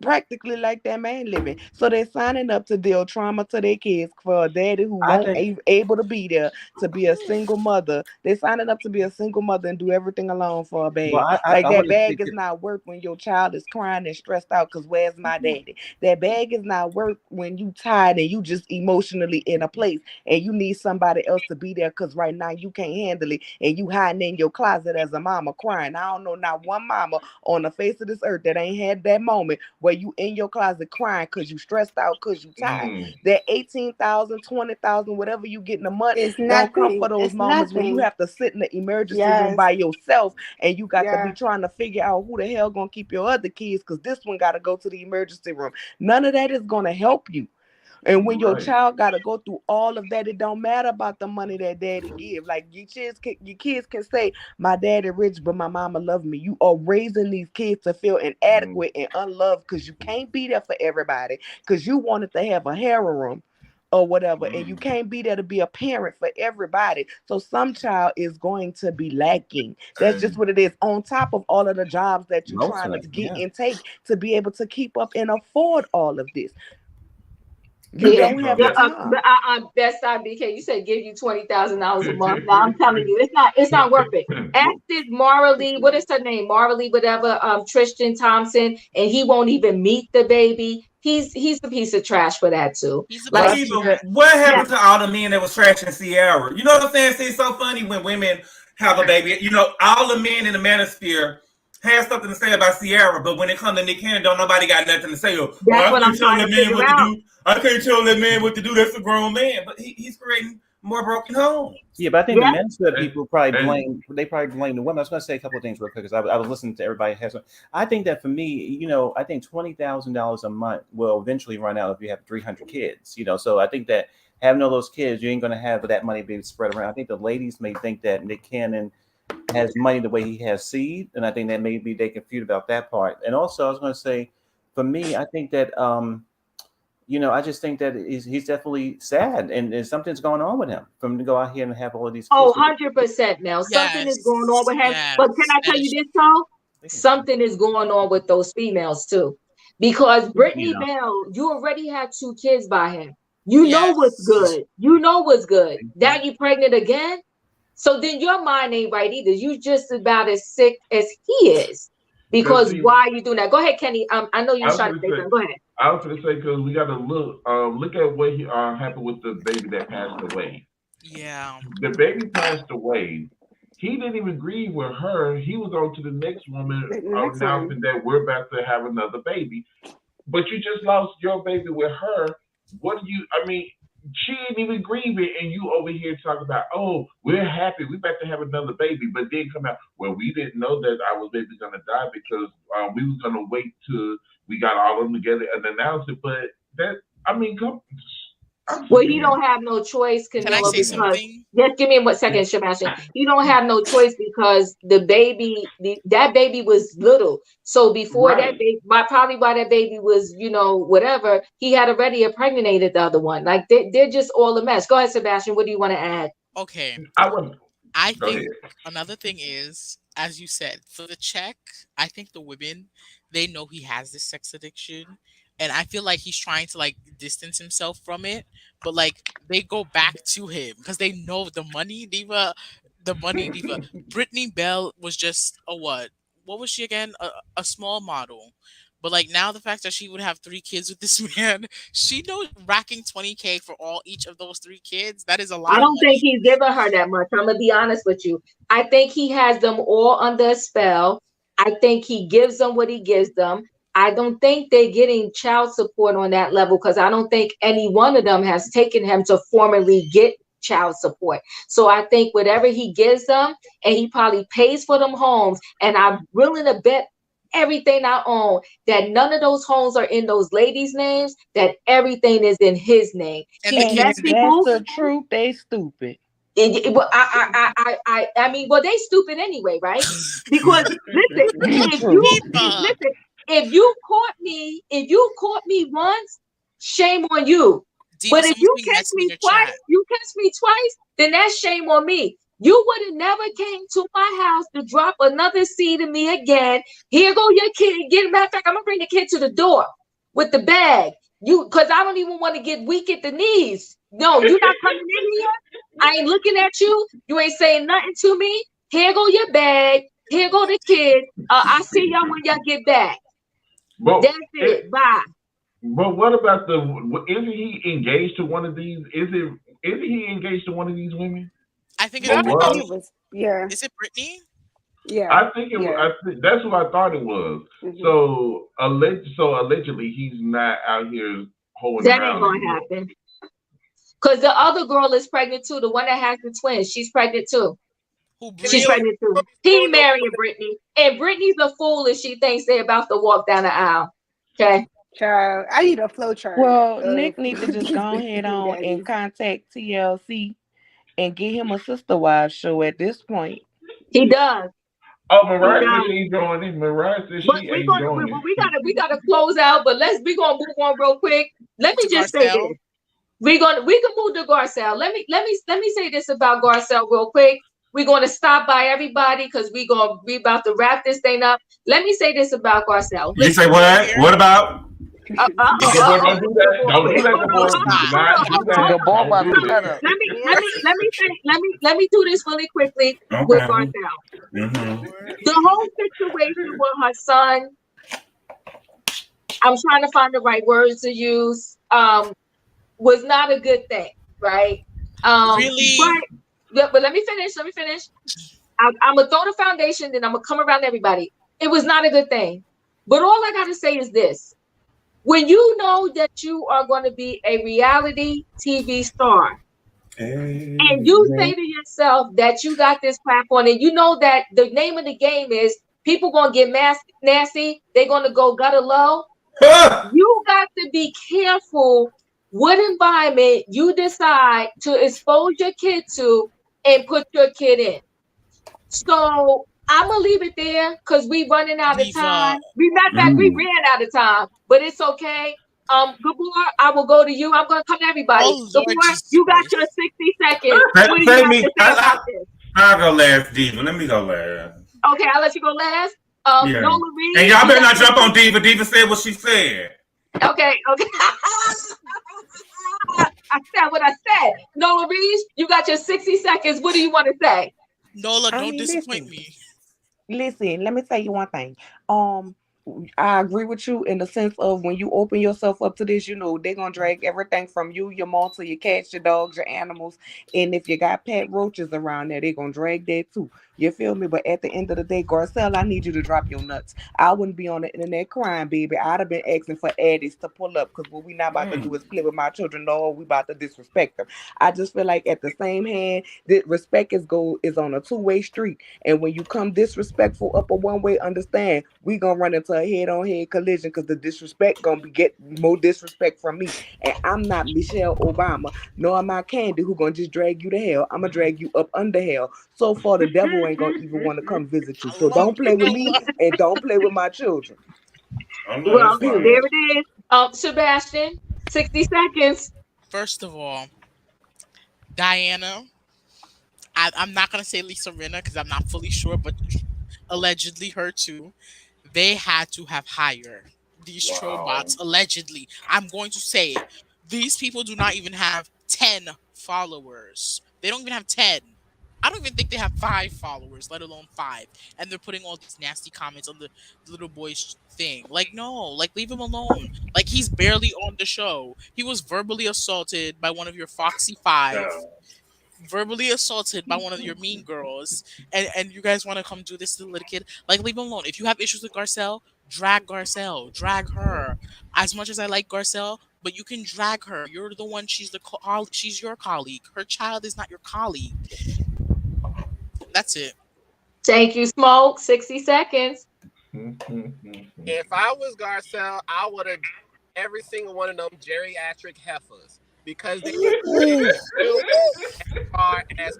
practically like that man living. So they're signing up to deal trauma to their kids for a daddy who won't able to be there, to be a single mother. They're signing up to be a single mother and do everything alone for a bag. That bag is not worth when your child is crying and stressed out because where's my daddy? That bag is not worth when you tired and you just emotionally in a place and you need somebody else to be there because right now you can't handle it and you hiding in your closet as a mama crying. I don't know not one mama on the face of this earth that ain't had that moment where you in your closet crying because you stressed out, because you tired. That 18,000, 20,000, whatever you get in a month, don't come for those moments when you have to sit in the emergency room by yourself and you got to be trying to figure out who the hell gonna keep your other kids because this one got to go to the emergency room. None of that is gonna help you. And when your child got to go through all of that, it don't matter about the money that daddy give. Like your kids can say, my daddy rich, but my mama love me. You are raising these kids to feel inadequate and unloved because you can't be there for everybody because you wanted to have a harem or whatever, and you can't be there to be a parent for everybody. So some child is going to be lacking. That's just what it is. On top of all of the jobs that you're trying to get and take to be able to keep up and afford all of this. You don't have the time. Best side, BK. You said give you $20,000 a month. Now I'm telling you, it's not worth it. Ask this Marley, what is her name? Marley, whatever. Tristan Thompson, and he won't even meet the baby. He's a piece of trash for that too. But even what happened to all the men that was trashing Sierra? You know what I'm saying? See, it's so funny when women have a baby. You know, all the men in the manosphere has something to say about Sierra, but when it comes to Nick Cannon, don't nobody got nothing to say. Oh, I can't tell that man what to do. I can't tell that man what to do. That's a grown man, but he's creating more broken homes. Yeah, but I think the minister people probably blame the women. I was going to say a couple of things real quick because I was listening to everybody has. I think that for me, you know, I think $20,000 a month will eventually run out if you have 300 kids. You know, so I think that having all those kids, you ain't going to have that money being spread around. I think the ladies may think that Nick Cannon has money the way he has seed, and I think that maybe they confused about that part. And also, I was going to say, for me, I think that you know, I just think that he's definitely sad, and something's going on with him for him to go out here and have all of these kids. Oh, 100%, Mel. Something is going on with him. But can I tell you this, though? Something is going on with those females, too. Because Brittany Bell, you already had 2 kids by him. You know what's good. You know what's good. Now you pregnant again? So then your mind ain't right either. You just about as sick as he is. Because why are you doing that? Go ahead, Kenny. I know you're trying to say something. Go ahead. I was going to say, because we got to look at what happened with the baby that passed away. Yeah. The baby passed away. He didn't even grieve with her. He was on to the next woman announcing that we're about to have another baby. But you just lost your baby with her. What do you, I mean, she didn't even grieve it, and you over here talking about, oh, we're happy, we're about to have another baby, but then come out, well, we didn't know that our baby's gonna die because we was gonna wait till we got all of them together and announce it. But that, I mean, well, you don't have no choice, Camilla. Can I say something? Just give me a second, Sebastian. You don't have no choice because that baby was little. So before that baby, probably why that baby was, you know, whatever, he had already impregnated the other one. Like they're just all a mess. Go ahead, Sebastian. What do you want to add? Okay. I think another thing is, as you said, for the check, I think the women, they know he has this sex addiction. And I feel like he's trying to like distance himself from it, but like they go back to him because they know the money diva. Brittany Bell was just a what? What was she again? A small model. But like now the fact that she would have 3 kids with this man, she knows racking $20K for each of those 3 kids. That is a lot. I don't think he's giving her that much. I'm gonna be honest with you. I think he has them all under a spell. I think he gives them what he gives them. I don't think they're getting child support on that level because I don't think any one of them has taken him to formally get child support. So I think whatever he gives them, and he probably pays for them homes, and I'm willing to bet everything I own that none of those homes are in those ladies' names, that everything is in his name. And that's the truth. They stupid. I mean, well, they stupid anyway, right? Because if you caught me once, shame on you. But if you catch me twice, then that's shame on me. You would have never came to my house to drop another seed in me again. Here go your kid. Matter of fact, I'm gonna bring the kid to the door with the bag. Because I don't even want to get weak at the knees. No, you're not coming in here. I ain't looking at you. You ain't saying nothing to me. Here go your bag. Here go the kid. I'll see y'all when y'all get back. That's it. Bye. But what about isn't he engaged to one of these? Isn't he engaged to one of these women? I think it's Brittany. Yeah. Is it Brittany? Yeah. I think it was. That's what I thought it was. Mm-hmm. So allegedly, he's not out here holding. That ain't gonna happen. Because the other girl is pregnant too. The one that has the twins, she's pregnant too. She's pregnant too. He marrying Brittany, and Brittany's a fool if she thinks they're about to walk down the aisle. Okay. Child, I need a flow chart. Well, Nick needs to just go ahead on and contact TLC and get him a Sister Wives show at this point. He does. Oh, Mariah says she's joining. Mariah says she ain't joining. We gotta close out, but we gonna move on real quick. Let me just say this. We can move to Garcelle. Let me say this about Garcelle real quick. We're gonna stop by everybody because we about to wrap this thing up. Let me say this about Garcelle. You say what? What about? Don't do that. Don't do that, Gabor. Do not do that. Don't do it. Let me do this really quickly with Garcelle. Mm-hmm. The whole situation with her son, I'm trying to find the right words to use, was not a good thing, right? Really? But let me finish. I'm gonna throw the foundation, then I'm gonna come around everybody. It was not a good thing. But all I gotta say is this: when you know that you are going to be a reality TV star, and you say to yourself that you got this platform, and you know that the name of the game is people gonna get nasty, they're gonna go gutter low. You got to be careful what environment you decide to expose your kid to and put your kid in. So I'm gonna leave it there because we running out of time. We ran out of time, but it's okay. Gabor, I will go to you. I'm gonna come to everybody. Gabor, you got your 60 seconds. What do you have to say about this? I'll go last, Diva. Let me go last. Okay, I'll let you go last. Yeah. Nola Reed, and y'all better not jump on Diva. Diva said what she said. Okay. I said what I said. Nola Reed, you got your 60 seconds. What do you want to say? Nola, don't disappoint me. Listen, let me tell you one thing. I agree with you in the sense of when you open yourself up to this, you know, they're going to drag everything from you, your mom, to your cats, your dogs, your animals. And if you got pet roaches around there, they're going to drag that too. You feel me? But at the end of the day, Garcelle, I need you to drop your nuts. I wouldn't be on the internet crying, baby. I'd have been asking for addies to pull up because what we not about to do is play with my children. No, we about to disrespect them. I just feel like at the same hand, that respect is on a two-way street. And when you come disrespectful up a one-way, understand, we going to run into a head-on-head collision because the disrespect going to get more disrespect from me. And I'm not Michelle Obama, nor am I Candy who going to just drag you to hell. I'm going to drag you up under hell. So far, the devil ain't going to even want to come visit you. So don't play with me and don't play with my children. Well, there it is. Sebastian, 60 seconds. First of all, Diana, I'm not going to say Lisa Rinna because I'm not fully sure, but allegedly her too. They had to have hired these troll bots. Allegedly, I'm going to say it. These people do not even have 10 followers. They don't even have 10. I don't even think they have 5 followers, let alone 5. And they're putting all these nasty comments on the little boy's thing. Like, no, like, leave him alone. Like, he's barely on the show. He was verbally assaulted by one of your Foxy 5. Verbally assaulted by one of your mean girls, and you guys want to come do this to the little kid. Like, leave him alone. If you have issues with Garcelle, drag her. As much as I like Garcelle, but you can drag her. You're the one. She's your colleague. Her child is not your colleague. That's it. Thank you, Smoke. 60 seconds. If I was Garcelle, I would have every single one of them geriatric heifers because they are as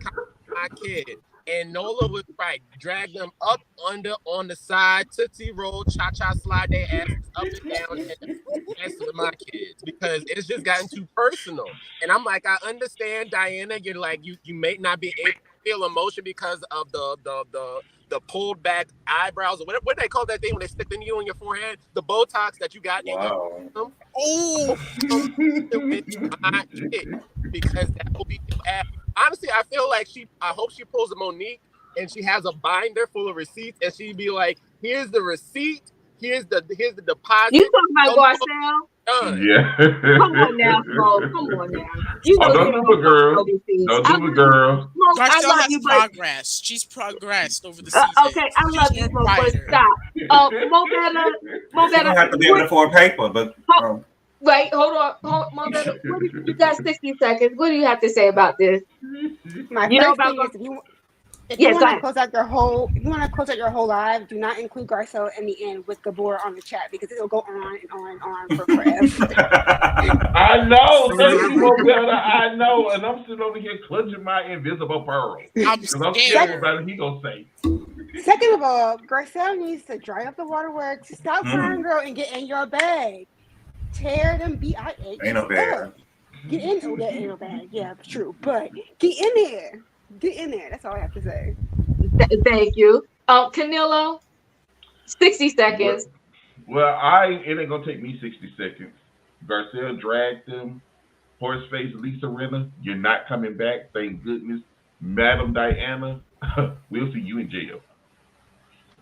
my kid. And Nola was right. Drag them up, under, on the side, tootsie roll, cha-cha, slide their asses up and down and mess with my kids because it's just gotten too personal. And I'm like, I understand, Diana, you're like, you may not be able to feel emotion because of the pulled back eyebrows or what do they call that thing when they stick the needle in your forehead? The Botox that you got in your my kid because that will be honestly, I feel like I hope she pulls a Monique and she has a binder full of receipts and she'd be like, here's the receipt, here's the deposit. You talking about Garcelle? Yeah. Come on now, Smoke. Come on now. You know don't do it, girl. Don't do it, girl. Garcelle has progress. She's progressed over the season. Okay, I love you, Smoke, but stop. Mo better. You have to be able to afford paper, but. Right, hold on. You got 60 seconds. What do you have to say about this? My first thing is if you want to close out your whole live, do not include Garcelle in the end with Gabor on the chat because it'll go on and on and on for forever. I know. Thank you, Mobella. I know. And I'm sitting over here clutching my invisible pearl. Because I'm scared about it. He gonna say. Second of all, Garcelle needs to dry up the waterworks, stop crying, girl, and get in your bag. Tear them BIH. Ain't no bag. Get in. Oh, that ain't no bag. Yeah, true. But get in there. Get in there. That's all I have to say. Thank you. Canelo, 60 seconds. Well, it ain't gonna take me 60 seconds. Garcelle dragged them. Horseface Lisa Renner, you're not coming back. Thank goodness. Madam Diana, we'll see you in jail.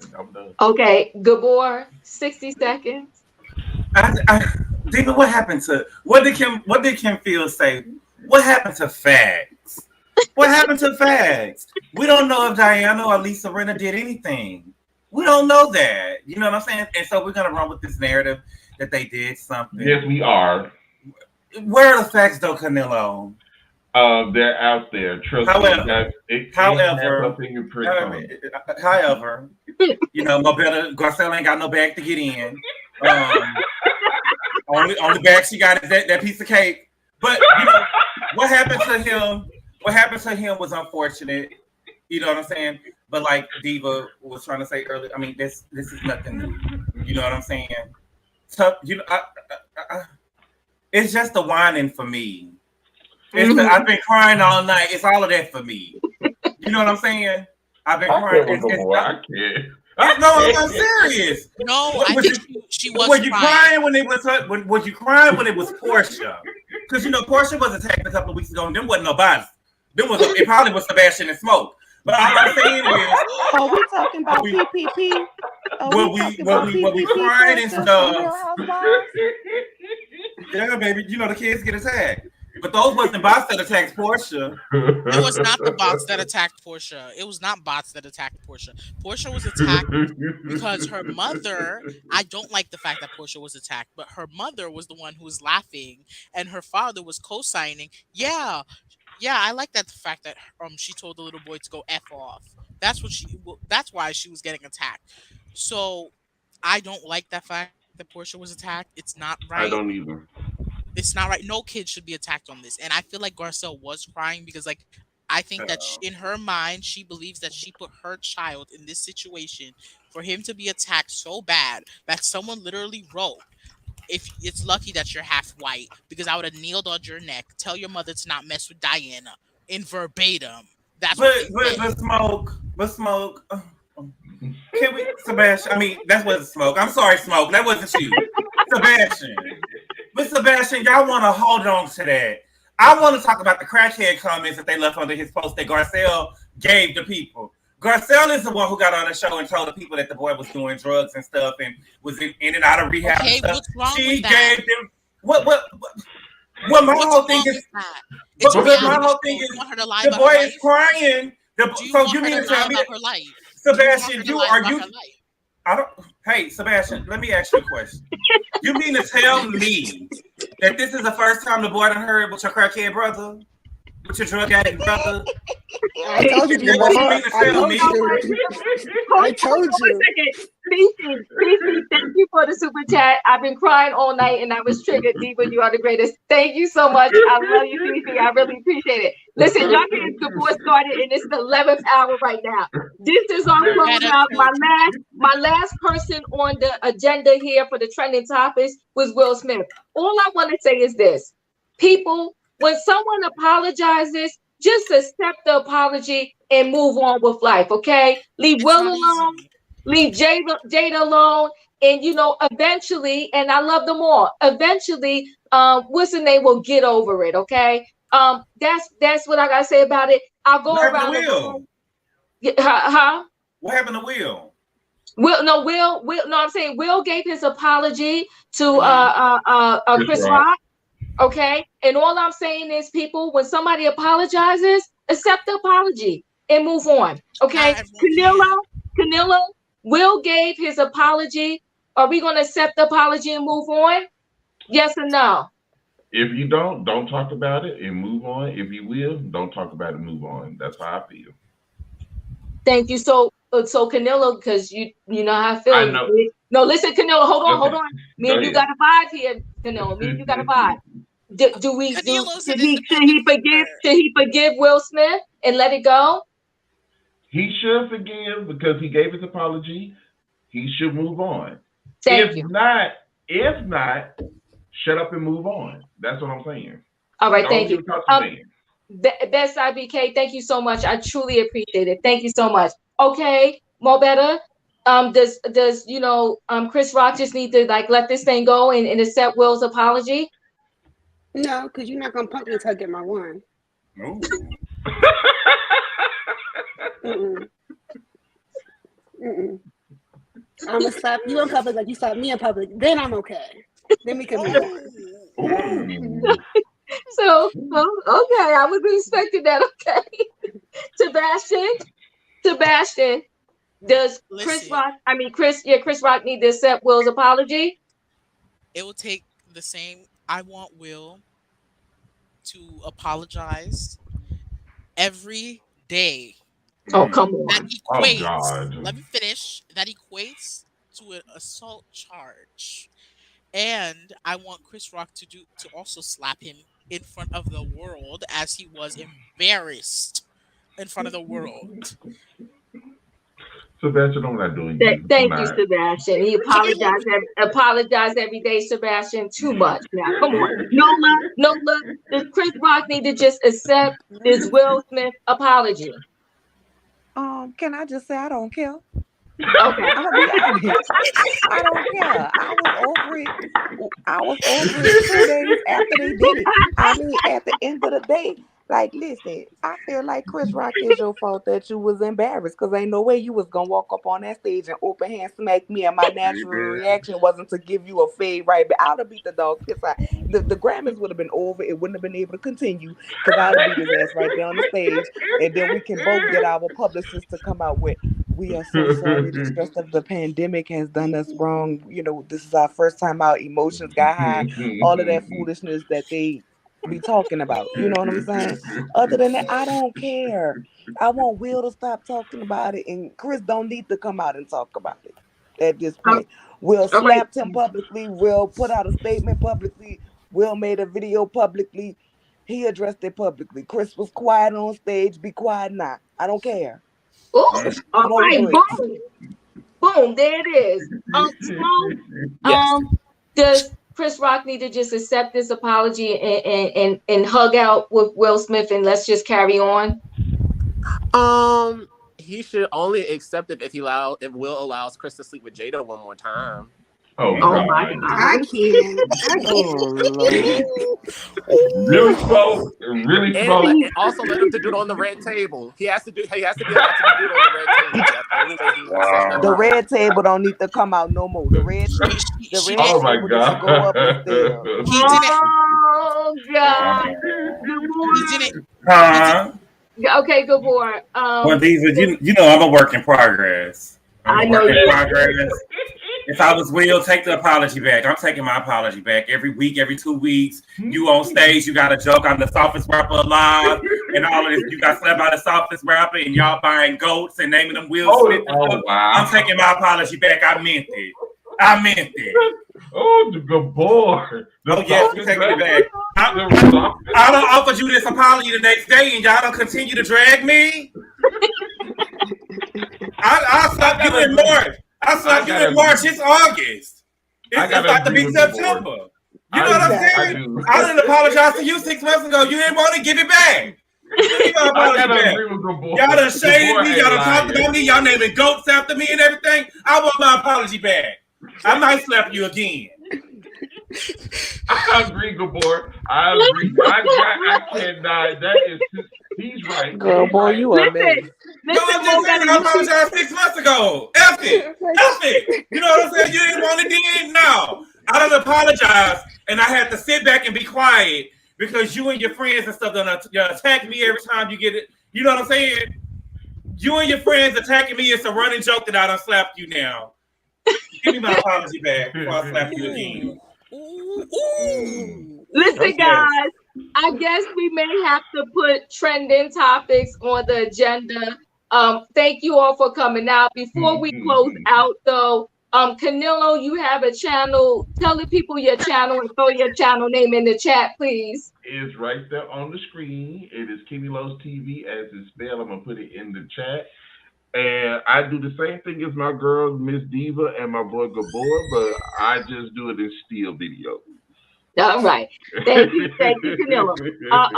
And I'm done. Okay, Gabor, 60 seconds. David, what did Kim Fields say? What happened to facts? What happened to facts? We don't know if Diana or Lisa Renner did anything. We don't know that. You know what I'm saying? And so we're gonna run with this narrative that they did something. Yes, we are. Where are the facts, though, Canelo? They're out there. Trust me. However, Garcelle ain't got no bag to get in. Only bag she got is that piece of cake. But what happened to him? What happened to him was unfortunate. You know what I'm saying? But like Diva was trying to say earlier, I mean, this is nothing new. You know what I'm saying? Tough. It's just the whining for me. I've been crying all night. It's all of that for me. You know what I'm saying? I've been crying. I can't. No, I'm serious. No, I think she was. Were you crying when it was her? Was you crying when it was Portia? Because Portia was attacked a couple of weeks ago, and there wasn't nobody. It probably was Sebastian and Smoke. But all I'm saying is, are we talking about PPP? When we crying and stuff. Yeah, baby, the kids get attacked. But those wasn't bots that attacked Portia. It was not the bots that attacked Portia. It was not bots that attacked Portia. Portia was attacked because her mother, I don't like the fact that Portia was attacked, but her mother was the one who was laughing and her father was co-signing. Yeah, I like that the fact that she told the little boy to go F off. That's why she was getting attacked. So I don't like that fact that Portia was attacked. It's not right. I don't either. It's not right. No kid should be attacked on this. And I feel like Garcelle was crying because, I think that in her mind, she believes that she put her child in this situation for him to be attacked so bad that someone literally wrote, "If it's lucky that you're half white, because I would have kneeled on your neck. Tell your mother to not mess with Diana," in verbatim. That's but Smoke. Can we, Sebastian? I mean, that wasn't Smoke. I'm sorry, Smoke. That wasn't you, Sebastian. But Sebastian, y'all want to hold on to that. I want to talk about the crackhead comments that they left under his post that Garcelle gave to people. Garcelle is the one who got on the show and told the people that the boy was doing drugs and stuff and was in and out of rehab. Okay, and stuff. What's wrong She with that? gave them what my whole thing is. My whole thing is the boy is crying. So you mean to tell me, Sebastian, Hey, Sebastian, let me ask you a question. You mean to tell me that this is the first time the boy done heard with your crackhead brother? With your drug addict brother? I told you. I told you. Cece, thank you for the super chat. I've been crying all night and I was triggered. Diva, you are the greatest. Thank you so much. I love you, Cece. I really appreciate it. Listen, y'all get the board started and it's the 11th hour right now. This is our closeout. My last person on the agenda here for the trending topics was Will Smith. All I want to say is this. People, when someone apologizes, just accept the apology and move on with life, okay? Leave Will alone, leave Jada alone, and eventually, and I love them all, eventually, what's the name will get over it, okay? That's what I gotta say about it. I'll go around the room. Huh? What happened to Will? Will, I'm saying Will gave his apology to Chris Rock. Okay, and all I'm saying is, people, when somebody apologizes, accept the apology and move on. Okay, Canelo, Will gave his apology. Are we going to accept the apology and move on? Yes or no? If you don't talk about it and move on. If you will, don't talk about it and move on. That's how I feel. Thank you. So Canelo, because you know how I feel. I know. No, listen, Canelo, hold on. Me and you got a vibe here, Canelo. Me and you got a vibe. Should he forgive Will Smith and let it go? He should forgive because he gave his apology. He should move on. Thank you. If not, shut up and move on. That's what I'm saying. All right, thank you. Best IBK, thank you so much. I truly appreciate it. Thank you so much. Okay, Mo Better, does Chris Rock just need to like let this thing go and accept Will's apology? No, because you're not gonna punk me until I get my one. No. I'm gonna slap you in public like you slap me in public. Then I'm okay. Then we can move on. So, okay, I wasn't expecting that. Okay, Sebastian, does Chris Rock need to accept Will's apology? It will take the same. I want Will to apologize every day. Oh, come on. That Oh, equates. God. Let me finish. That equates to an assault charge. And I want Chris Rock to also slap him in front of the world as he was embarrassed in front of the world. Sebastian, I'm not doing you. Thank you, Sebastian. He apologized every day, Sebastian. Too much now. Come on. No love. Does Chris Rock need to just accept this Will Smith apology? Can I just say I don't care? Okay. I'm gonna be honest. I don't care. I was over it 2 days after they did it. I mean, at the end of the day, like, listen, I feel like Chris Rock is your fault that you was embarrassed, because ain't no way you was gonna walk up on that stage and open hand smack me, and my natural reaction wasn't to give you a fade right, but I'd have beat the dog piss out. The Grammys would have been over. It wouldn't have been able to continue because I'd have beat his ass right there on the stage, and then we can both get our publicists to come out with, "We are so sorry. The stress of the pandemic has done us wrong. You know, this is our first time our emotions got high." All of that foolishness that they be talking about. You know what I'm saying? Other than that, I don't care. I want Will to stop talking about it, and Chris don't need to come out and talk about it at this point. Will slapped him publicly. Will put out a statement publicly. Will made a video publicly. He addressed it publicly. Chris was quiet on stage. Be quiet now. I don't care. Oh, all right, boom, there it is. Does Chris Rock need to just accept this apology and hug out with Will Smith and let's just carry on? He should only accept it if Will allows Chris to sleep with Jada one more time. Oh my God. I can't. Really slow. Really slow. And also let him to do it on the red table. He has to be allowed to do it on the red table. That's the only way he accepts The red table don't need to come out no more. The red table Oh my God. go up and stay. Oh God. Okay, good boy. Well, Diva, you know I'm a work in progress. I'm a work in progress. If I was Will, take the apology back. I'm taking my apology back every week, every 2 weeks. You on stage, you got a joke. I'm the softest rapper alive, and all of this. You got slapped by the softest rapper, and y'all buying goats and naming them Will Smith. Wow. I'm taking my apology back. I meant it. Oh, the good boy. Oh, yes, we're taking it back. I don't offer you this apology the next day, and y'all don't continue to drag me. I'll slap you in March. It's August. It's about to be September. You know what I'm saying? I didn't apologize to you 6 months ago. You didn't want to give it back. Y'all done shaded me. Y'all done talked about me. Y'all naming goats after me and everything. I want my apology back. I might slap you again. I agree, Gabor. I agree. I cannot. That is, he's right. Girl, boy, you are man. I apologized 6 months ago. F it. You know what I'm saying? You didn't want to do it? No. I done apologize, and I had to sit back and be quiet because you and your friends and stuff done attack me every time you get it. You know what I'm saying? You and your friends attacking me is a running joke that I done slapped you now. Give me my apology back before I slap you again. Listen, guys, I guess we may have to put trending topics on the agenda. Thank you all for coming out. Before we close out, though, Canelo, you have a channel. Tell the people your channel and throw your channel name in the chat, please. It's right there on the screen. It is Kimmylo's TV as it's spelled. I'm going to put it in the chat. And I do the same thing as my girl, Miss Diva, and my boy Gabor, but I just do it in still video. All right. Thank you, Canelo.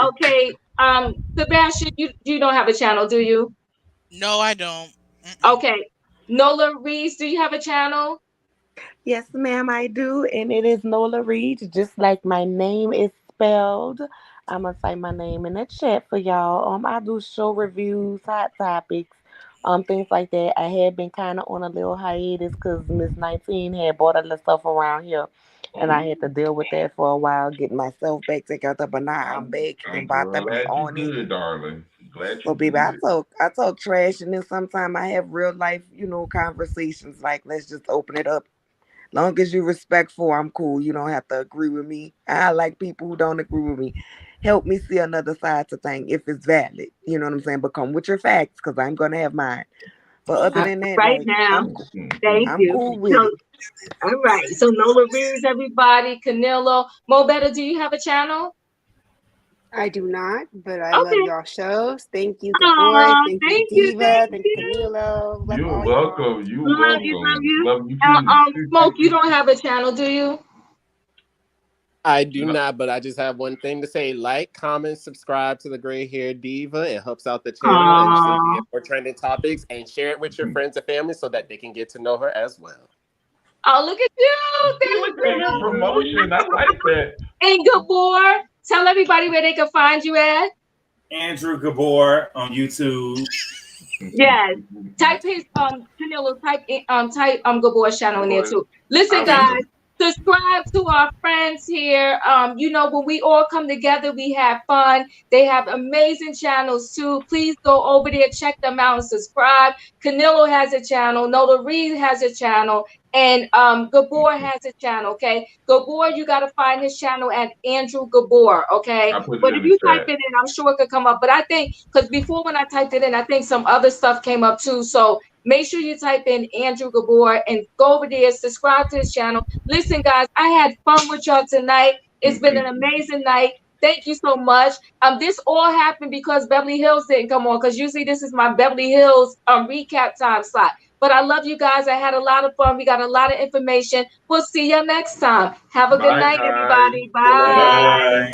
Okay, Sebastian, you don't have a channel, do you? No, I don't. Okay. Nola Reese, do you have a channel? Yes, ma'am, I do. And it is Nola Reed, just like my name is spelled. I'm gonna say my name in the chat for y'all. I do show reviews, hot topics, things like that. I had been kind of on a little hiatus because Miss 19 had bought all the stuff around here, and I had to deal with that for a while, getting myself back together. But now I'm back and I'm about to be glad you on it. good, darling. Glad So, you baby, good. I talk trash, and then sometimes I have real life, conversations. Like, let's just open it up. Long as you're respectful, I'm cool. You don't have to agree with me. I like people who don't agree with me. Help me see another side to thing if it's valid. You know what I'm saying? But come with your facts, because I'm gonna have mine. But other than that, Right like now. Thank I'm you. cool with So, it. all right. So Nola Reese, everybody, Canelo. Mo Better, do you have a channel? I do not, but I love Okay. y'all shows. Thank you, good boy. Oh, Thank you, thank you, Diva. thank Thank you, you. Camilo. Love You're all y'all. welcome. You're Love you, love welcome. you. Love you too. Smoke, you don't have a channel, do you? I do not, but I just have one thing to say: like, comment, subscribe to the Gray Hair Diva. It helps out the channel, and so you Aw. get more trending topics. And share it with your friends and family so that they can get to know her as well. Oh, look at you. Look Thank at that you. promotion. I like that. And Gabor, tell everybody where they can find you at. Andrew Gabor on YouTube. Yes. Type his Danilo, type Gabor's channel in there too. Listen, guys, subscribe to our friends here. When we all come together, we have fun. They have amazing channels too. Please go over there, check them out, and subscribe. Canelo has a channel, Nola Reed has a channel, and Gabor has a channel. Okay, Gabor, you gotta find his channel at Andrew Gabor. Okay, I put it but in if the you type chat. it in, I'm sure it could come up. But I think because before when I typed it in, I think some other stuff came up too. So make sure you type in Andrew Gabor and go over there, subscribe to his channel. Listen, guys, I had fun with y'all tonight. It's been an amazing night. Thank you so much. This all happened because Beverly Hills didn't come on, because usually this is my Beverly Hills recap time slot. But I love you guys. I had a lot of fun. We got a lot of information. We'll see you next time. Have a good Bye, night, guys. everybody. Good night. Bye. Bye.